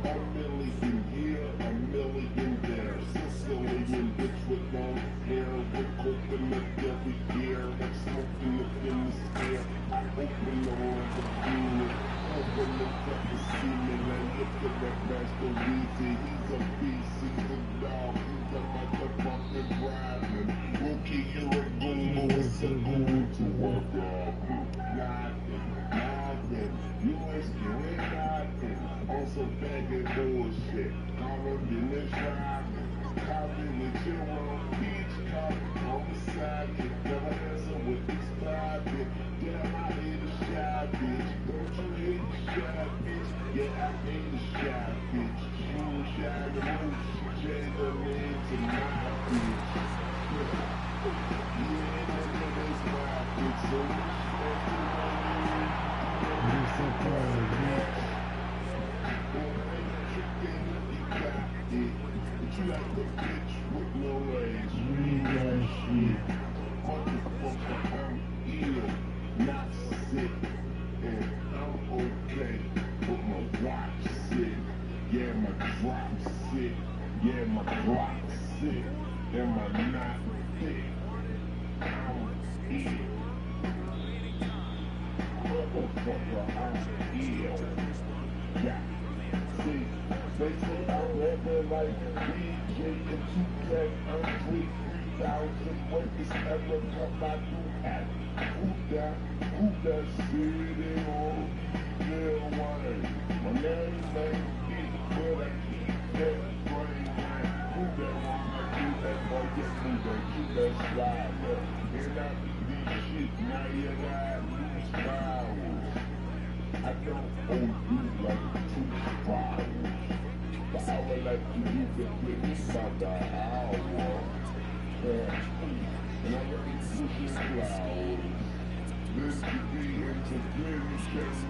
A million here, a million there. Sicilian bitch with long hair, with coconut every year. Like smoking the hemisphere. I open the Lamborghini, open the cup of semen. I look at that Master Weezy. He's a beast, he's a dog, he's a motherfucking driver. Okay, you're a goon, it's a goon to work out. Nothing, you ain't nothing. On some baggy bullshit, I'm in the driving. Coffee with your own beach coffee on the side. You never answer with this private. Damn, I hate a shy bitch. Don't you hate a shy bitch? Yeah, I hate a shy bitch. She was shy to me, she changed her name to my bitch. Yeah, that's my bitch. So that's the one you're so proud of, bitch. But you like the bitch with no legs. Read that shit. Motherfucker, I'm ill, not sick. And I'm okay, but my watch sick. Yeah, my drop sick. Yeah, my block sick. Am I not thick? I'm ill. Motherfucker, I'm ill. Yeah. See, they say I'm rapping like DJ and 2K. I'm 3,000 workers ever come I do at. Who that city on real wine? My name ain't deep, but I keep that brain line. Who that wanna do that boy? Yes, who that keep that slide? And I do this shit, now you got loose powers. I don't owe you like 2 flowers, but I would like to use it with me by the hour. And I'm looking pushing flowers. This could be into pretty showers.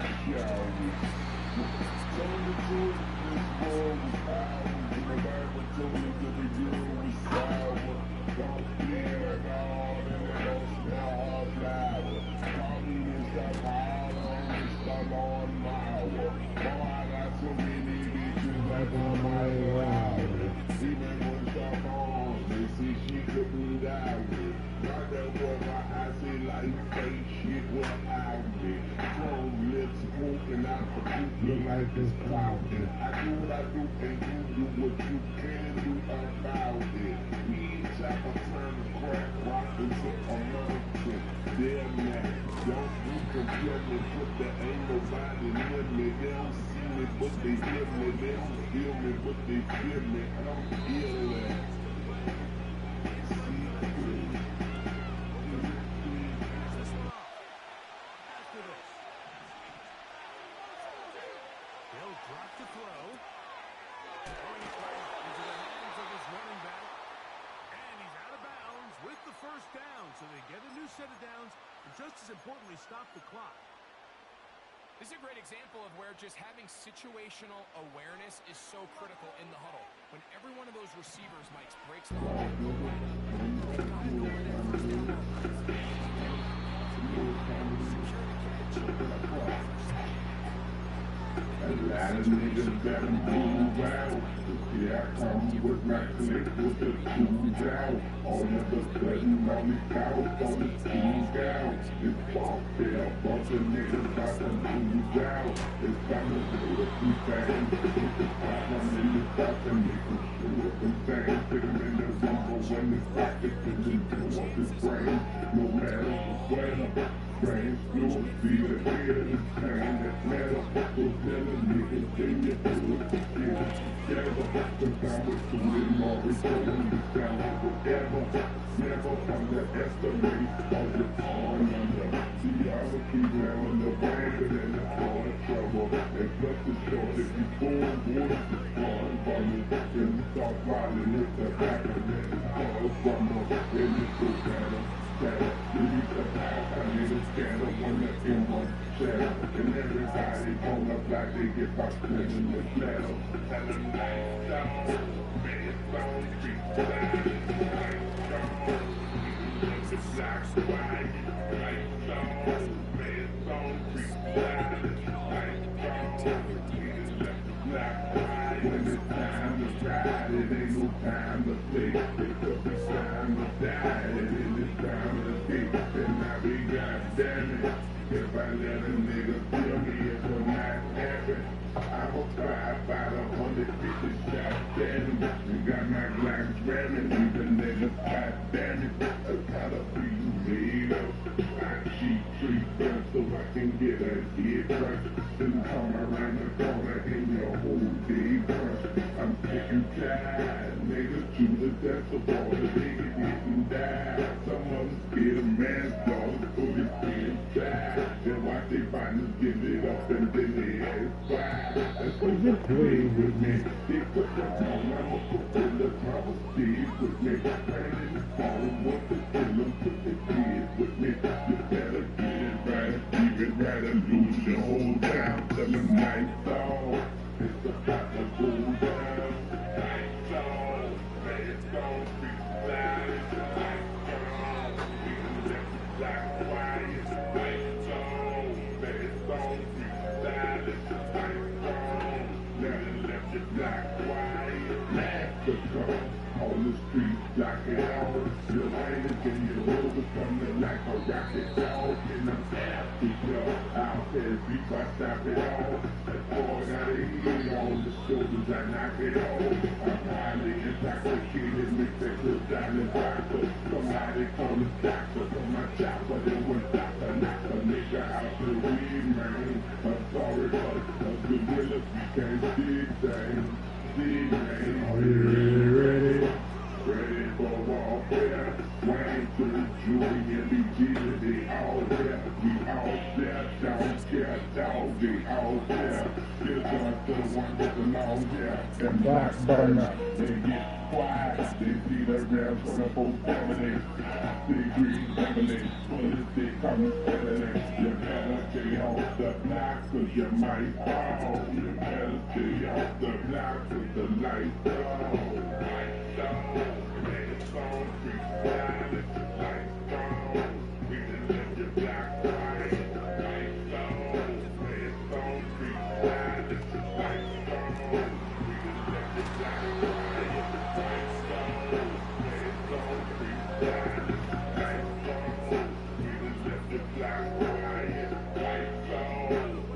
Tell the truth, this world was ours. And the Bible told me that the girl was sour. Don't fear the God and it don't smell hard flower. Call me Mr. Harlem, Mr. Lord Mauer. Oh, I got so many bitches like on my ride. Even when she's on, they see she couldn't die with. Got that boy, my eyes say like fake shit without me. Chrome lips, smoking out the poop, look like it's clouded. I do what I do and you do what you can do about it. We chop a turn of crack rock into a mountain. Damn that, don't you compare me, but there ain't nobody near me. They don't see me, but they hear me. They don't feel me, but they feel me. I'm feeling. Drop to throw. Throwing it right into the hands of his running back. And he's out of bounds with the first down. So they get a new set of downs and just as importantly stop the clock. This is a great example of where just having situational awareness is so critical in the huddle. When every one of those receivers, Mike, breaks the huddle. A lot of niggas better move out. Yeah, I come with my click with the tools out. All of a sudden, all these cows on the tools out. It's false there, bunch of niggas got the tools out. It's time to do a few things. It's time in the stop and make them sure some things. Put them in the rumble when it's pockets and then do up his brain. No matter what, brains fluid, see the head of this pain. That matter, telling niggas they get through it. Yeah, sometimes it's too little more. It's going to sound forever. Never from the estimate of the on under. See, I will keep having the band and it's all the trouble. And plus the short if you pull voice is gone from it. And you start riding with the back and then it's all from us. And it's so better. You need to pass channel. And everybody on the block, they get popped in the flannel. And the lights on, man, it's on street side. Lights on, the block quiet. Lights on, man, it's on street side. Lights on, we just left the block quiet. When it's time to ride, it ain't no time to play. It could be time to die, and it is time to think. And I be goddamn it, if I let a nigga kill me, it will not happen. I'ma fly by the 150 shot, damn it. You got my Glock ramming, you the nigga, goddamn it. That's how the beat made up. I cheat treat them so I can get a hit rush. Then come around the corner in your whole day crush. I'm sick and tired, niggas to the death of all the niggas getting died. Some of them scared of manslaughter, so they stay inside. Then watch they finally give it up and then they ass fire. That's what you play with me. They put the phone, I'ma put in the power, stay with me. Right in the phone, want to kill them, put the kids with me. You better get it right, keep it right, and lose your whole town. Tell them nights off, it's about to go down. Nights off, man, it's on street side. Nights off, we done left the block quiet. Nights off, man, it's on street side. Nights off, now they left the block quiet. Last come on the street, block it out. Your haters and your hoes coming like a rocket dog. And I'm after y'all. I'll tell you if I stop it all. That boy got a heat on the shoulders, I knock it off. I'm highly intoxicated, mix that good diamond vodka. Somebody call the doctor from my chopper. Then one doctor knock a nigga out the weed, man. I'm sorry, but a gorilla, we can't dig things. Dig, man. Are you ready? Ready for warfare. Wayne to the Julie and the Jesus, they all there. We all there, don't care, dog, they all there. Here's on to the one with the long hair and black burner. They get quiet, they see the rams for the whole family. They green family, bullets they come steadily. You better stay off the block, cause you might fall. You better stay off the block, cause the lights go. Lights go. It's on street side, lights on. We done left your block quiet. Lights on. It's on street side, lights on. We done left your block quiet. Lights on. It's on street side, lights on. We done left your block quiet. Lights on.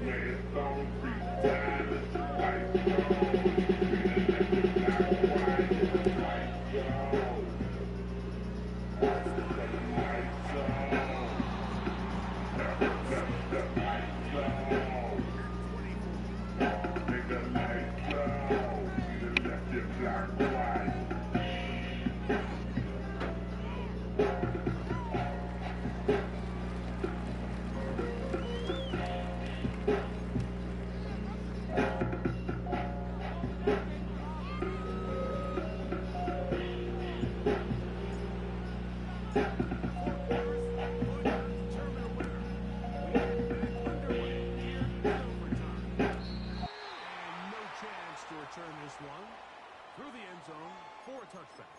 It's on street side, lights on. We done left your block quiet. Lights on. Return this one through the end zone for a touchback.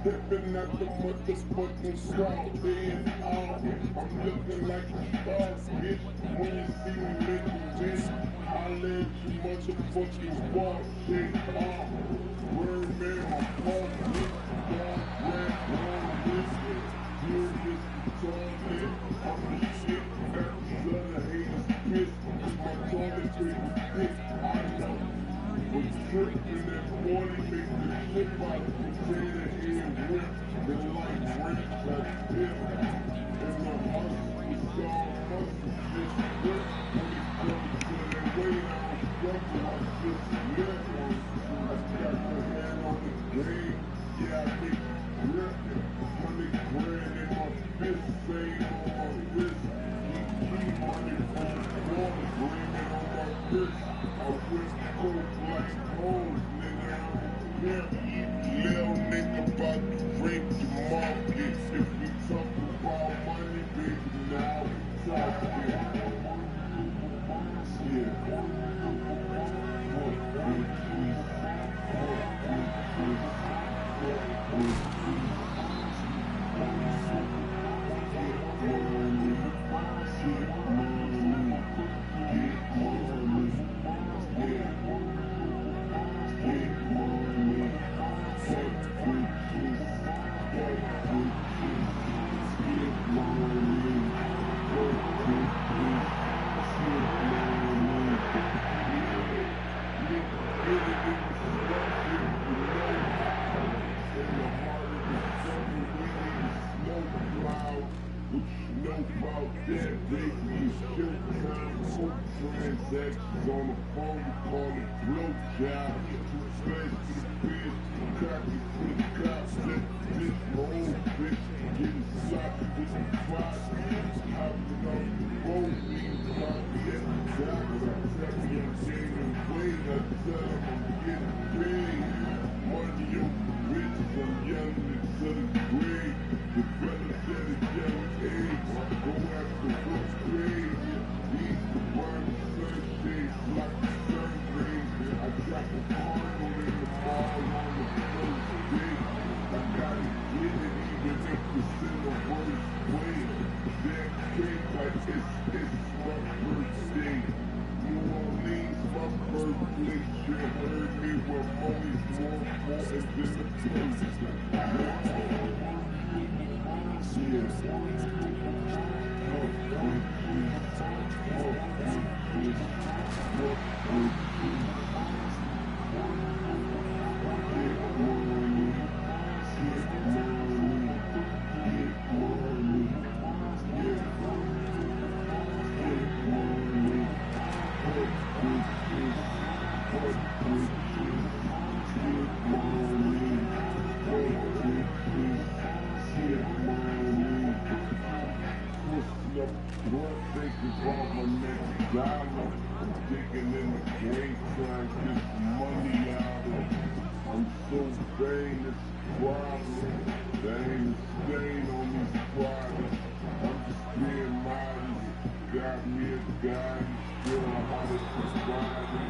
Stepping out the motherfucking strong bed. I'm looking like a star, bitch. When you see me making this, I let you motherfucking walk shit off. Word man, my fault, bitch. Don't rap on this shit. You're just retarded. I'm the shit. Got these other haters pissed. My toiletry is thick. I know. Little nigga about to rape the market. If we talk about money, baby, now we talking. Transactions on the phone, we call it blowjob. Flash to the bitch, copy to the cops. Let this old bitch getting sloppy with the fries. Hopping on the road, being sloppy at the top. I tell me I'm gaining weight, I tell them I'm getting paid. Money over bitches, I'm young to the grave. The fellas at a young age, I go after what's paid. These the burn sunshades like the sun rays. I drop a cargo in the mall on the first day. I gotta get it even if it's in the worst way. That cake like it's my birthday. New Orleans, my birthday. You heard me, but money's more important than the first. Digging in the game, trying to get some money out of it. I'm so vain, it's a problem. There ain't a stain on these products. I'm just being modest. Got me a guy, he's still hot as the body.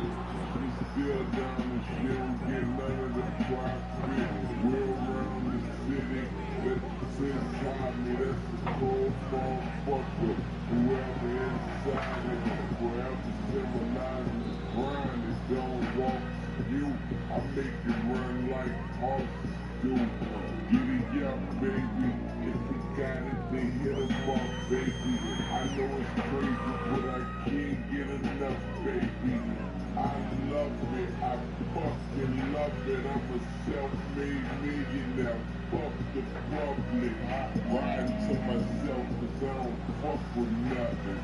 He's still down and she don't get none of the profit. We're around the city, let the fish hide me. That's a cold motherfucker. Whoever inside it, forever symbolizing the grind. It don't walk you, I make it run like horses do. Get it up, baby. If you got it, then hit 'em up, baby. I know it's crazy, but I can't get enough, baby. I love it, I fucking love it. I'm a self-made millionaire. Fuck the public. Riding to myself, 'cause I don't fuck with nothing.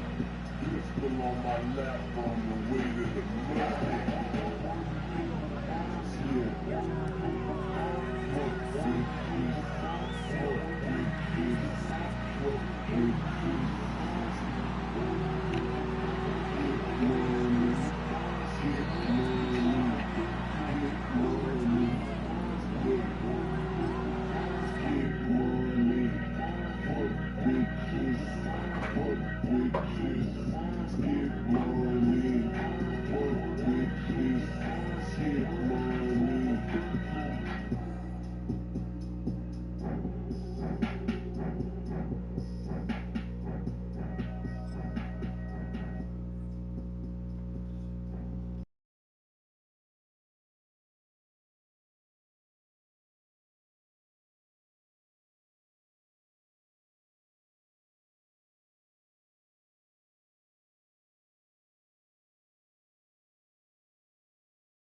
Pistol on my lap on the way to the money.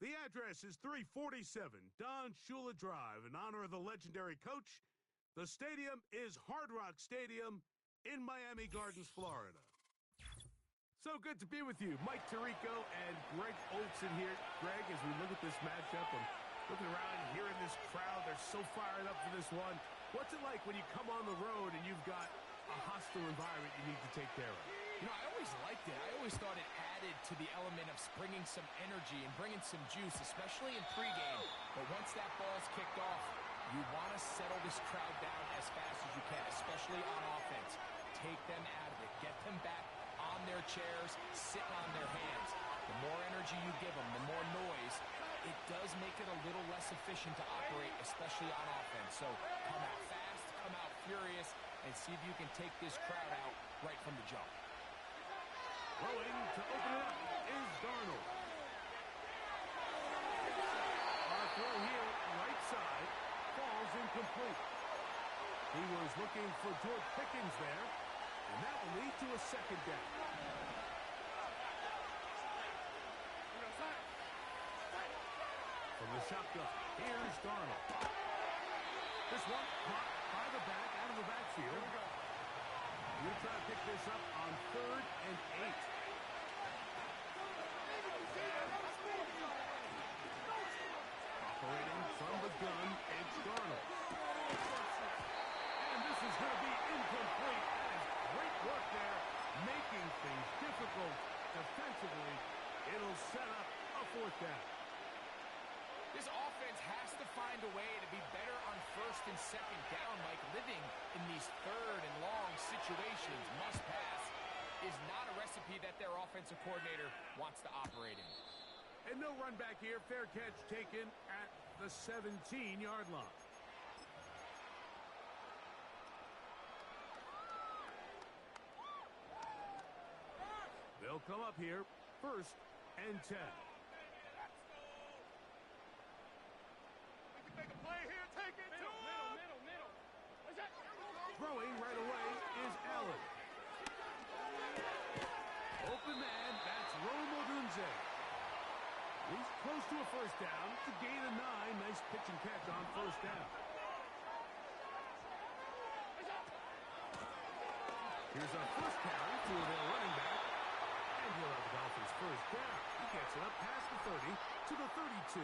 The address is 347 Don Shula Drive in honor of the legendary coach The stadium is Hard Rock Stadium in Miami Gardens, Florida. So good to be with you. Mike Tirico and Greg Olson here. Greg, as we look at this matchup, I'm looking around and hearing this crowd. They're so fired up for this one. What's it like when you come on the road and you've got a hostile environment you need to take care of? You know, I always liked it. I always thought it added to the element of bringing some energy and bringing some juice, especially in pregame. But once that ball's kicked off, you want to settle this crowd down as fast as you can, especially on offense. Take them out of it. Get them back on their chairs, sitting on their hands. The more energy you give them, the more noise, it does make it a little less efficient to operate, especially on offense. So come out fast, come out furious, and see if you can take this crowd out right from the jump. Throwing to open it up is Darnold. Our throw here, right side, falls incomplete. He was looking for George Pickens there, and that will lead to a second down. From the shotgun, here's Darnold. This one caught by the back, out of the backfield. He'll try to pick this up on 3rd and 8. Operating from the gun, it's Darnold. And this is going to be incomplete. That is great work there, making things difficult defensively. It'll set up a 4th down. This offense has to find a way to be better on 1st and 2nd down, Mike. Living in these 3rd and long situations, must pass, is not a recipe that their offensive coordinator wants to operate in. And no run back here. Fair catch taken at the 17-yard line. They'll come up here, 1st and 10. Throwing right away is Allen. Open man, that's Rome Odunze. He's close to a 1st down. It's a gain of 9. Nice pitch and catch on 1st down. Here's our 1st carry to their running back. And he'll have the Dolphins' 1st down. He gets it up past the 30 to the 32.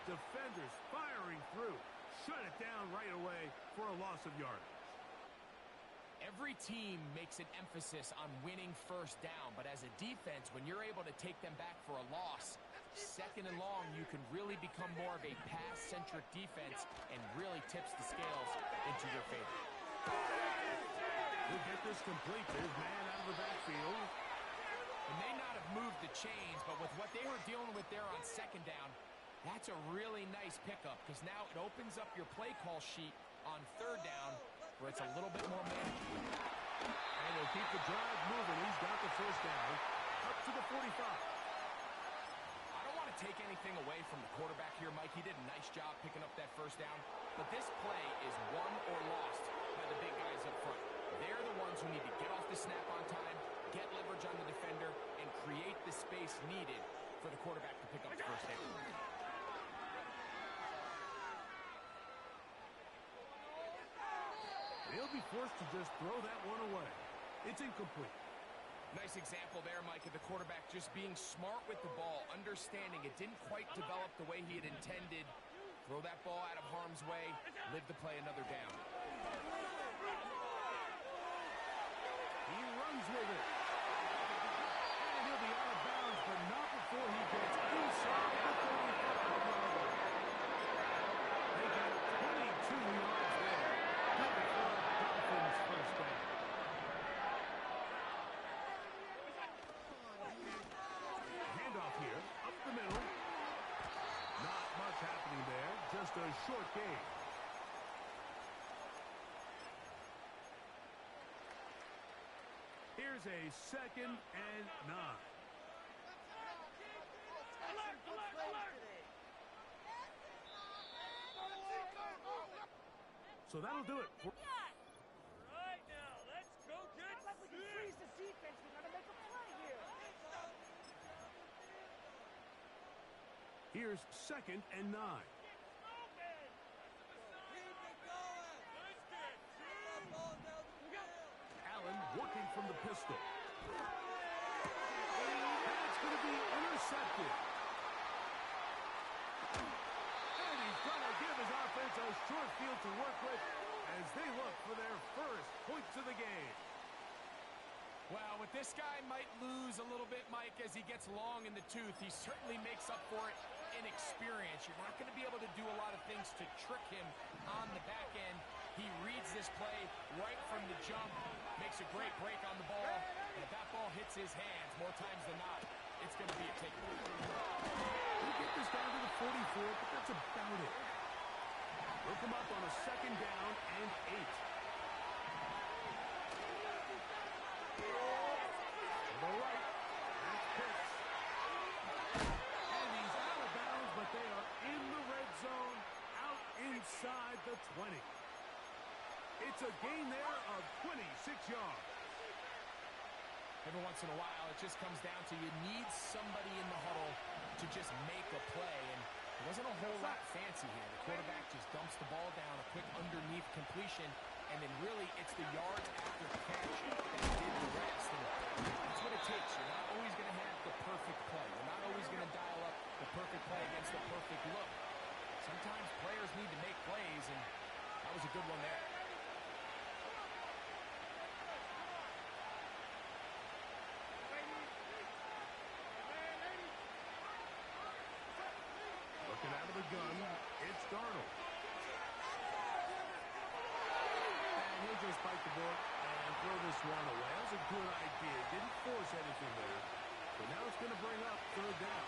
Defenders firing through. Shut it down right away for a loss of yardage. Every team makes an emphasis on winning 1st down, but as a defense, when you're able to take them back for a loss, 2nd and long, you can really become more of a pass-centric defense and really tips the scales into your favor. We'll get this complete. There's man out of the backfield. It may not have moved the chains, but with what they were dealing with there on 2nd down, that's a really nice pickup because now it opens up your play call sheet on 3rd down where it's a little bit more manageable. And he'll keep the drive moving. He's got the 1st down up to the 45. I don't want to take anything away from the quarterback here, Mike. He did a nice job picking up that 1st down. But this play is won or lost by the big guys up front. They're the ones who need to get off the snap on time, get leverage on the defender, and create the space needed for the quarterback to pick up the 1st down. They'll be forced to just throw that one away. It's incomplete. Nice example there, Mike, of the quarterback just being smart with the ball, understanding it didn't quite develop the way he had intended. Throw that ball out of harm's way, live to play another down. He runs with it. And he'll be out of bounds, but not before he gets inside the 35-yard line. They got 22 yards there. Dolphins 1st down. Handoff here, up the middle. Not much happening there, just a short gain. Here's a 2nd and 9. So that'll do it. Right now, let's go get Here's 2nd and 9. Allen working from the pistol. And it's going to be intercepted. And he's going to give his offense a short field to work with as they look for their first points of the game. Well, with this guy might lose a little bit, Mike, as he gets long in the tooth. He certainly makes up for it in experience. You're not going to be able to do a lot of things to trick him on the back end. He reads this play right from the jump, makes a great break on the ball, and if that ball hits his hands more times than not, it's going to be a takeaway. We'll get this down to the 44, but that's about it. We'll come up on a 2nd down and 8. To the right, that's Pitts. And he's out of bounds, but they are in the red zone, out inside the 20. It's a gain there of 26 yards. Every once in a while, it just comes down to you need somebody in the huddle to just make a play, and it wasn't a whole lot fancy here. The quarterback just dumps the ball down, a quick underneath completion, and then really it's the yards after the catch that did the rest, and that's what it takes. You're not always going to have the perfect play. You're not always going to dial up the perfect play against the perfect look. Sometimes players need to make plays, and that was a good one there. Looking out of the gun, it's Darnold. And he'll just bite the bullet and throw this one away. That was a good idea. Didn't force anything there. But now it's going to bring up 3rd down.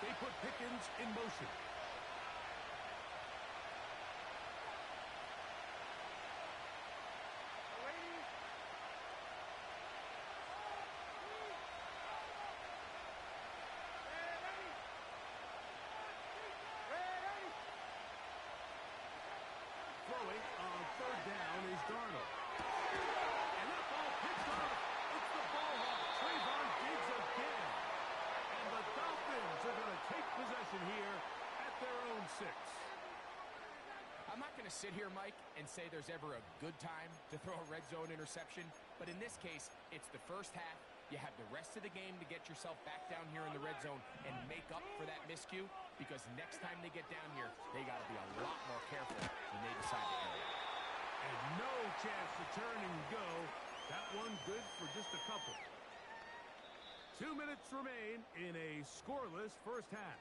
They put Pickens in motion. Throwing on 3rd down is Darnold. And that ball picked off. It's the ball hawk, Trayvon Diggs again. And the Dolphins are going to take possession here at their own 6. I'm not going to sit here, Mike, and say there's ever a good time to throw a red zone interception, but in this case, it's the first half. You have the rest of the game to get yourself back down here in the red zone and make up for that miscue, because next time they get down here, they got to be a lot more careful when they decide to enter. And no chance to turn and go. That one good for just a couple. 2 minutes remain in a scoreless first half.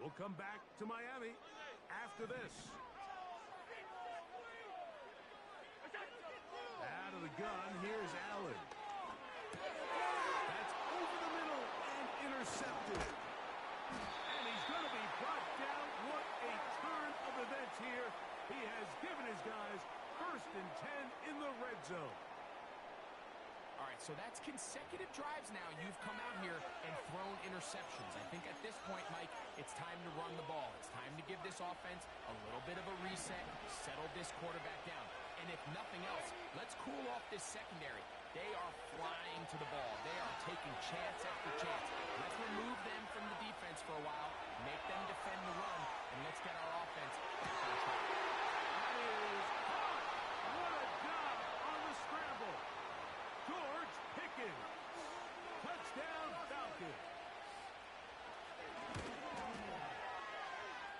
We'll come back to Miami after this. Out of the gun, here's Allen. That's over the middle and intercepted. And he's going to be brought down. What a turn of events here. He has given his guys 1st and 10 in the red zone. All right, so that's consecutive drives now. You've come out here and thrown interceptions. I think at this point, Mike, it's time to run the ball. It's time to give this offense a little bit of a reset, settle this quarterback down. And if nothing else, let's cool off this secondary. They are flying to the ball. They are taking chance after chance. Let's remove them from the defense for a while, make them defend the run, and let's get our offense back on track. That is hot. What a job on the scramble. George Pickens. Touchdown, Falcons.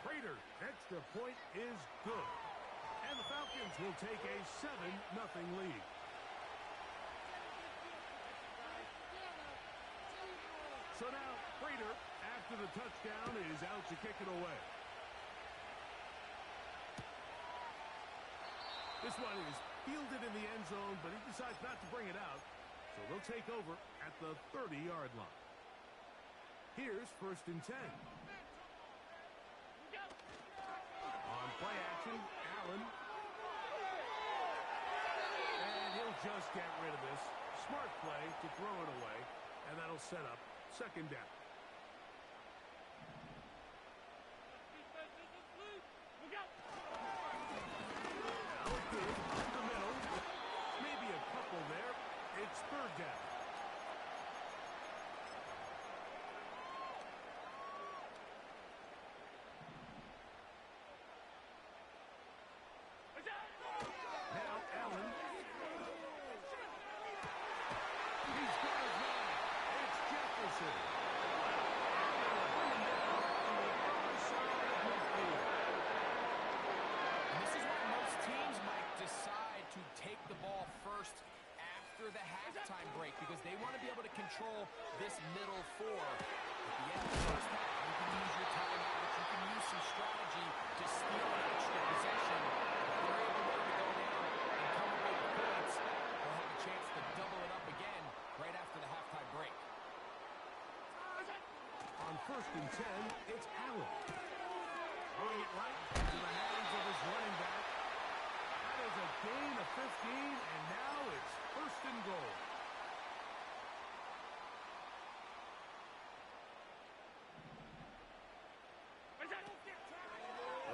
Prater, extra point is good. And the Falcons will take a 7-0 lead. So now, Prater, after the touchdown, is out to kick it away. This one is fielded in the end zone, but he decides not to bring it out. So they'll take over at the 30-yard line. Here's 1st and 10. On play action, Allen. And he'll just get rid of this. Smart play to throw it away, and that'll set up 2nd down. Now good up the middle. Maybe a couple there. It's 3rd down. because they want to be able to control this middle four. At the end of the first half, you can use your timeout, you can use some strategy to steal an extra possession. If they're able to go down and come away with points, they'll have a chance to double it up again right after the halftime break. On 1st and 10, it's Allen. Throwing it right into the hands of his running back. That is a gain of 15, and now it's 1st and goal.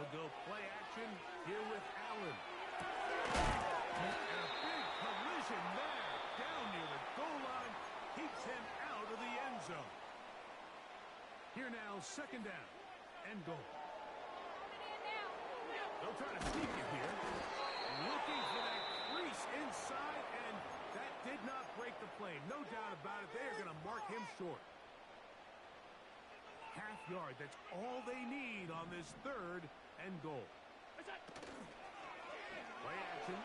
They'll go play action here with Allen. And a big collision there. Down near the goal line. Keeps him out of the end zone. Here now, 2nd down and goal. They'll try to sneak it here. Looking for that crease inside, and that did not break the play. No doubt about it. They are going to mark him short. Half yard. That's all they need on this 3rd and goal. Play action.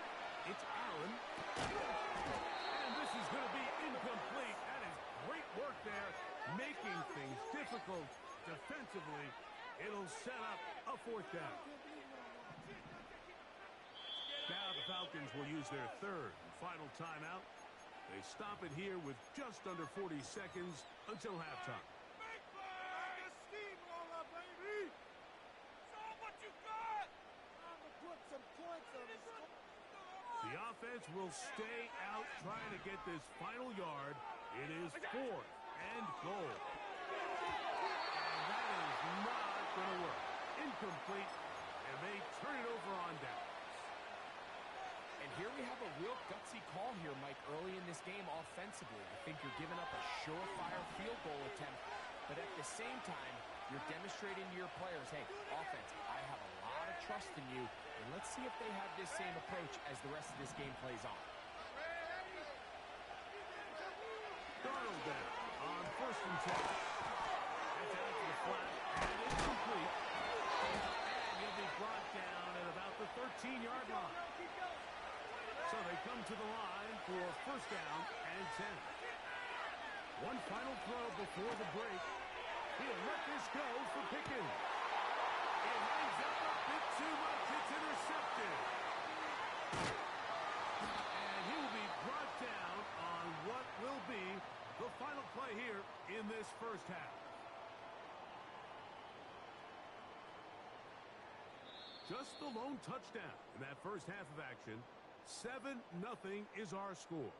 It's Allen. And this is going to be incomplete. That is great work there, making things difficult defensively. It'll set up a 4th down. Now the Falcons will use their 3rd and final timeout. They stop it here with just under 40 seconds until halftime. The offense will stay out trying to get this final yard. It is 4th and goal. And that is not going to work. Incomplete, and they turn it over on down. And here we have a real gutsy call here, Mike, early in this game offensively. I think you're giving up a surefire field goal attempt, but at the same time, you're demonstrating to your players, hey, offense, I have a lot of trust in you, and let's see if they have this same approach as the rest of this game plays on. Darnold down on 1st and 10. That's out to the flat, and it's complete. And he'll be brought down at about the 13-yard line. So they come to the line for 1st down and 10. One final throw before the break. He'll let this go for Pickens. It lines up a bit too much. It's intercepted. And he will be brought down on what will be the final play here in this 1st half. Just the lone touchdown in that 1st half of action. 7-0 is our score.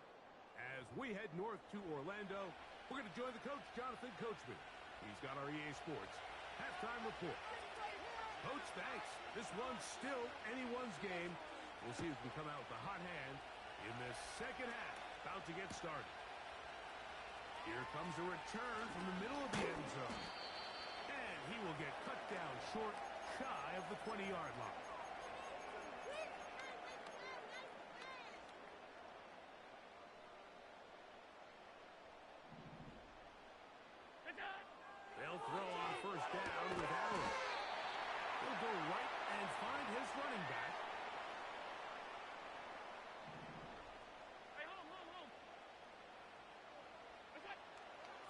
As we head north to Orlando, we're going to join the coach, Jonathan Coachman. He's got our EA Sports halftime report. Coach, thanks. This one's still anyone's game. We'll see who can come out with the hot hand in this 2nd half. About to get started. Here comes a return from the middle of the end zone. And he will get cut down short, shy of the 20-yard line. They'll throw on 1st down with Allen. He'll go right and find his running back.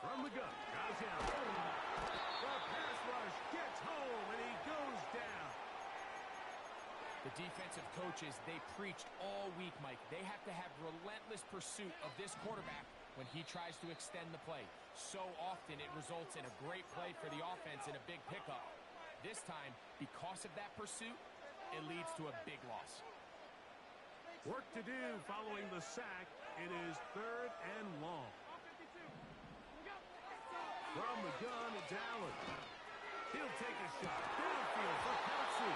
From the gun, guys down. The pass rush gets home, and he goes down. The defensive coaches, they preached all week, Mike. They have to have relentless pursuit of this quarterback when he tries to extend the play. So often it results in a great play for the offense and a big pickup. This time, because of that pursuit, it leads to a big loss. Work to do following the sack. It is 3rd and long. From the gun, it's Allen. He'll take a shot downfield for Kelsey.